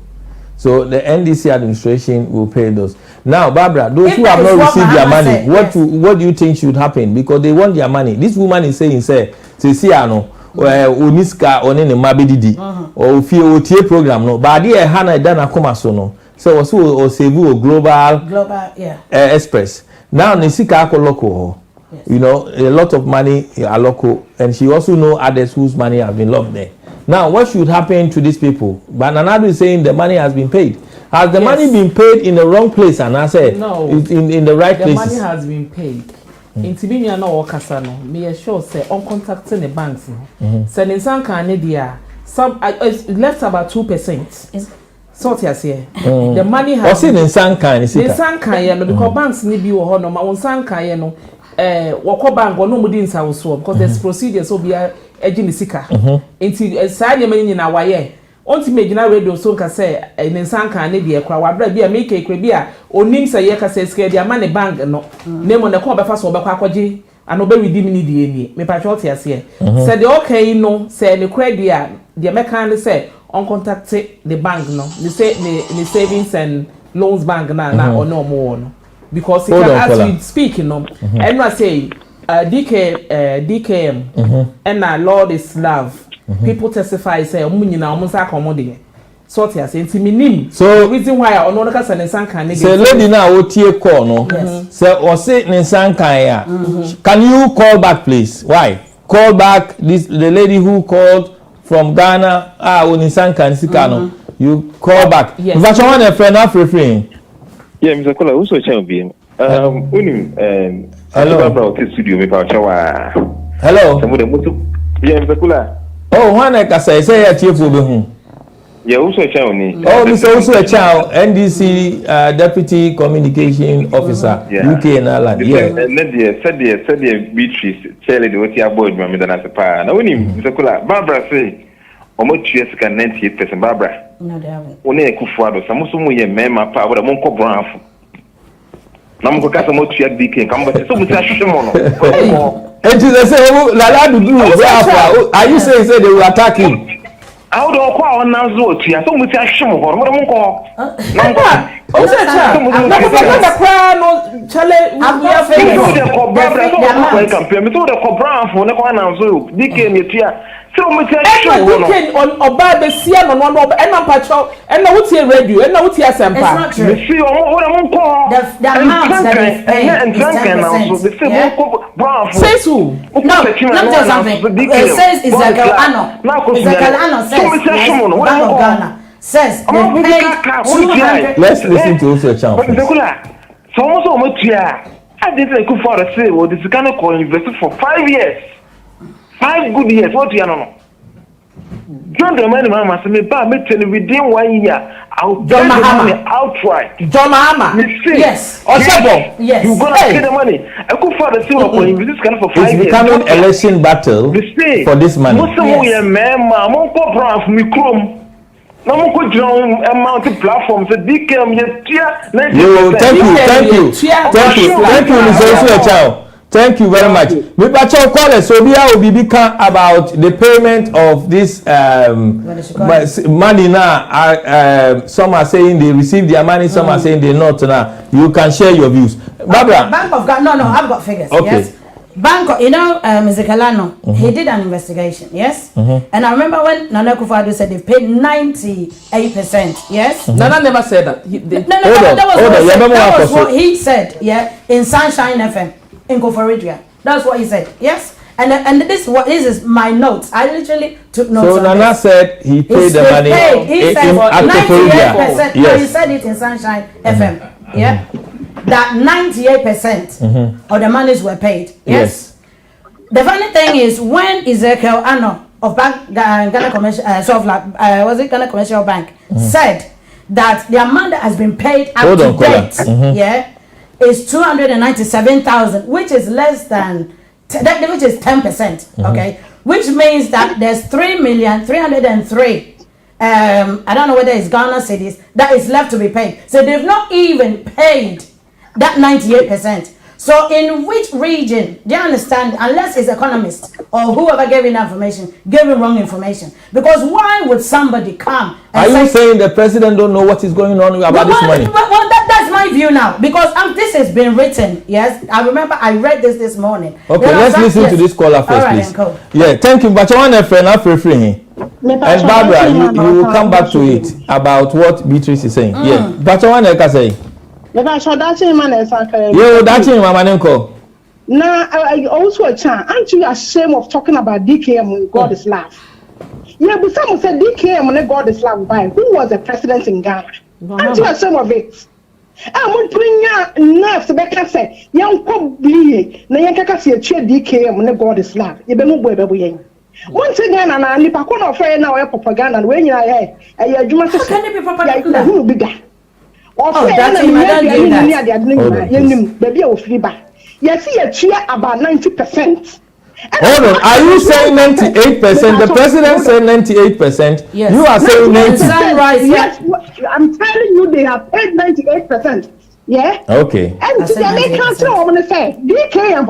So the NDC administration will pay those. Now, Barbara, those who have not received their money, what do you think should happen? Because they want their money. This woman is saying, say, Siano, Uniska, or Nene Mabididi, or Fio program, no, but dear Hannah Dana Komasono. So also save global express. Now Nisika local. You know, a lot of money are local, and she also know others whose money have been locked there. Now, what should happen to these people? But Nanado is saying the money has been paid. Has the money been paid in the wrong place? And I said, no, in the right place. The money has been paid. In Tibia no workers no, me sure say on contacting the banks. Sending some Canada, some left about 2%. Sort here. The money has been in some kind. In some kind, because banks need be or no, my some kind, no, wako bank or no mudin sa so because there's procedures so be a sika. Into side the money in our way. Onti me gina radio so ka say in some kind be a crowd, be a make a crabia or names a year say scare their money bank no. Name on the call before so bakwaji and obey redeem the me patrol here. Said the okay no say the credit the American say on contact the bank no they say the savings and loans bank na or no more no because as we speak no and I say DKM and our Lord is love people testify say omunyina omunsa komode sort here say ntiminim so reason why ono no kasa ne san kan say lady na o tie call no say o say ne san kan ya can you call back please why call back the lady who called from Ghana, you call back. Yes. But you want a friend of refrain. Yeah, Mr. Kola, who's your champion? Hello. Hello. Hello. Yeah, Mr. Kola. Oh, one I say a chief will be home. Yeah, also a child. Oh, Mr. Also a child, NDC Deputy Communication Officer, UK and Ireland. Yeah. And then said the Beatrice, Charlie, the Otia boy, Mamma than as a pa. Now, when Mr. Cula, Barbara say, almost 2 years ago, 98%, Barbara. No, they haven't. Only a Kufuado, some way, Mamma, power, the Monco Brown. Namco Casamo, DK, come back. So, Mr. Shimono. And to the same, Lala do, are you saying they will attack him? How do I call on Nazo? I don't with a shimo or what I'm called. Also, so on Oba the Sian on one and on patrol and now what's here radio and now what's here Sampa. It's not true. See what I'm called. The amount that is paid is 10%. Says who? No, let me tell you something. It says Ezekiel Ano. Ezekiel Ano says, yes, Bank of Ghana says they paid 200. Let's listen to also a channel. So almost almost yeah. I didn't go for a say, well, this kind of invested for 5 years. 5 good years. What do you know? John the money, Mama, say me ba me tell you within 1 year. I'll John Mahama outright. John Mahama. Yes. Oshabo. Yes. You gonna pay the money. I could for the say we invest kind of for 5 years. It's becoming election battle for this money. Most of we man, Mama, go brown for me chrome. No more good amount platforms. The DKM thank you, Mr. Osuecha. Thank you very much. We patrol call so we will be about the payment of this money now. Some are saying they received their money, some are saying they not now. You can share your views. Barbara. Bank of Ghana, no, I've got figures. Okay. Yes. Bank of, Mr. Kalano, he did an investigation, yes? And I remember when Nana Akufo-Addo said they paid 98%, yes? Nana never said that. That was what he said, yeah, in Sunshine FM. In Koforidua. That's what he said. Yes? And this is my notes. I literally took notes. So Nana said he paid the money. He said 98%. No, he said it in Sunshine FM. Yeah? That 98% of the monies were paid. Yes? The funny thing is when Ezekiel Ano of Ghana Commercial Ghana Commercial Bank said that the amount that has been paid up to date, yeah, is 297,000, which is less than which is 10%. Okay, which means that there's 3,303,000. I don't know whether it's Ghana cedis that is left to be paid. So they've not even paid that 98%. So in which region, do you understand, unless it's economist or whoever gave him information, gave him wrong information? Because why would somebody come and Are you saying the president don't know what is going on about this money? Well, that's my view now. Because this has been written, yes. I remember I read this morning. Okay, let's listen to this caller first, please. Cool. Yeah, thank you. But I want a friend, and Barbara, you will come back to it about what Beatrice is saying. Yeah, but I want to say. That's man that's Mama Nenko. Now, I also a chance. Aren't you ashamed of talking about DKM when God is love? Yeah, but someone said DKM when God is love by who was the president in Ghana? Aren't you ashamed of it? I want to bring your nerves to back and say, young cop bleed, Nayaka see a chair DKM when God is love. You be no boy. Once again, and I live a corner of now propaganda and when you are here, and you are doing can it be propaganda? Who will be that? That's baby of free back. Yes, he a cheer about 90%. Hold on, are you saying 98%? The president said 98%. Yes. You are saying 90%. Right? Yes, I'm telling you, they have paid 98%. Yeah. Okay. And today they can't say, I'm gonna say, DKM,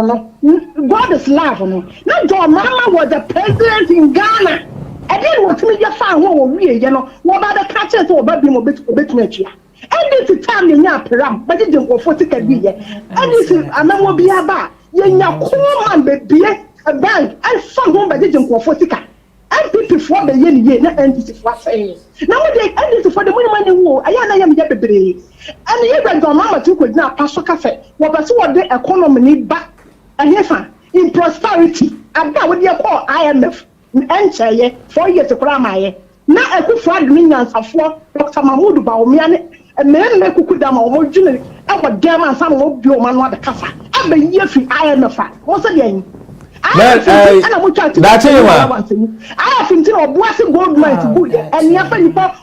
God is love, no. Not your mama was the president in Ghana. I didn't want to make your fan home, you know. What about the catchers or baby a bit much? And this is time in your param, but it didn't go for ticket. And this is a man will be about your cool baby, a bank, and some home, but it didn't go for ticket. NPP for the year, and this is what saying. Nowadays, and this is for the money who I am yet and the even your mama took with now Pastor Cafe. What was what the economy back and yes, in prosperity. And that would be a call IMF. And say 4 years to Kramaye. Now I could find millions of Dr. Mahmoud Baomian. And then they could down my journey. I would damn and some will be man what the casa. I've been here for IMF. What's again? I That's it. I have been to Obuasi gold mine to good, and you have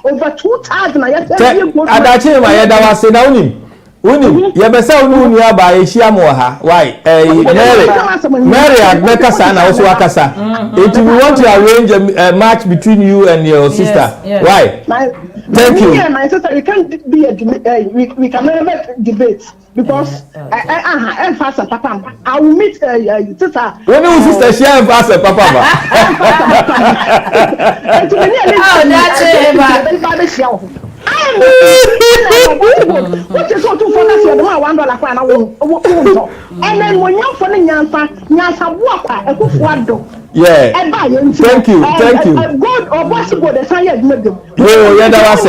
over 2,000. I that's it. My head, I was saying, Uni, you have a sound unia by Shiamoha. Why? Mary Agbeka Sana also Akasa. If we want to arrange a match between you and your sister, why? Thank you. Me and my sister, we can't be a we can never debate because I pass a papa. I will meet sister. When your sister she and pass a papa. What is so to focus on $1 and and then when you're for the Nyansa walk, a good wado. Yeah. Thank you. God or possible the science made them. Oh, yeah, that was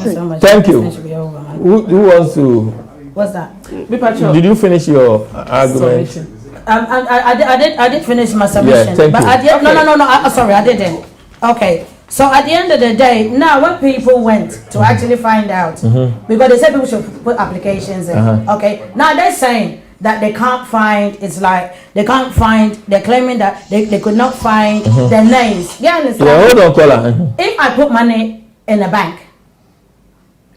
it. Thank you. Who wants to? What's that? Did you finish your argument? I did finish my submission. Yeah, thank but you. I did, no, sorry, I didn't. Okay. So at the end of the day, now when people went to actually find out, because they said people should put applications in, okay, now they're saying that they can't find, it's like they can't find, they're claiming that they could not find their names. You understand? Yeah, hold on, caller. If I put money in a bank,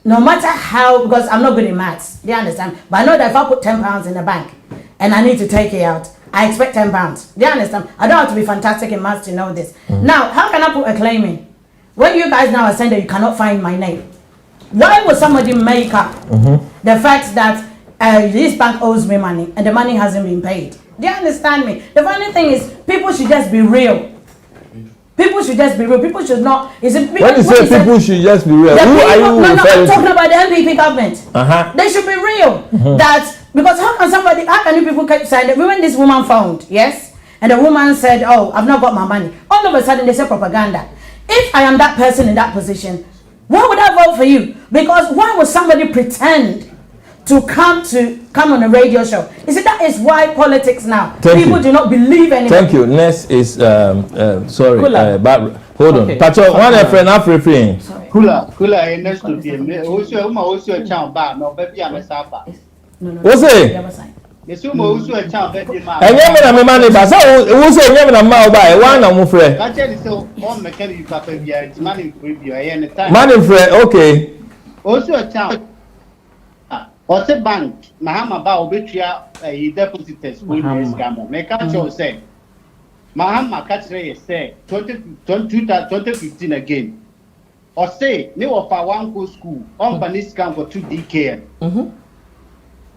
no matter how, because I'm not good in maths, do you understand? But I know that if I put £10 in the bank and I need to take it out, I expect £10. Do you understand? I don't have to be fantastic in maths to know this. Now, how can I put a claim in? When you guys now are saying that you cannot find my name, why would somebody make up the fact that this bank owes me money and the money hasn't been paid? Do you understand me? The funny thing is, people should just be real. People should just be real. People should not. When you say people should just be real, who are you I'm referring talking to? about the NPP government. They should be real. That because how can you people keep saying that when this woman found, yes, and the woman said, "Oh, I've not got my money." All of a sudden they say propaganda. If I am that person in that position, why would I vote for you? Because why would somebody pretend to come on a radio show? You see, that is why politics now. People do not believe anything. Thank you. Next is sorry, Barbara. Hold on. Pacho, one friend after free. Kula, next to him. Also a child bar, no baby, I'm a sapa. What's it? And you money, but so who say you na ma buy one na mo frɛ. I tell you so on mechanic papa bia it's money preview any time. Money frɛ, okay. Also a child. Or say bank, Mahama ba obetua depositors we scam. Make a show say. Mahama catch say 2015 again. Or say ne offer one go school on Banis scam for 2 DKM.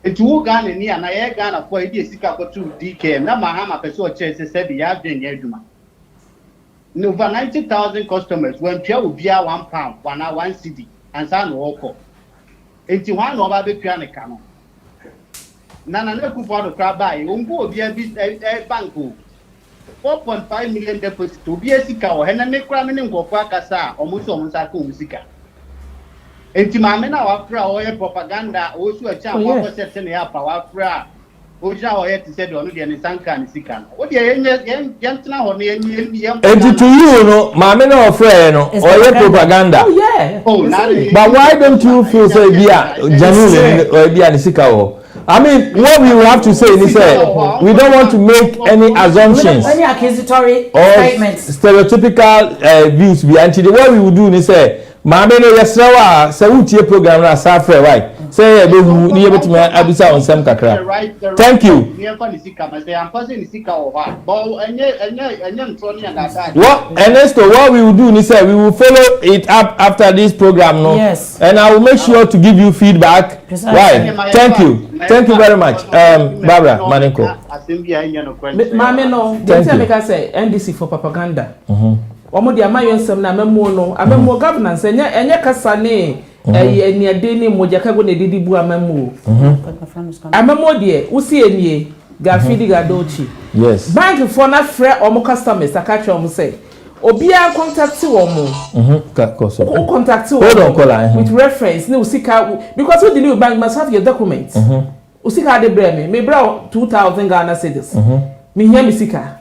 It's who Ghana near na ye Ghana for a sika for 2 DKM. Na Mahama person chase said ya den yeduma. Over 90,000 customers when Pierre will be £1, 1 cedi, and San Woko. Into one over the piano canon. Nana Leku for the crab by, won't go be a banco. 4.5 million deposit to be a sika or Henry Cramming in Gokaka or Musomusako Musica. And to my men our prayer propaganda also a child of setting up our prayer. Oja or yet said on the Sanka and Sikan. What the young or near and to you, no, my men or friend or your propaganda. Oh, yeah. But why don't you feel so genuine or be an Sikao? I mean, what we will have to say is we don't want to make any assumptions, any accusatory or statements, stereotypical views. What we will do is say, Mamma, yes, so we tie program na safre why? Say ebehu ni yebetime abisa on sem kakra. Thank you. What Ernesto, what we will do is say we will follow it up after this program, no? Yes. And I will make sure to give you feedback. Why? Thank you. Thank you very much. Barbara Manenko. Mame no, they make us say NDC for propaganda. Omo dia mayo nsem na amemo no amemo governance enye kasa ne eni ade ni moja kago ne didi bu amemo amemo de usi enie gafidi gadochi. Yes, bank for na frɛ omo customers akacha omo say obia contact omo contact omo with reference ne usika because we the bank must have your documents. Usika de breme me bra 2000 Ghana cedis. Me hia me sika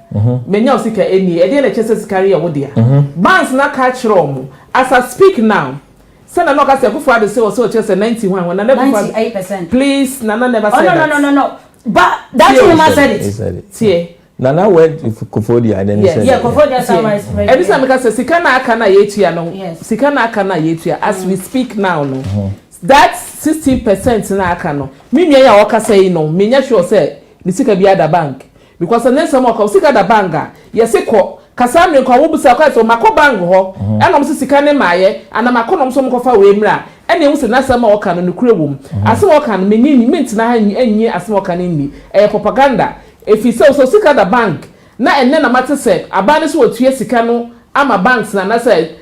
menya osika eni e dey na chese sikari ya wodia banks na catch rom as I speak now say na no ka say kufu ade say o chese 91 when na never 98%. please nana never said no but that woman said it. See Nana went to Kofodia and then he said, yeah, Kofodia summarize. Every time I say Sikana Akana Yetia no, Sikana Akana Yetia as we speak now no. That 16% na Akano. Me ya waka say no, me nya sure say the sika bi ada bank because the next time sika da bank yes ko kasa me ko wo busa ko so mako bank ho e no so sika ne maaye ana mako no so mko fa we mra ene hu se na sama wo kan no kure wom ase wo kan me ni mint na anyi ase wo kan ni propaganda efi so sika da bank na enne na mate se abane so otue sika no ama banks na say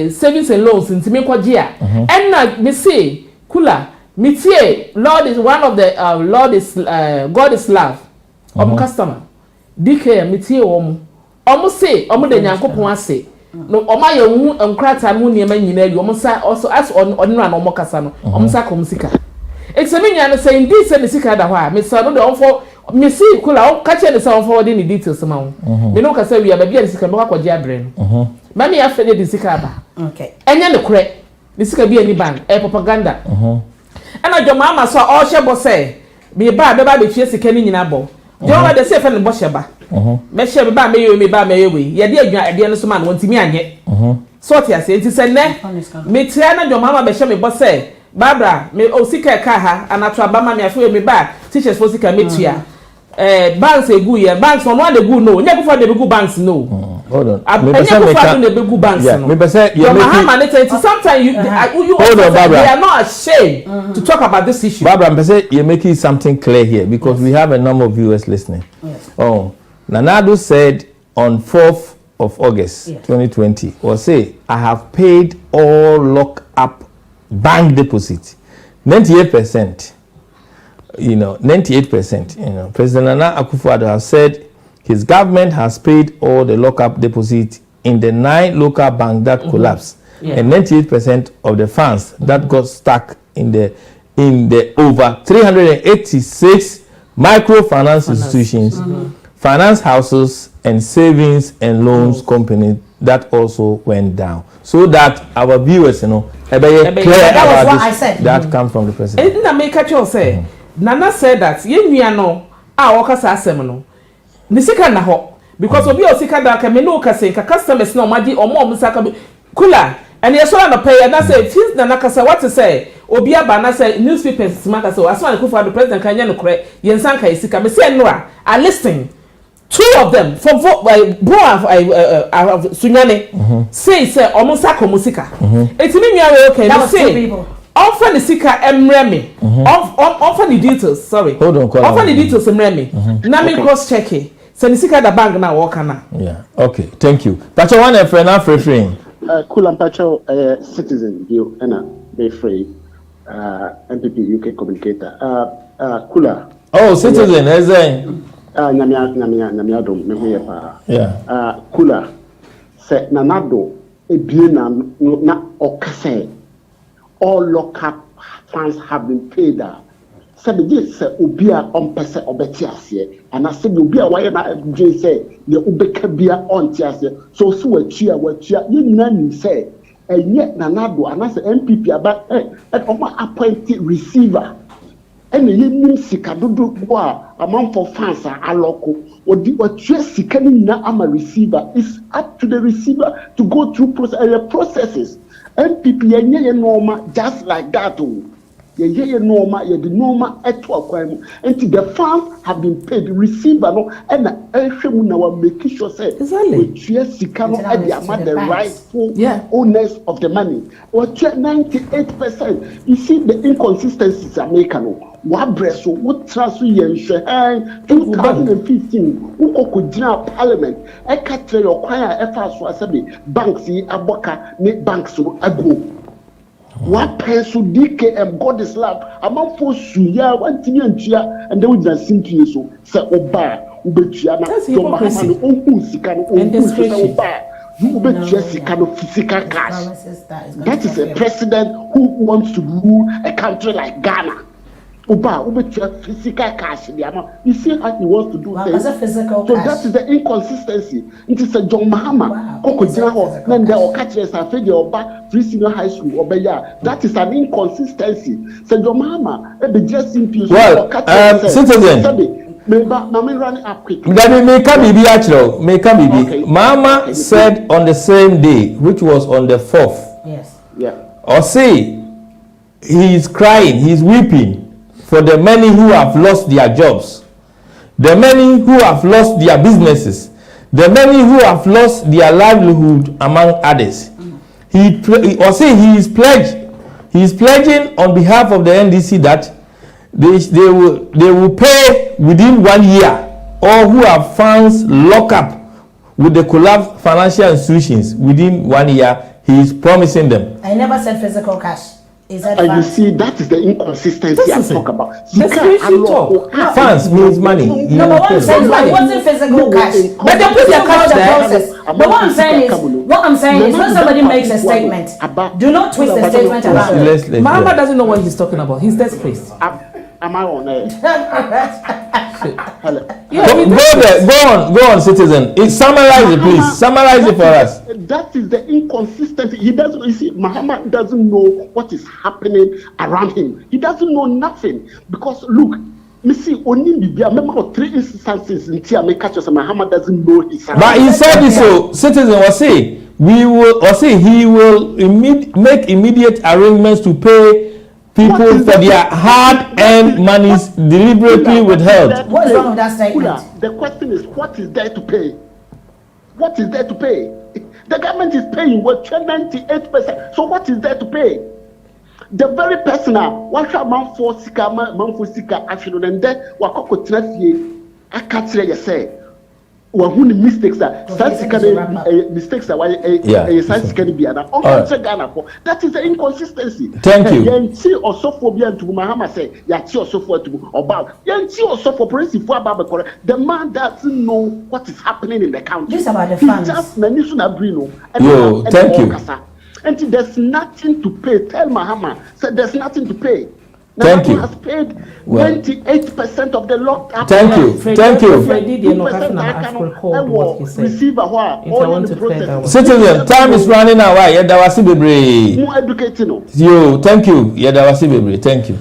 savings and loans ntimi kwaje a enna me say Kula mitie Lord is one of the Lord is God is love customer DK mitie omo say omo de nyankopon ase no omo ya hu enkrata mu niema nyina wi omo sa also as on na omo kasa no omo sa kom sika examine no say ndi say sika da ho a me sa no de onfo me see Kula o ka che ne sa onfo de ni details ma ho me no ka say wi aba bia de sika me kwa kwaje abre no ma me ya fe de sika ba okay enya ne kure de sika bia ni ban propaganda ana joma ama so o shebo say me ba be fie sika ni nyina bo joma de say fe ne bo sheba me shebe ba me ye we ye de adwa ade no so ma no ntimi anye so ti ase enti se ne me tira na joma ama be she me bo say Barbara me o sika ka ha anato abama me afi me ba teachers for sika me tua banks egu ye banks on one egu no nya kufa de egu banks no hold on me person make de egu banks no me person you make sometimes you they are not ashamed to talk about this issue. Barbara, me person you making something clear here because we have a number of viewers listening. Oh, Nanado said on 4th of August 2020 or say I have paid all lock up bank deposit 98%. 98%. President Nana Akufo-Addo has said his government has paid all the lock-up deposit in the 9 local banks that collapsed, and 98% of the funds that got stuck in the over 386 microfinance institutions, finance houses, and savings and loans companies that also went down. So that our viewers, clear about this, that comes from the president. Didn't make a say. Nana said that ye no wakasa asem no ni sika na ho because obi o sika da ka me no ka say ka customers na omadi omo saka Kula and ye so na pay na say since Nana kasa what to say obi aba na say newspapers maka so aso an Kufa the president kan ye no kure ye nsan ka sika me say no a listing 2 of them from bro Sunyane say omo saka mo sika etimi nwa we okay me say offer the sika emreme offer the details sorry hold on offer the details emreme na me cross check it so the sika da bank na work na okay thank you pacho one e friend na free Kula pacho citizen view na be free NPP UK communicator Kula citizen ezen nyamia dom me ho pa Kula se nanado ebie na okase all lock-up funds have been paid. Said the Ubia on Pesa Obetiasia, and I said Ubia why not say the Ubekabia on Tiasia, so a cheer what you none say, and yet Nanado and as the NPP about an appointed receiver. And the Yin Sika do among for fans are local, or the what Sika I'm a receiver is up to the receiver to go through processes. NPP ye normal just like that ye normal ye the normal eto akwam until the funds have been paid receiver no and ehwemu na wa make sure say we share sika no e the rightful owners of the money we 98%. You see the inconsistencies are making no wa breso what transfer yen hwe 2015 ukokudina parliament e ka tell your kwaya e fa so asabe banks yi aboka ne banks no ago what pencil DKM God is love among for suya one thing and they would not sing to you so say oba ubetua na so mahama no onku sika no onku oba you ubetua sika no physical cash. That is a president who wants to rule a country like Ghana. Oba ubetua physical cash. You see how he wants to do things. So that is the inconsistency. It is a John Mahama. Koko jina then the okachire sa fe the oba free senior high school obeya. That is an inconsistency. So John Mahama e be just simple. Well, citizen. Mama said on the same day, which was on the 4th. Yes. Yeah. Or say he is crying, he is weeping for the many who have lost their jobs, the many who have lost their businesses, the many who have lost their livelihood, among others. He is pledging on behalf of the NDC that they will pay within 1 year all who have funds locked up with the collapsed financial institutions within 1 year. He is promising them. I never said physical cash. Is that and you see, that is the inconsistency I'm talking about. Funds means money. No, but what I'm saying is it wasn't physical cash. But they put your cash there. But what I'm saying is when somebody makes a statement, do not twist the statement around. Mama doesn't know what he's talking about. He's desperate. Am I on air? Go on, citizen. Summarize it, please. Summarize it for us. That is the inconsistency. He doesn't. You see, Muhammad doesn't know what is happening around him. He doesn't know nothing because look, me see only Libya. Remember 3 instances in Tia me catch us. Muhammad doesn't know his. But he said this, so citizen was say he will make immediate arrangements to pay people for their hard-earned monies deliberately withheld. What is wrong with that statement? The question is, what is there to pay? What is there to pay? The government is paying 98%. So what is there to pay? The very person what shall man for sika action and then wakoko trafie akatre ye say wahuni mistakes mistakes that is the inconsistency. Thank you. Yanti osophobia to Muhammad say yati osopho to about yanti osopho police for ababa. The man doesn't know what is happening in the country. This about the funds. Just Brino. Thank you. And there's nothing to pay. Tell Muhammad said there's nothing to pay. Thank you. Has paid 28% of the locked up. Thank you. Thank you. Citizen, time is running out. More educating. You, thank you. Thank you.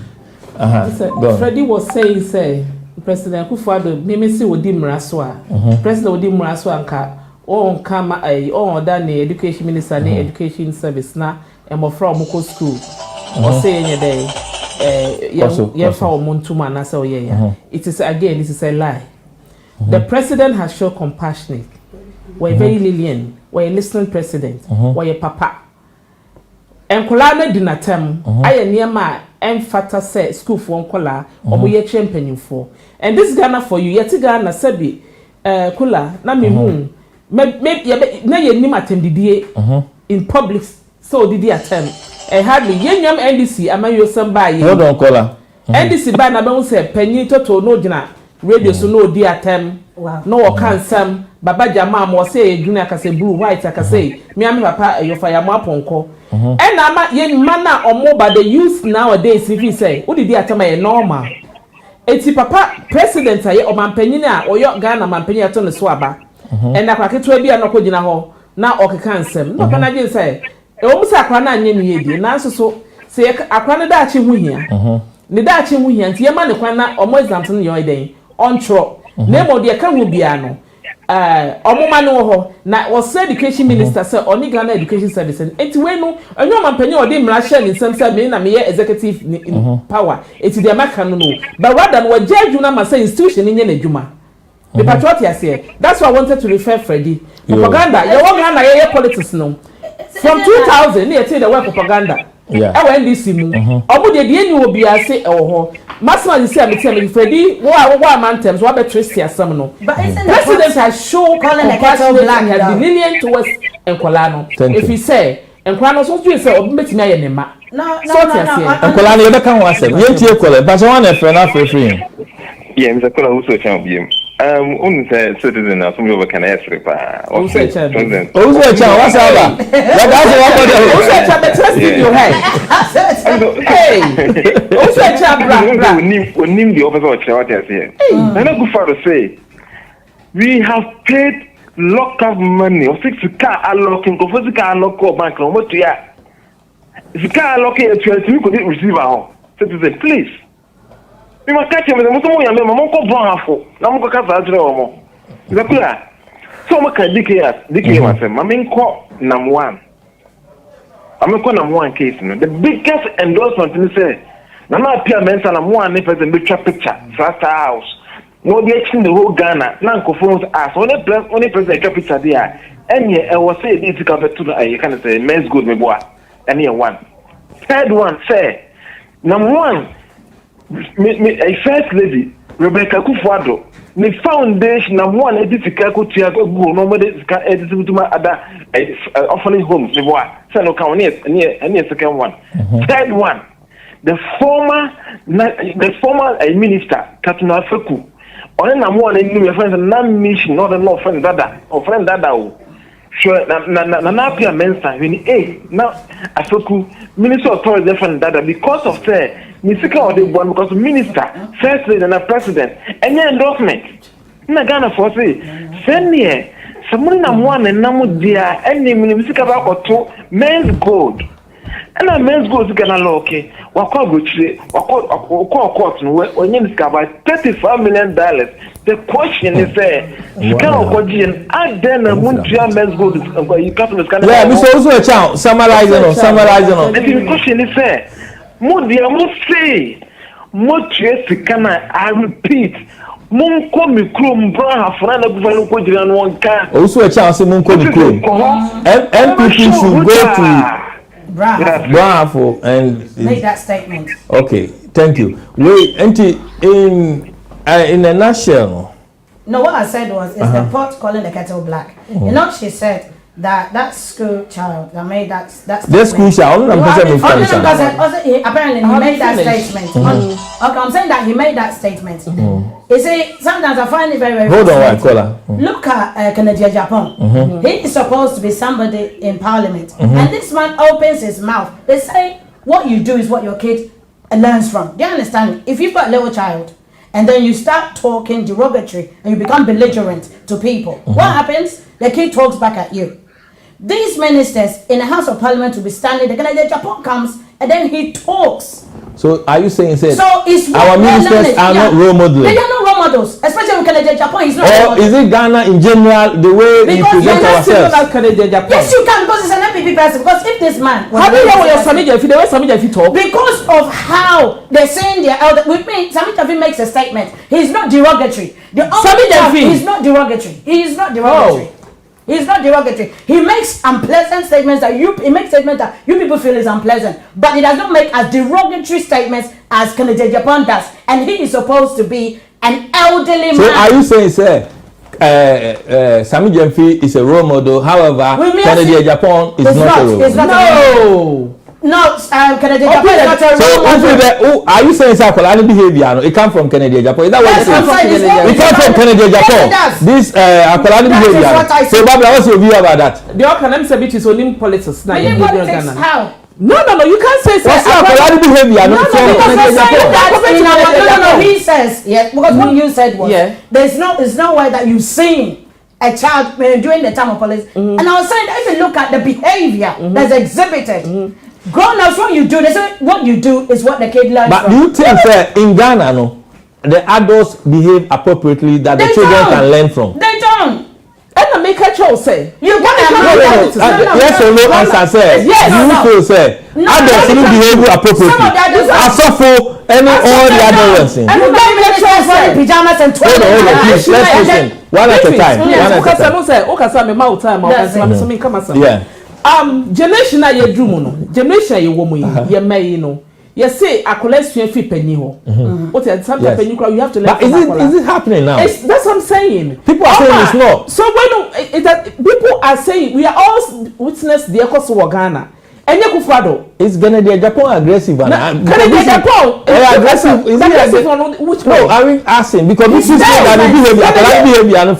Freddie was saying, President Kufuor, Mimisi Odi Mraswa, President Odi Mraswa, Anka, on Kama, on Dani, Education Minister, Education Service, na, and from Moko School, or saying a day. It is again, this is a lie. The president has shown compassionate. We're very lenient. We're a listening president. We're a papa. And Kolana dinatem. I am near my fata say school for Uncola or we are championing for. And this Ghana for you, yet Ghana Sebi Kula, Nami Moon. Maybe na ye nim attended in public, so did he attempt. Hardly young NDC am I somebody. Hold on, caller. NDC by na say penny toto no jina radio so no dear tem no can some baba jama mo say junior ka say blue white ka say me am papa your fire mo aponko and na yen mana omo but the youth nowadays if you say who did the atema normal eti papa president aye o mampanyin a oyo Ghana mampanyin ato ne so aba and na kwaketo bia no ko jina ho na okeka nsem no kana je say musa akwa na anye no yedi na so se akwa no da achi hu hia ne da achi hu hia nti yema ne kwan na omo exam no yo den on tro na mo de ka hu bia no omo ma no ho na was education minister say oni Ghana education service enti we no onyo mampani odi mra share ni sem say me na me executive power enti de maka no but rather no judge na ma say institution ni nye na djuma the patriotic here. That's why I wanted to refer Freddie. Propaganda you want Ghana ye politics no. From 2000, they say the word propaganda. Yeah. NDC mu. Obu de die ni obi ase ho. Masma you say me Freddie, what man terms what be trust asem no. But president has shown calling the cattle black has been lenient towards Enkwala no. If he say Enkwala no so you say obi betimi aye ne ma. No. Enkwala no ye be kan ho asem. Ye tie kwala, but one e friend na free. Yeah, Mr. Kola who so chan biem. On say citizen as we can answer pa. O say chan. What's up? That's what o say chan the trust in your head. Hey. O say chan bra. Onim the officer of what I say. And I go far to say we have paid lock-up money or 6 car unlocking go for the car unlock bank no what ya. If car unlocking at 20 we could receive our citizen please. We must catch him with the Musomo and Mamoko Bonafo. Namoko Casadro. The Kula. So much DK was a Maminko number one. I'm a number one case. The biggest endorsement in the say. Nana appear mention and one if it's a picture. Fast house. No be in the whole Ghana. Nanko phones ask. Only president picture there. And I was saying it's to you can say men's good me boy. And here one. Third one say number one. A first lady, Rebecca Kufuado, the foundation of one edifica could go nobody edited to my other offering homes. The boy, Sano County, and the second one. Third one, the former minister, Katina Feku, or then one in friends and non mission, not a friend Dada, or friend Dada. Sure, Nanapia Mensa, now I Feku, Minister of Tourism, different Dada, because of say. Misika or the one because minister, first lady and a president, and your endorsement. Na Ghana for say, send me someone and one and namu dear, and name Misika or two men's gold. And a men's gold is gonna look okay. Wako Gucci, Wako court, when you discover $35 million. The question is there, add then a Montreal men's gold. You can't yeah, Mr. Also a child, summarizing. The question is there. Modia must say, Motriesi can I repeat, Monco Micrum Bra, Frana Buvan one car. Also a chance in Monco Micrum. NPP should go to Bravo and make that statement. Okay, thank you. Wait, in a nutshell. No, what I said was, it's the pot calling the kettle black. You know, she said that school child that made that the school child apparently he made that statement. Okay, I'm saying that he made that statement. You see, sometimes I find it very, very hold on, look at Canada, Japan. He is supposed to be somebody in parliament, and this man opens his mouth. They say what you do is what your kid learns from. Do you understand? If you've got a little child and then you start talking derogatory and you become belligerent to people, what happens? The kid talks back at you. These ministers in the House of Parliament will be standing. The Canadian Japan comes and then he talks. So are you saying so it's our ministers are not role models? They are not role models, especially with Canadian Japan. He's not. Or is it Ghana in general the way we present ourselves? Yes, you can, because it's an NPP person. Because if this man, how do you know your Samija talk? Because of how they're saying their elder. With me, Samija makes a statement. He's not derogatory. He's not derogatory. He is not derogatory. He's not derogatory. He makes unpleasant statements that you people feel is unpleasant, but he does not make as derogatory statements as Canada Japan does. And he is supposed to be an elderly man. So are you saying, sir, Sami Jemfi is a role model? However, Canada Japan is not a role model. No, Canada Japan is not a role model. Are you saying Sakolani behavior? It comes from Canada Japan. Is that what you're saying? It comes from Canada Japan. This Akolani behavior. So, Barbara, what's your view about that? The Okanam Sabit is only politics. How? No, you can't say what's Akolani behavior? No, he says, yeah, because what you said was, there's no way that you've seen a child during the time of police. And I was saying that if you look at the behavior that's exhibited, grown-ups, what you do, they say what you do is what the kid learns but from. Do you think that in Ghana, the adults behave appropriately that the children can learn from? They don't. And the maker chose say you can yes or no answer say yes. You feel say adults will behave appropriately. Asofo any all the adults in. And you guys wear pajamas and please let's listen one at a time. Generation na ye drum no generation ye wo mo ye mai no ye say akola sua fi pani ho what sometimes pani you have to learn. But is it happening now? That's what I'm saying. People are saying it's not. So when people are saying we are all witness the cause of Ghana. Is Canada Japan aggressive? Canada Japan aggressive. Is it aggressive on which way? No, I mean asking because this is that behavior.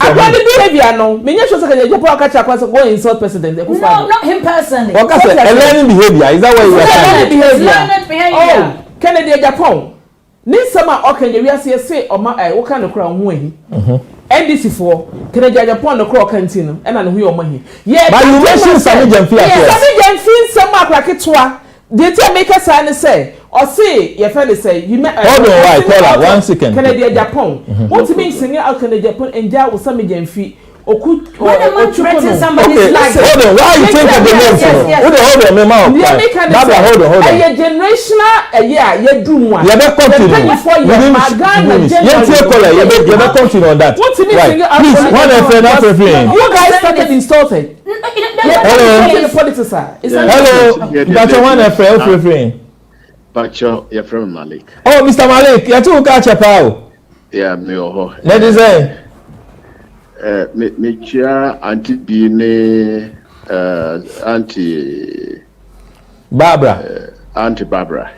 Behavior no. Many shows Canada Japan catch up as go insult president. No, not him personally. What kind of learning behavior? Is that what you are saying? Learned behavior. Oh, Canada Japan. Ni sama okay we say o ma what kind of crown hu NDC for Canada Japan no crow canteen and an hu o ma hi. Yeah, but you mentioned Sami Jemfi. Sami Jemfi some akraketwa. They tell make us say or say your friend say you met hold on why call 1 second Canada Japan what means singing out Canada Japan and ja was some Jenfi When a man somebody's life. Hold on, why you think of the name? Hold on, mama. Baba, hold on. A generational, you do one. You better continue. You better continue on that. What's the meaning? Please, one friend. You guys started insulted. Hello. Hello. That's one friend. But your friend Malik. Oh, Mr. Malik, you're too catch a pal. Yeah, me oh. Let us say. Me chair anti Bine anti Barbara.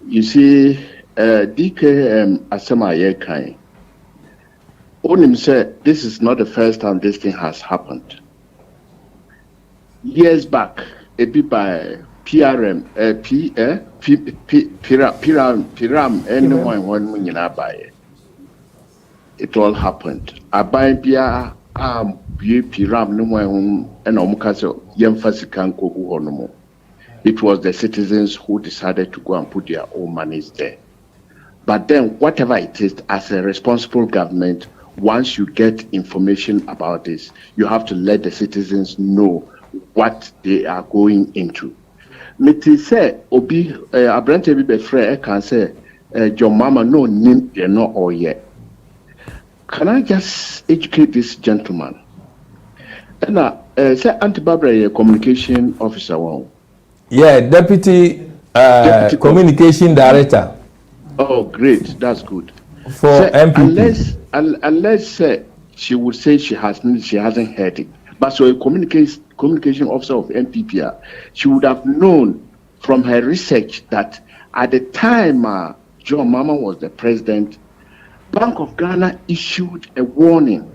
You see, DKM Asama Yekai. Onim said this is not the first time this thing has happened. Years back, a bit by PRM, Piram, anyone one in Abaye. It all happened. Abaye Pia Piram, no one and Omukaso, Yemfasikan Kogu Honomo. It was the citizens who decided to go and put their own monies there. But then, whatever it is, as a responsible government, once you get information about this, you have to let the citizens know what they are going into. Meti say obi abrante bi be frɛ can say your mama no nim you know or yet. Can I just educate this gentleman? And say Auntie Barbara communication officer one. Yeah, deputy communication director. Oh, great, that's good. For NPP. Unless she would say she hasn't heard it. But so a communication officer of NPP, she would have known from her research that at the time John Mama was the president, Bank of Ghana issued a warning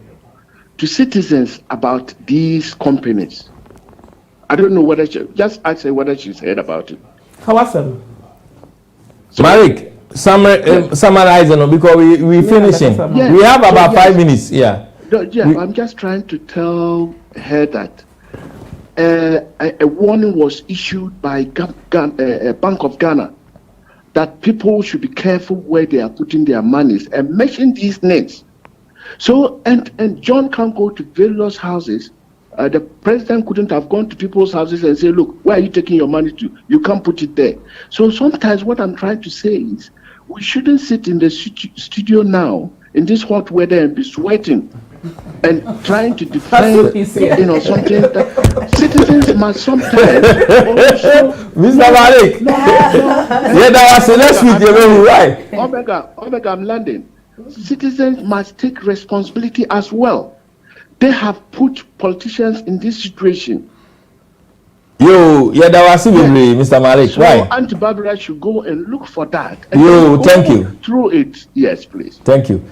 to citizens about these companies. I don't know whether just ask her whether she's heard about it. How awesome. Malik, summarizing because we finishing. Yeah. We have about 5 minutes. Yeah. I'm just trying to tell her that a warning was issued by Bank of Ghana that people should be careful where they are putting their monies and mention these names. So and John can't go to various houses. The president couldn't have gone to people's houses and say, look, where are you taking your money to? You can't put it there. So sometimes what I'm trying to say is we shouldn't sit in the studio now in this hot weather and be sweating and trying to defend, something that citizens must sometimes also. Mr. Malik, yeah, that was the next week. You're right. Omega, I'm landing. Citizens must take responsibility as well. They have put politicians in this situation. That was Mr. Malik. So right? Auntie Barbara should go and look for that. Thank you. Through it, yes, please. Thank you.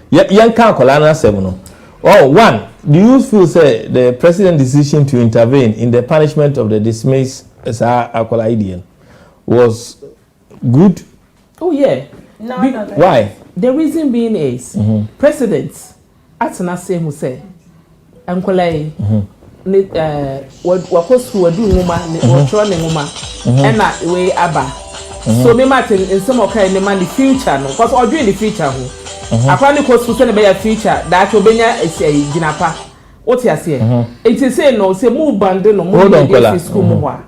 One, do you feel say the president's decision to intervene in the punishment of the dismissed Akolaidian was good? Oh yeah. No. Why? The reason being is presidents atena say who say Ankolai wakosu wadu nguma wotro ne nguma ena we aba so me Martin in some kind of the future no because or during the future ho akwani kosu say ne be ya future that obenya esi ginapa what you say it say no say mu bande no mu dey school mu wa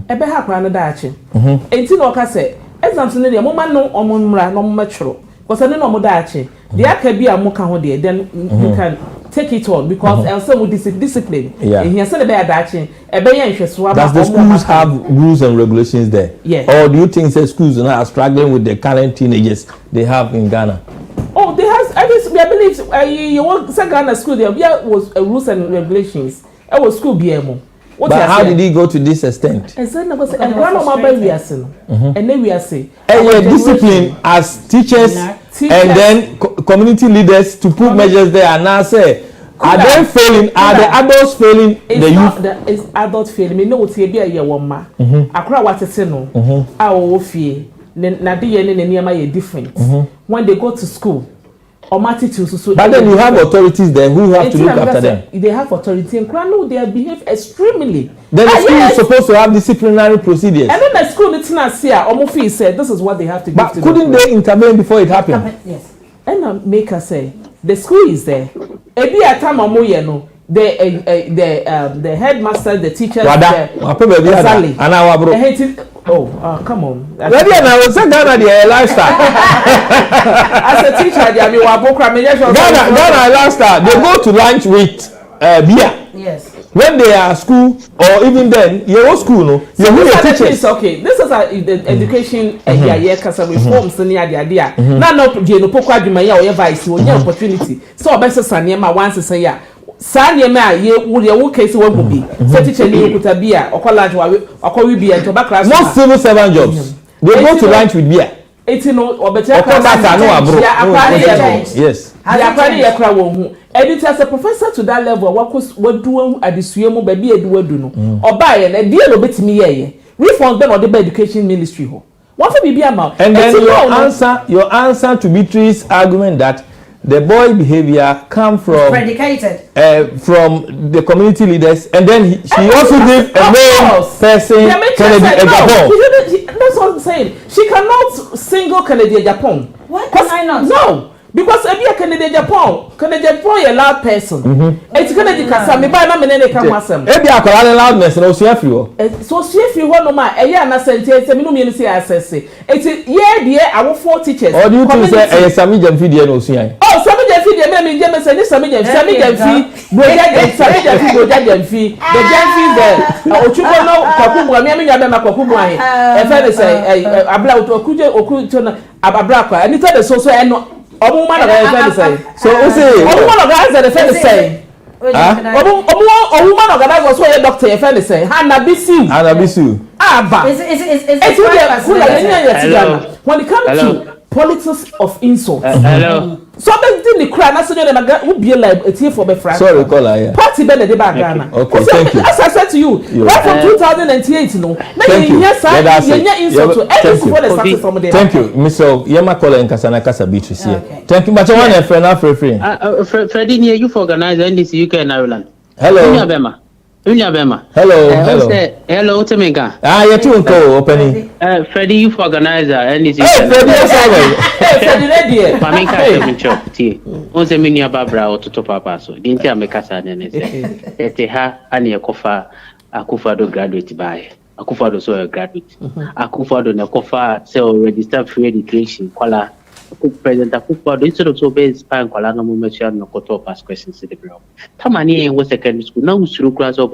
ebe ha kwa no daache enti no ka say exams no dey mo ma no omumra no matwero because no mo daache dey aka bi amuka ho dey then you can take it on because else with discipline. Yeah. Does the schools have rules and regulations there? Yes. Or do you think that schools are struggling with the current teenagers they have in Ghana? Oh, they have. I believe you want Ghana school there was rules and regulations. It was school BMO. But how did he go to this extent? And then we are saying discipline as teachers and then community leaders to put measures there and now say are they failing? Are the adults failing? The youth? It's adult failing. Me know what you be a year one ma. Akra what to say no. Our fear. Na di ye ne niyama ye different. When they go to school, But then you have authorities there who have to look after them. They have authority and they behave extremely. Then the school is supposed to have disciplinary procedures. And then the school it's not here. Omofi said this is what they have to do. But couldn't they intervene before it happened? Yes. And make her say the school is there. Ebi atama mo ye no. The headmaster, the teachers, come on. Lifestyle. As a teacher, Ghana lifestyle. They go to lunch with beer. Yes. When they are at school or even then, your school, no. So these are the things, okay. This is the education reforms in the idea. Now, no, no, pokwa jumaya or vice, or opportunity. So, best Sanyama once say, yeah. Sanyama, you case one would be. So, teacher, you put a beer or college or call beer and tobacco. Most civil servant jobs, they go to lunch with beer. 18 or better. Yes. And as a professor to that level, what do at the Suemo baby do no? Or buy a deal bit me reform them or the education ministry. What for be amount? And then your answer to Beatrice's argument that the boy behavior come from predicated from the community leaders, and then she also gave a male person Kennedy Japan. That's what I'm saying. She cannot single Kennedy Japan. Why can I not? No. Because if you are Kennedy Japan a loud person. It's Kennedy Kasa, me buy my nene come wasem. If you are loudness, no free. So free one no ma, a year na sentence, me no mean say access. It's dear our 4 teachers. Or do you think say a Sami Jamfi no see? Oh, Sami Jamfi, me James say Sami Jamfi, Sami Jamfi, the Jamfi there. Ochuko no kwakumu, me nya be makwakumu ahe. E fe say abla okuje ababra and it so no. Omu man of the say. So who say? Omu man of the say. Omu man of the was where doctor a friend say. Hana bisu. Aba. When it comes to politics of insult. Hello. So they didn't cry. That's why they would be like a tear for the friend. Sorry, caller. Yeah. Party better than Ghana. Okay, thank you. As I said to you, right from 2008, no. Thank you. Thank you, Mr. Yema caller in Kasana Kasa Beatrice here. Thank you, but I want a friend after free. Freddie, near you for organize NDC UK and Ireland. Hello. Unyabema. Hello. Hello, Temeka. You too, opening. Freddie, you for organizer NDC. Freddie, Pamika, Once Minia Barbara or Toto Papa, so didn't tell me Casa and Eteha and Yakofa, Akufado graduate by Akufado, so a graduate. Akufado, Nakofa, so registered free education, Kuala. President Akufo-Addo instead of so based span kwala no mention no koto pass questions to the ground. Tamani was secondary school now through class of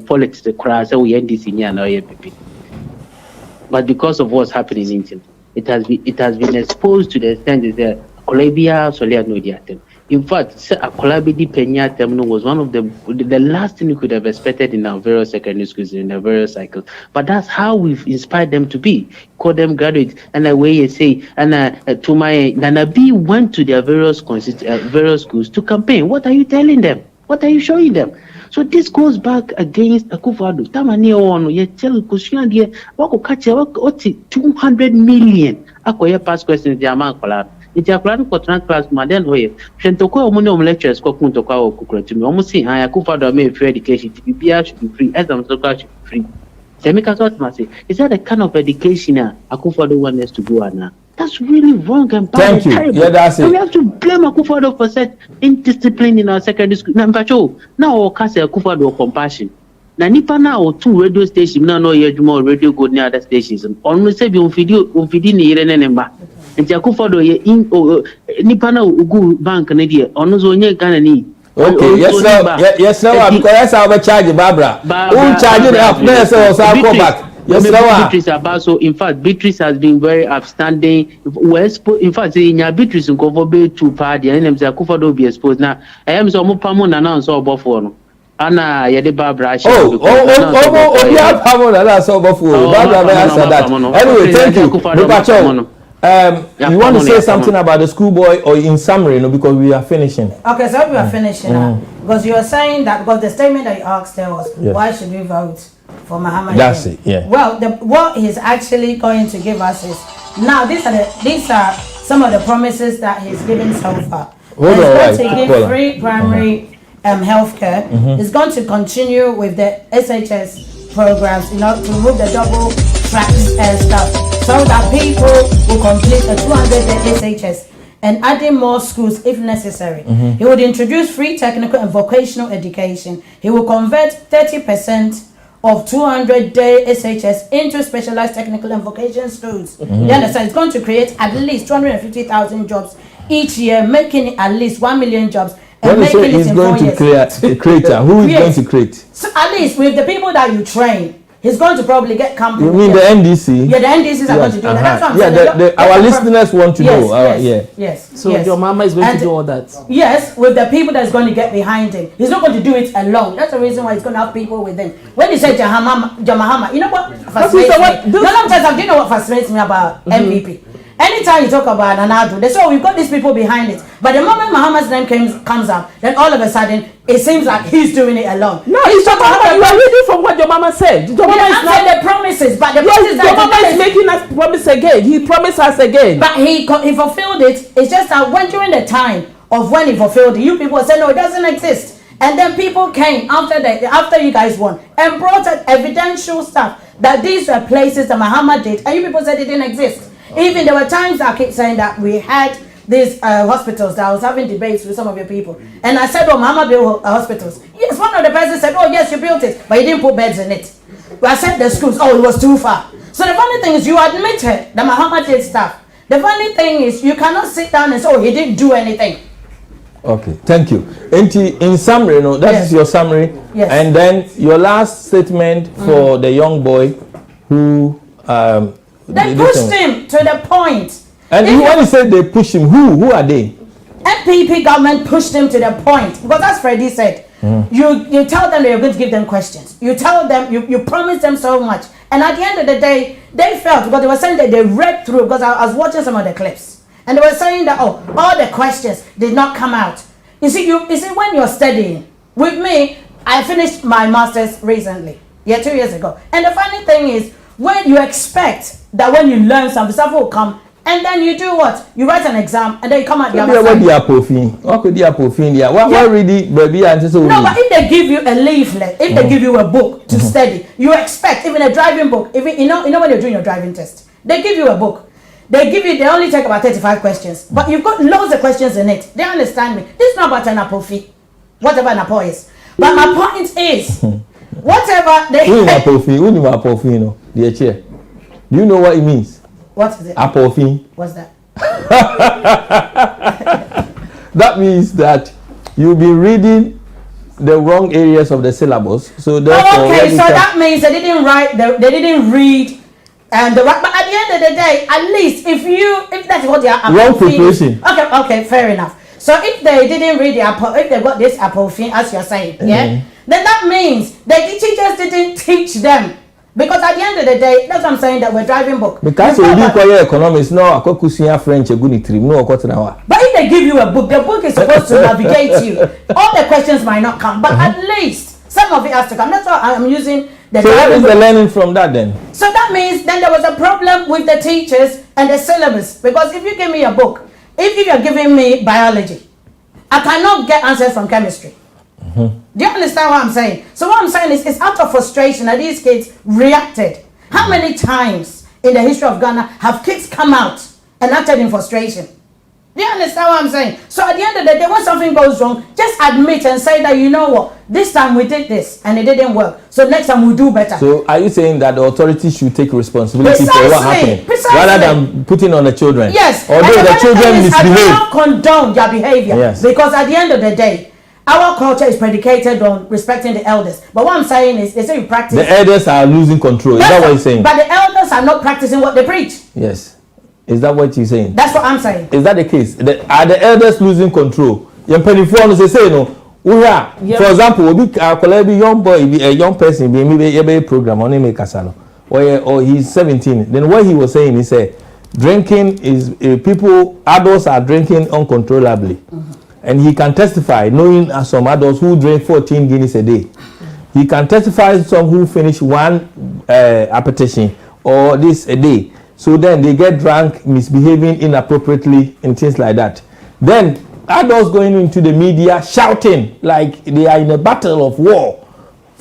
politics the class we NDC and NPP. But because of what's happening in India, it has been exposed to the extent that Colabia Solia no diatem. In fact, Akolabidi Penya Terminal was one of the last thing we could have expected in our various secondary schools in the various cycles. But that's how we've inspired them to be. Call them graduates, and the way you say, and to my Nanabi went to their various schools to campaign. What are you telling them? What are you showing them? So this goes back against Akufo-Addo. Tamani ono ye tell kushina die wako kache wako 200 million. Akoye pass questions jama kola. Iti akulani kwa class maden hoye. Shentoko omune lectures kwa kuntoka okukratumi. Omusi Akufo-Addo ame free education. TPPR should be free. Exam should be free. Semika Sotmasi. Is that the kind of education Akufo-Addo wants us to go on now? That's really wrong and bad. Thank you. Terrible. Yeah, that's it. And we have to blame Akufo-Addo for such indiscipline in our secondary school. Now we can say Akufo-Addo compassion. Na nipa na o 2 radio stations na no ye dwuma radio go near other stations. On say bi on fidi ni yire ne mba. Nti Akufo-Addo ye nipa na ugu bank na die ono zo nye Ghana ni. Okay, yes sir, because I will charge Barbara. Who charge it up there so I'll go back. Yes, Beatrice about so in fact Beatrice has been very outstanding. In fact, in your Beatrice in Kofobe to party and them say Akufo-Addo be exposed now. I am so more pamon announce all before. Anna Yede Barbara. Yeah, pamon announce all before. Barbara answer that. Anyway, thank you. You want to say something about the schoolboy or in summary, no, because we are finishing. Okay, so we are finishing because you are saying that because the statement that you asked there was why should we vote for Muhammad? That's it. Yeah. Well, what he's actually going to give us is now these are some of the promises that he's given so far. Hold he's on, going to right. give free primary healthcare. He's going to continue with the SHS programs, you know, to remove the double tracks and stuff, so that people will complete a 200-day SHS and adding more schools if necessary. He would introduce free technical and vocational education. He will convert 30% of 200-day SHS into specialized technical and vocational schools. You understand? It's going to create at least 250,000 jobs each year, making it at least 1 million jobs. When you say he's going to create, who is going to create? So at least with the people that you train, he's going to probably get company. You mean the NDC? Yeah, the NDCs are going to do that. That's what I'm saying. Our listeners want to know. Yes. So your mama is going to do all that? Yes, with the people that's going to get behind him. He's not going to do it alone. That's the reason why he's going to have people with him. When he said Jamahama, you know what fascinates me? Do you know what fascinates me about NPP? Anytime you talk about Nanado, they say, oh, we've got these people behind it. But the moment Muhammad's name comes up, then all of a sudden, it seems like he's doing it alone. No, he's talking about, you are reading from what your mama said. Your mama is not the promises, but the promises your mama is making us promise again. He promised us again. But he fulfilled it. It's just that when during the time of when he fulfilled it, you people said, no, it doesn't exist. And then people came after you guys won and brought out evidential stuff that these were places that Muhammad did, and you people said it didn't exist. Even there were times I keep saying that we had these hospitals that I was having debates with some of your people, and I said, oh, Muhammad built hospitals. Yes, one of the persons said, oh yes, you built it, but you didn't put beds in it. But I said the schools, oh, it was too far. So the funny thing is, you admitted that Muhammad did stuff. The funny thing is, you cannot sit down and say, oh, he didn't do anything. Okay, thank you. In summary, is your summary. Yes. And then your last statement for the young boy who they pushed him to the point. And when you say they push him, who are they? NPP government pushed him to the point, because as Freddie said, you tell them that you're going to give them questions. You tell them, you promise them so much. And at the end of the day, they felt, because they were saying that they read through, because I was watching some of the clips, and they were saying that, oh, all the questions did not come out. You see, when you're studying, with me, I finished my master's recently, 2 years ago. And the funny thing is, when you expect that when you learn something, stuff will come, and then you do what? You write an exam, and then you come out the other side. No, but if they give you a leaflet, if they give you a book to study, you expect, even a driving book, even you know when you're doing your driving test, they give you a book. They only take about 35 questions, but you've got loads of questions in it. They understand me. This is not about an apple fee, whatever an apple is. But my point is, whatever they. Do you know what it means? What is it? Apple fee. What's that? That means that you'll be reading the wrong areas of the syllabus. So okay, so that means they didn't read. But at the end of the day, at least if that's what they are wrong preparation. Okay, fair enough. So if they didn't read if they got this apple thing, as you're saying, then that means that the teachers didn't teach them. Because at the end of the day, that's what I'm saying, that we're driving book. Because you require economics, no, French, but if they give you a book, the book is supposed to navigate you. All the questions might not come, but at least some of it has to come. That's why I'm using the. So what is the learning from that then? So that means then there was a problem with the teachers and the syllabus. Because if you give me a book, if you're giving me biology, I cannot get answers from chemistry. Do you understand what I'm saying? So what I'm saying is, it's out of frustration that these kids reacted. How many times in the history of Ghana have kids come out and acted in frustration? Do you understand what I'm saying? So at the end of the day, when something goes wrong, just admit and say that, you know what, this time we did this and it didn't work, so next time we'll do better. So are you saying that the authorities should take responsibility for what happened rather than putting on the children? Yes. Although the children misbehave. I do not condone their behavior. Yes. Because at the end of the day, our culture is predicated on respecting the elders. But what I'm saying is, they say you practice. The elders are losing control. Is that what you're saying? But the elders are not practicing what they preach. Yes. Is that what you're saying? That's what I'm saying. Is that the case? Are the elders losing control? For example, a young boy, a young person, maybe a program on him, or he's 17. Then what he was saying, he said, drinking is adults are drinking uncontrollably. And he can testify, knowing some adults who drink 14 guineas a day. He can testify some who finish one appetition or this a day. So then they get drunk, misbehaving inappropriately and things like that. Then adults going into the media shouting like they are in a battle of war,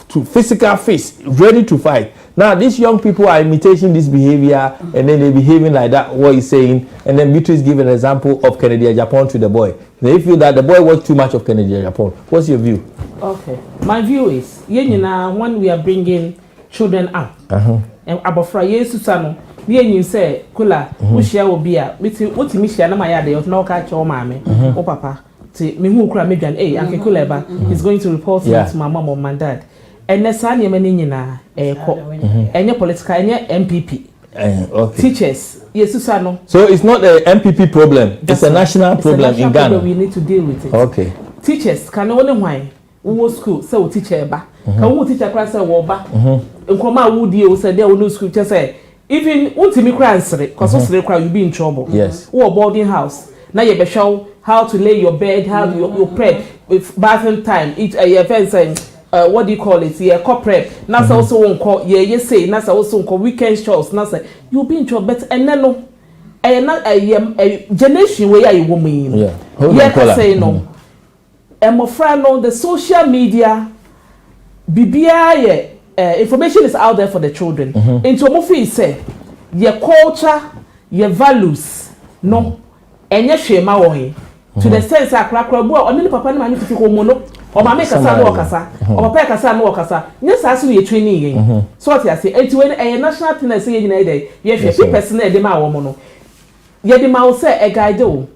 to physical face, ready to fight. Now these young people are imitating this behavior and then they're behaving like that, what he's saying. And then Beatrice give an example of Kennedy Japan to the boy. They feel that the boy watched too much of Kennedy Japan. What's your view? Okay. My view is, when we are bringing children up, and abofra Yesu sano, you say, Kula, we share will be a, what me share na my yard, no catch or mammy, or papa, me who cry me and Uncle Kuleba is going to report to my mom or my dad. And the son you mean na any political any NPP. Okay. Teachers, yes, Susano. So it's not a MPP problem, it's a national problem in Ghana. We need to deal with it. Okay. Teachers can only why who school so teacher ba. Can who teacher class say wo ba. Nkoma who dey say there no school just say even untimi cry answer cause so cry you be in trouble. Yes. Who boarding house. Now you be show how to lay your bed, how you prep with bathroom time. Each event saying what do you call it? Yeah, corporate. Nasa also won't call. Yeah, you say Nasa also won't call weekend shows. Nasa you'll be in trouble. But and then no, a generation where you woman. Yeah, yeah, say no. And my friend on the social media, BBI information is out there for the children. Into Mofi say your culture, your values, no, and your shame away. To the sense that crackable, only papa and money to mono. Or my make a son or casa, or papa a son or casa. Yes, I see a training. So what I say, and to a national thing I say in a day, yes, you person a dema woman. Yet the mouse say a guy do.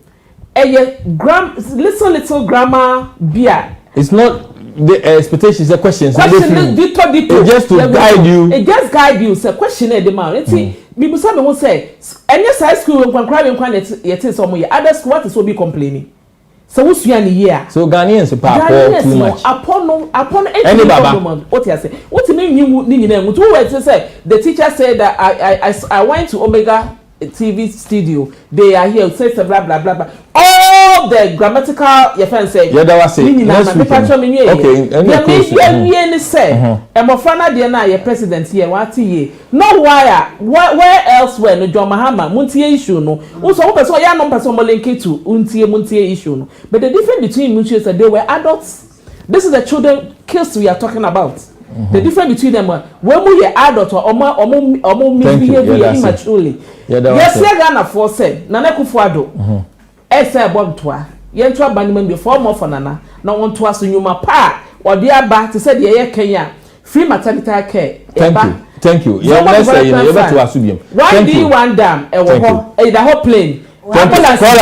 A little grammar beer. It's not the expectation, it's a question. It just to guide you. It just guide you. It's a question at the man. People will say, and yes, high school when crying yet is some other squatters will be complaining. So what's your year? So Ghanaians are too much. Upon any moment. What you say? What you mean you need to say? The teacher said that I went to Omega TV studio. They are here. Say blah blah blah blah. All the grammatical you can say. Yeah, that was it. Next week. Okay. Yeah, say. And my friend there now, your president here. What ye? No wire. Where elsewhere? No John Mahama. Muntie issue no. Also, one person ya no person mo link to muntie issue no. But the difference between mutuals is that they were adults. This is the children kills we are talking about. The difference between them when we are adult or misbehave immaturely. Yes, Ghana for said Nana Kufuado. Esa Bobtoa. Yentua Banman before more for Nana. No one to us in your pa or dear back to say the Kenya. Free maternity care. Thank you. Yeah, let's say you never to assume. Why do you want them? The whole plane. Why did I call?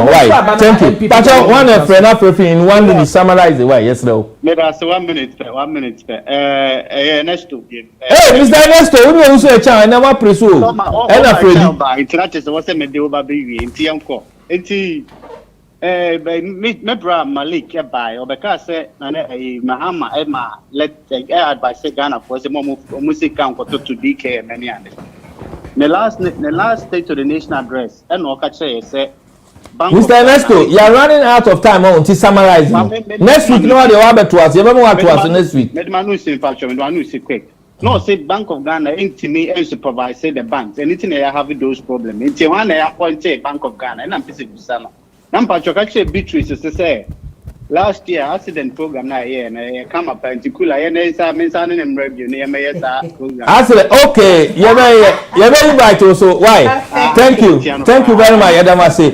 Right. Thank you. But one friend in 1 minute summarize the way. Yes, no. Maybe 1 minute. 1 minute. Ernesto. Hey, Mr. Ernesto, we also a child. I never pursue. And afraid. It's not just what's a medieval baby in Tianco. Me bra Malik by or because Mahama Emma let advice Ghana for some more music count to DK and many others. The last state to the nation address, and Okache say, Mr. Ernesto, you are running out of time to summarize. Next week, no, they will to us. You never want to us next week. No, say Bank of Ghana, into me, and supervise say the banks. Anything I have those problems. Into one I appoint say Bank of Ghana, and I'm busy with Sama. Nampa Chokache Beatrice to say. Last year, accident program na here and come up and Kula and sa mentioning and review near me accident. Okay, you're very right also. Why? Thank you very much, Yadamase.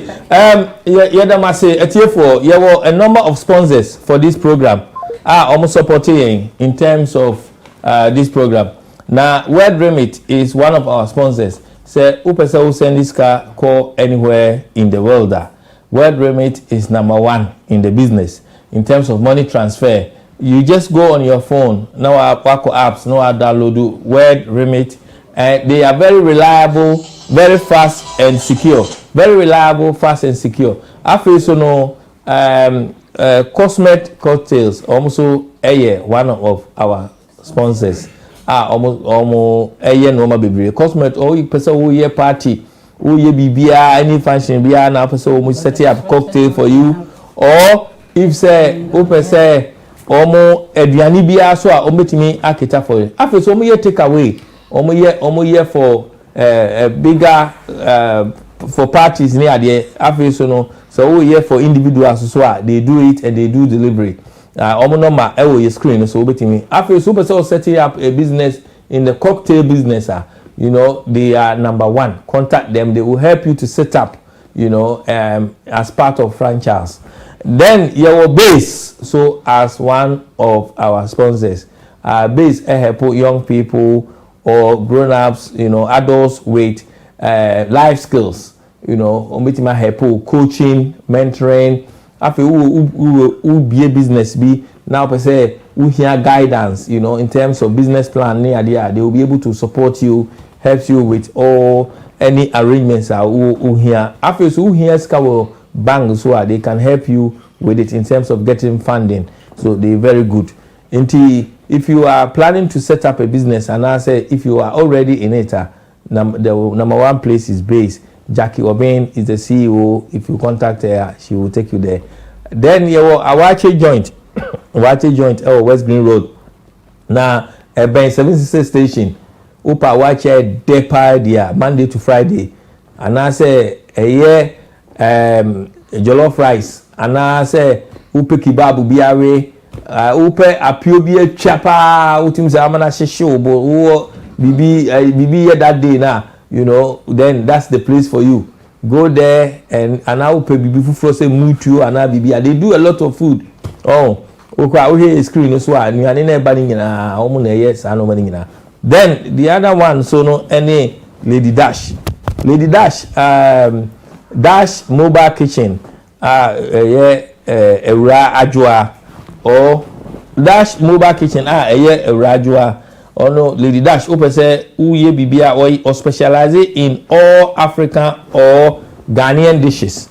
Yadamase, at here for you were a number of sponsors for this program are almost supporting in terms of this program. Now, Word Remit is one of our sponsors. Say, Upesa will send this car call anywhere in the world. Word Remit is number 1 in the business in terms of money transfer. You just go on your phone. Now our Paco apps, now I download Word Remit, and they are very reliable, very fast and secure. Very reliable, fast and secure. I feel so no Cosmet Cocktails also one of our sponsors. Almost normal baby. Cosmet person who year party. Who ye be any function be now person we set up cocktail for you, or if say open say omo aduani bia so a ometimi aketa for you after so me take away omo year for bigger for parties near the after so we here for individuals so they do it and they do delivery. Omo number your screen so betimi after super so setting up a business in the cocktail business you know they are number one. Contact them, they will help you to set up, you know, as part of franchise. Then your base, so as one of our sponsors, base help young people or grown-ups, you know, adults with life skills, you know, omitima help coaching, mentoring. After who be a business be now per se who hear guidance, you know, in terms of business plan near there, they will be able to support you, help you with all any arrangements who hear. After who hears will bank so they can help you with it in terms of getting funding. So they're very good. If you are planning to set up a business and I say if you are already in it, the number one place is base. Jackie Obin is the CEO. If you contact her, she will take you there. Then you Awache joint, West Green Road. Now, Ben 76 station, Upa Awache Depa there Monday to Friday, and I say a year jollof rice, and I say Upe Kibabu Biawe, Upe Apio Chapa, Utim Zamana Shisho, Bibi that day now. You know, then that's the place for you. Go there and I will pay before for say mutu and bibi. They do a lot of food. Oh, okay, screen so and you are in a banning yes, I know banning. Then the other one, so no any Lady Dash. Dash Mobile Kitchen. Ajua or Dash Mobile Kitchen. Ajua. Or no, Lady Dash, open say, uye bibia or specialize in all African or Ghanaian dishes.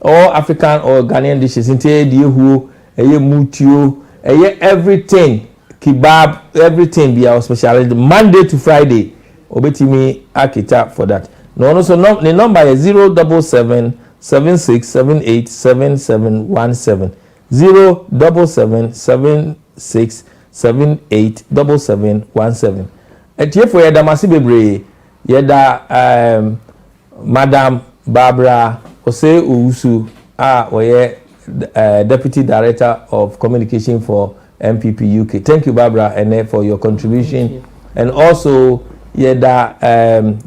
All African or Ghanaian dishes. Inte dihu, mutu, everything, kebab, everything be our specialty. Monday to Friday, obetimi akita for that. No, so no, the number is 077 7678 7717. 077 76 787717. Etie for yeda masi bebre yeda Madam Barbara Ose Owusu oye Deputy Director of Communication for NPP UK. Thank you, Barbara, and for your contribution. And also yeda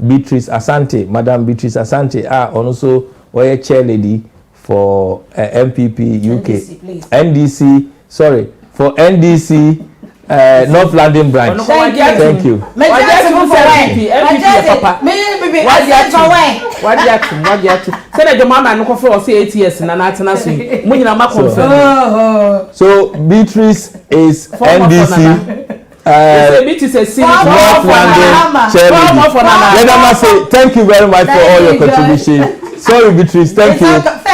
Beatrice Asante, Madam Beatrice Asante also oye chair lady for NPP UK. NDC, sorry, for NDC North London branch. Thank you. What so Beatrice is NDC. North London chairman. Let me say thank you very much for all your contribution. Sorry, Beatrice. Thank you.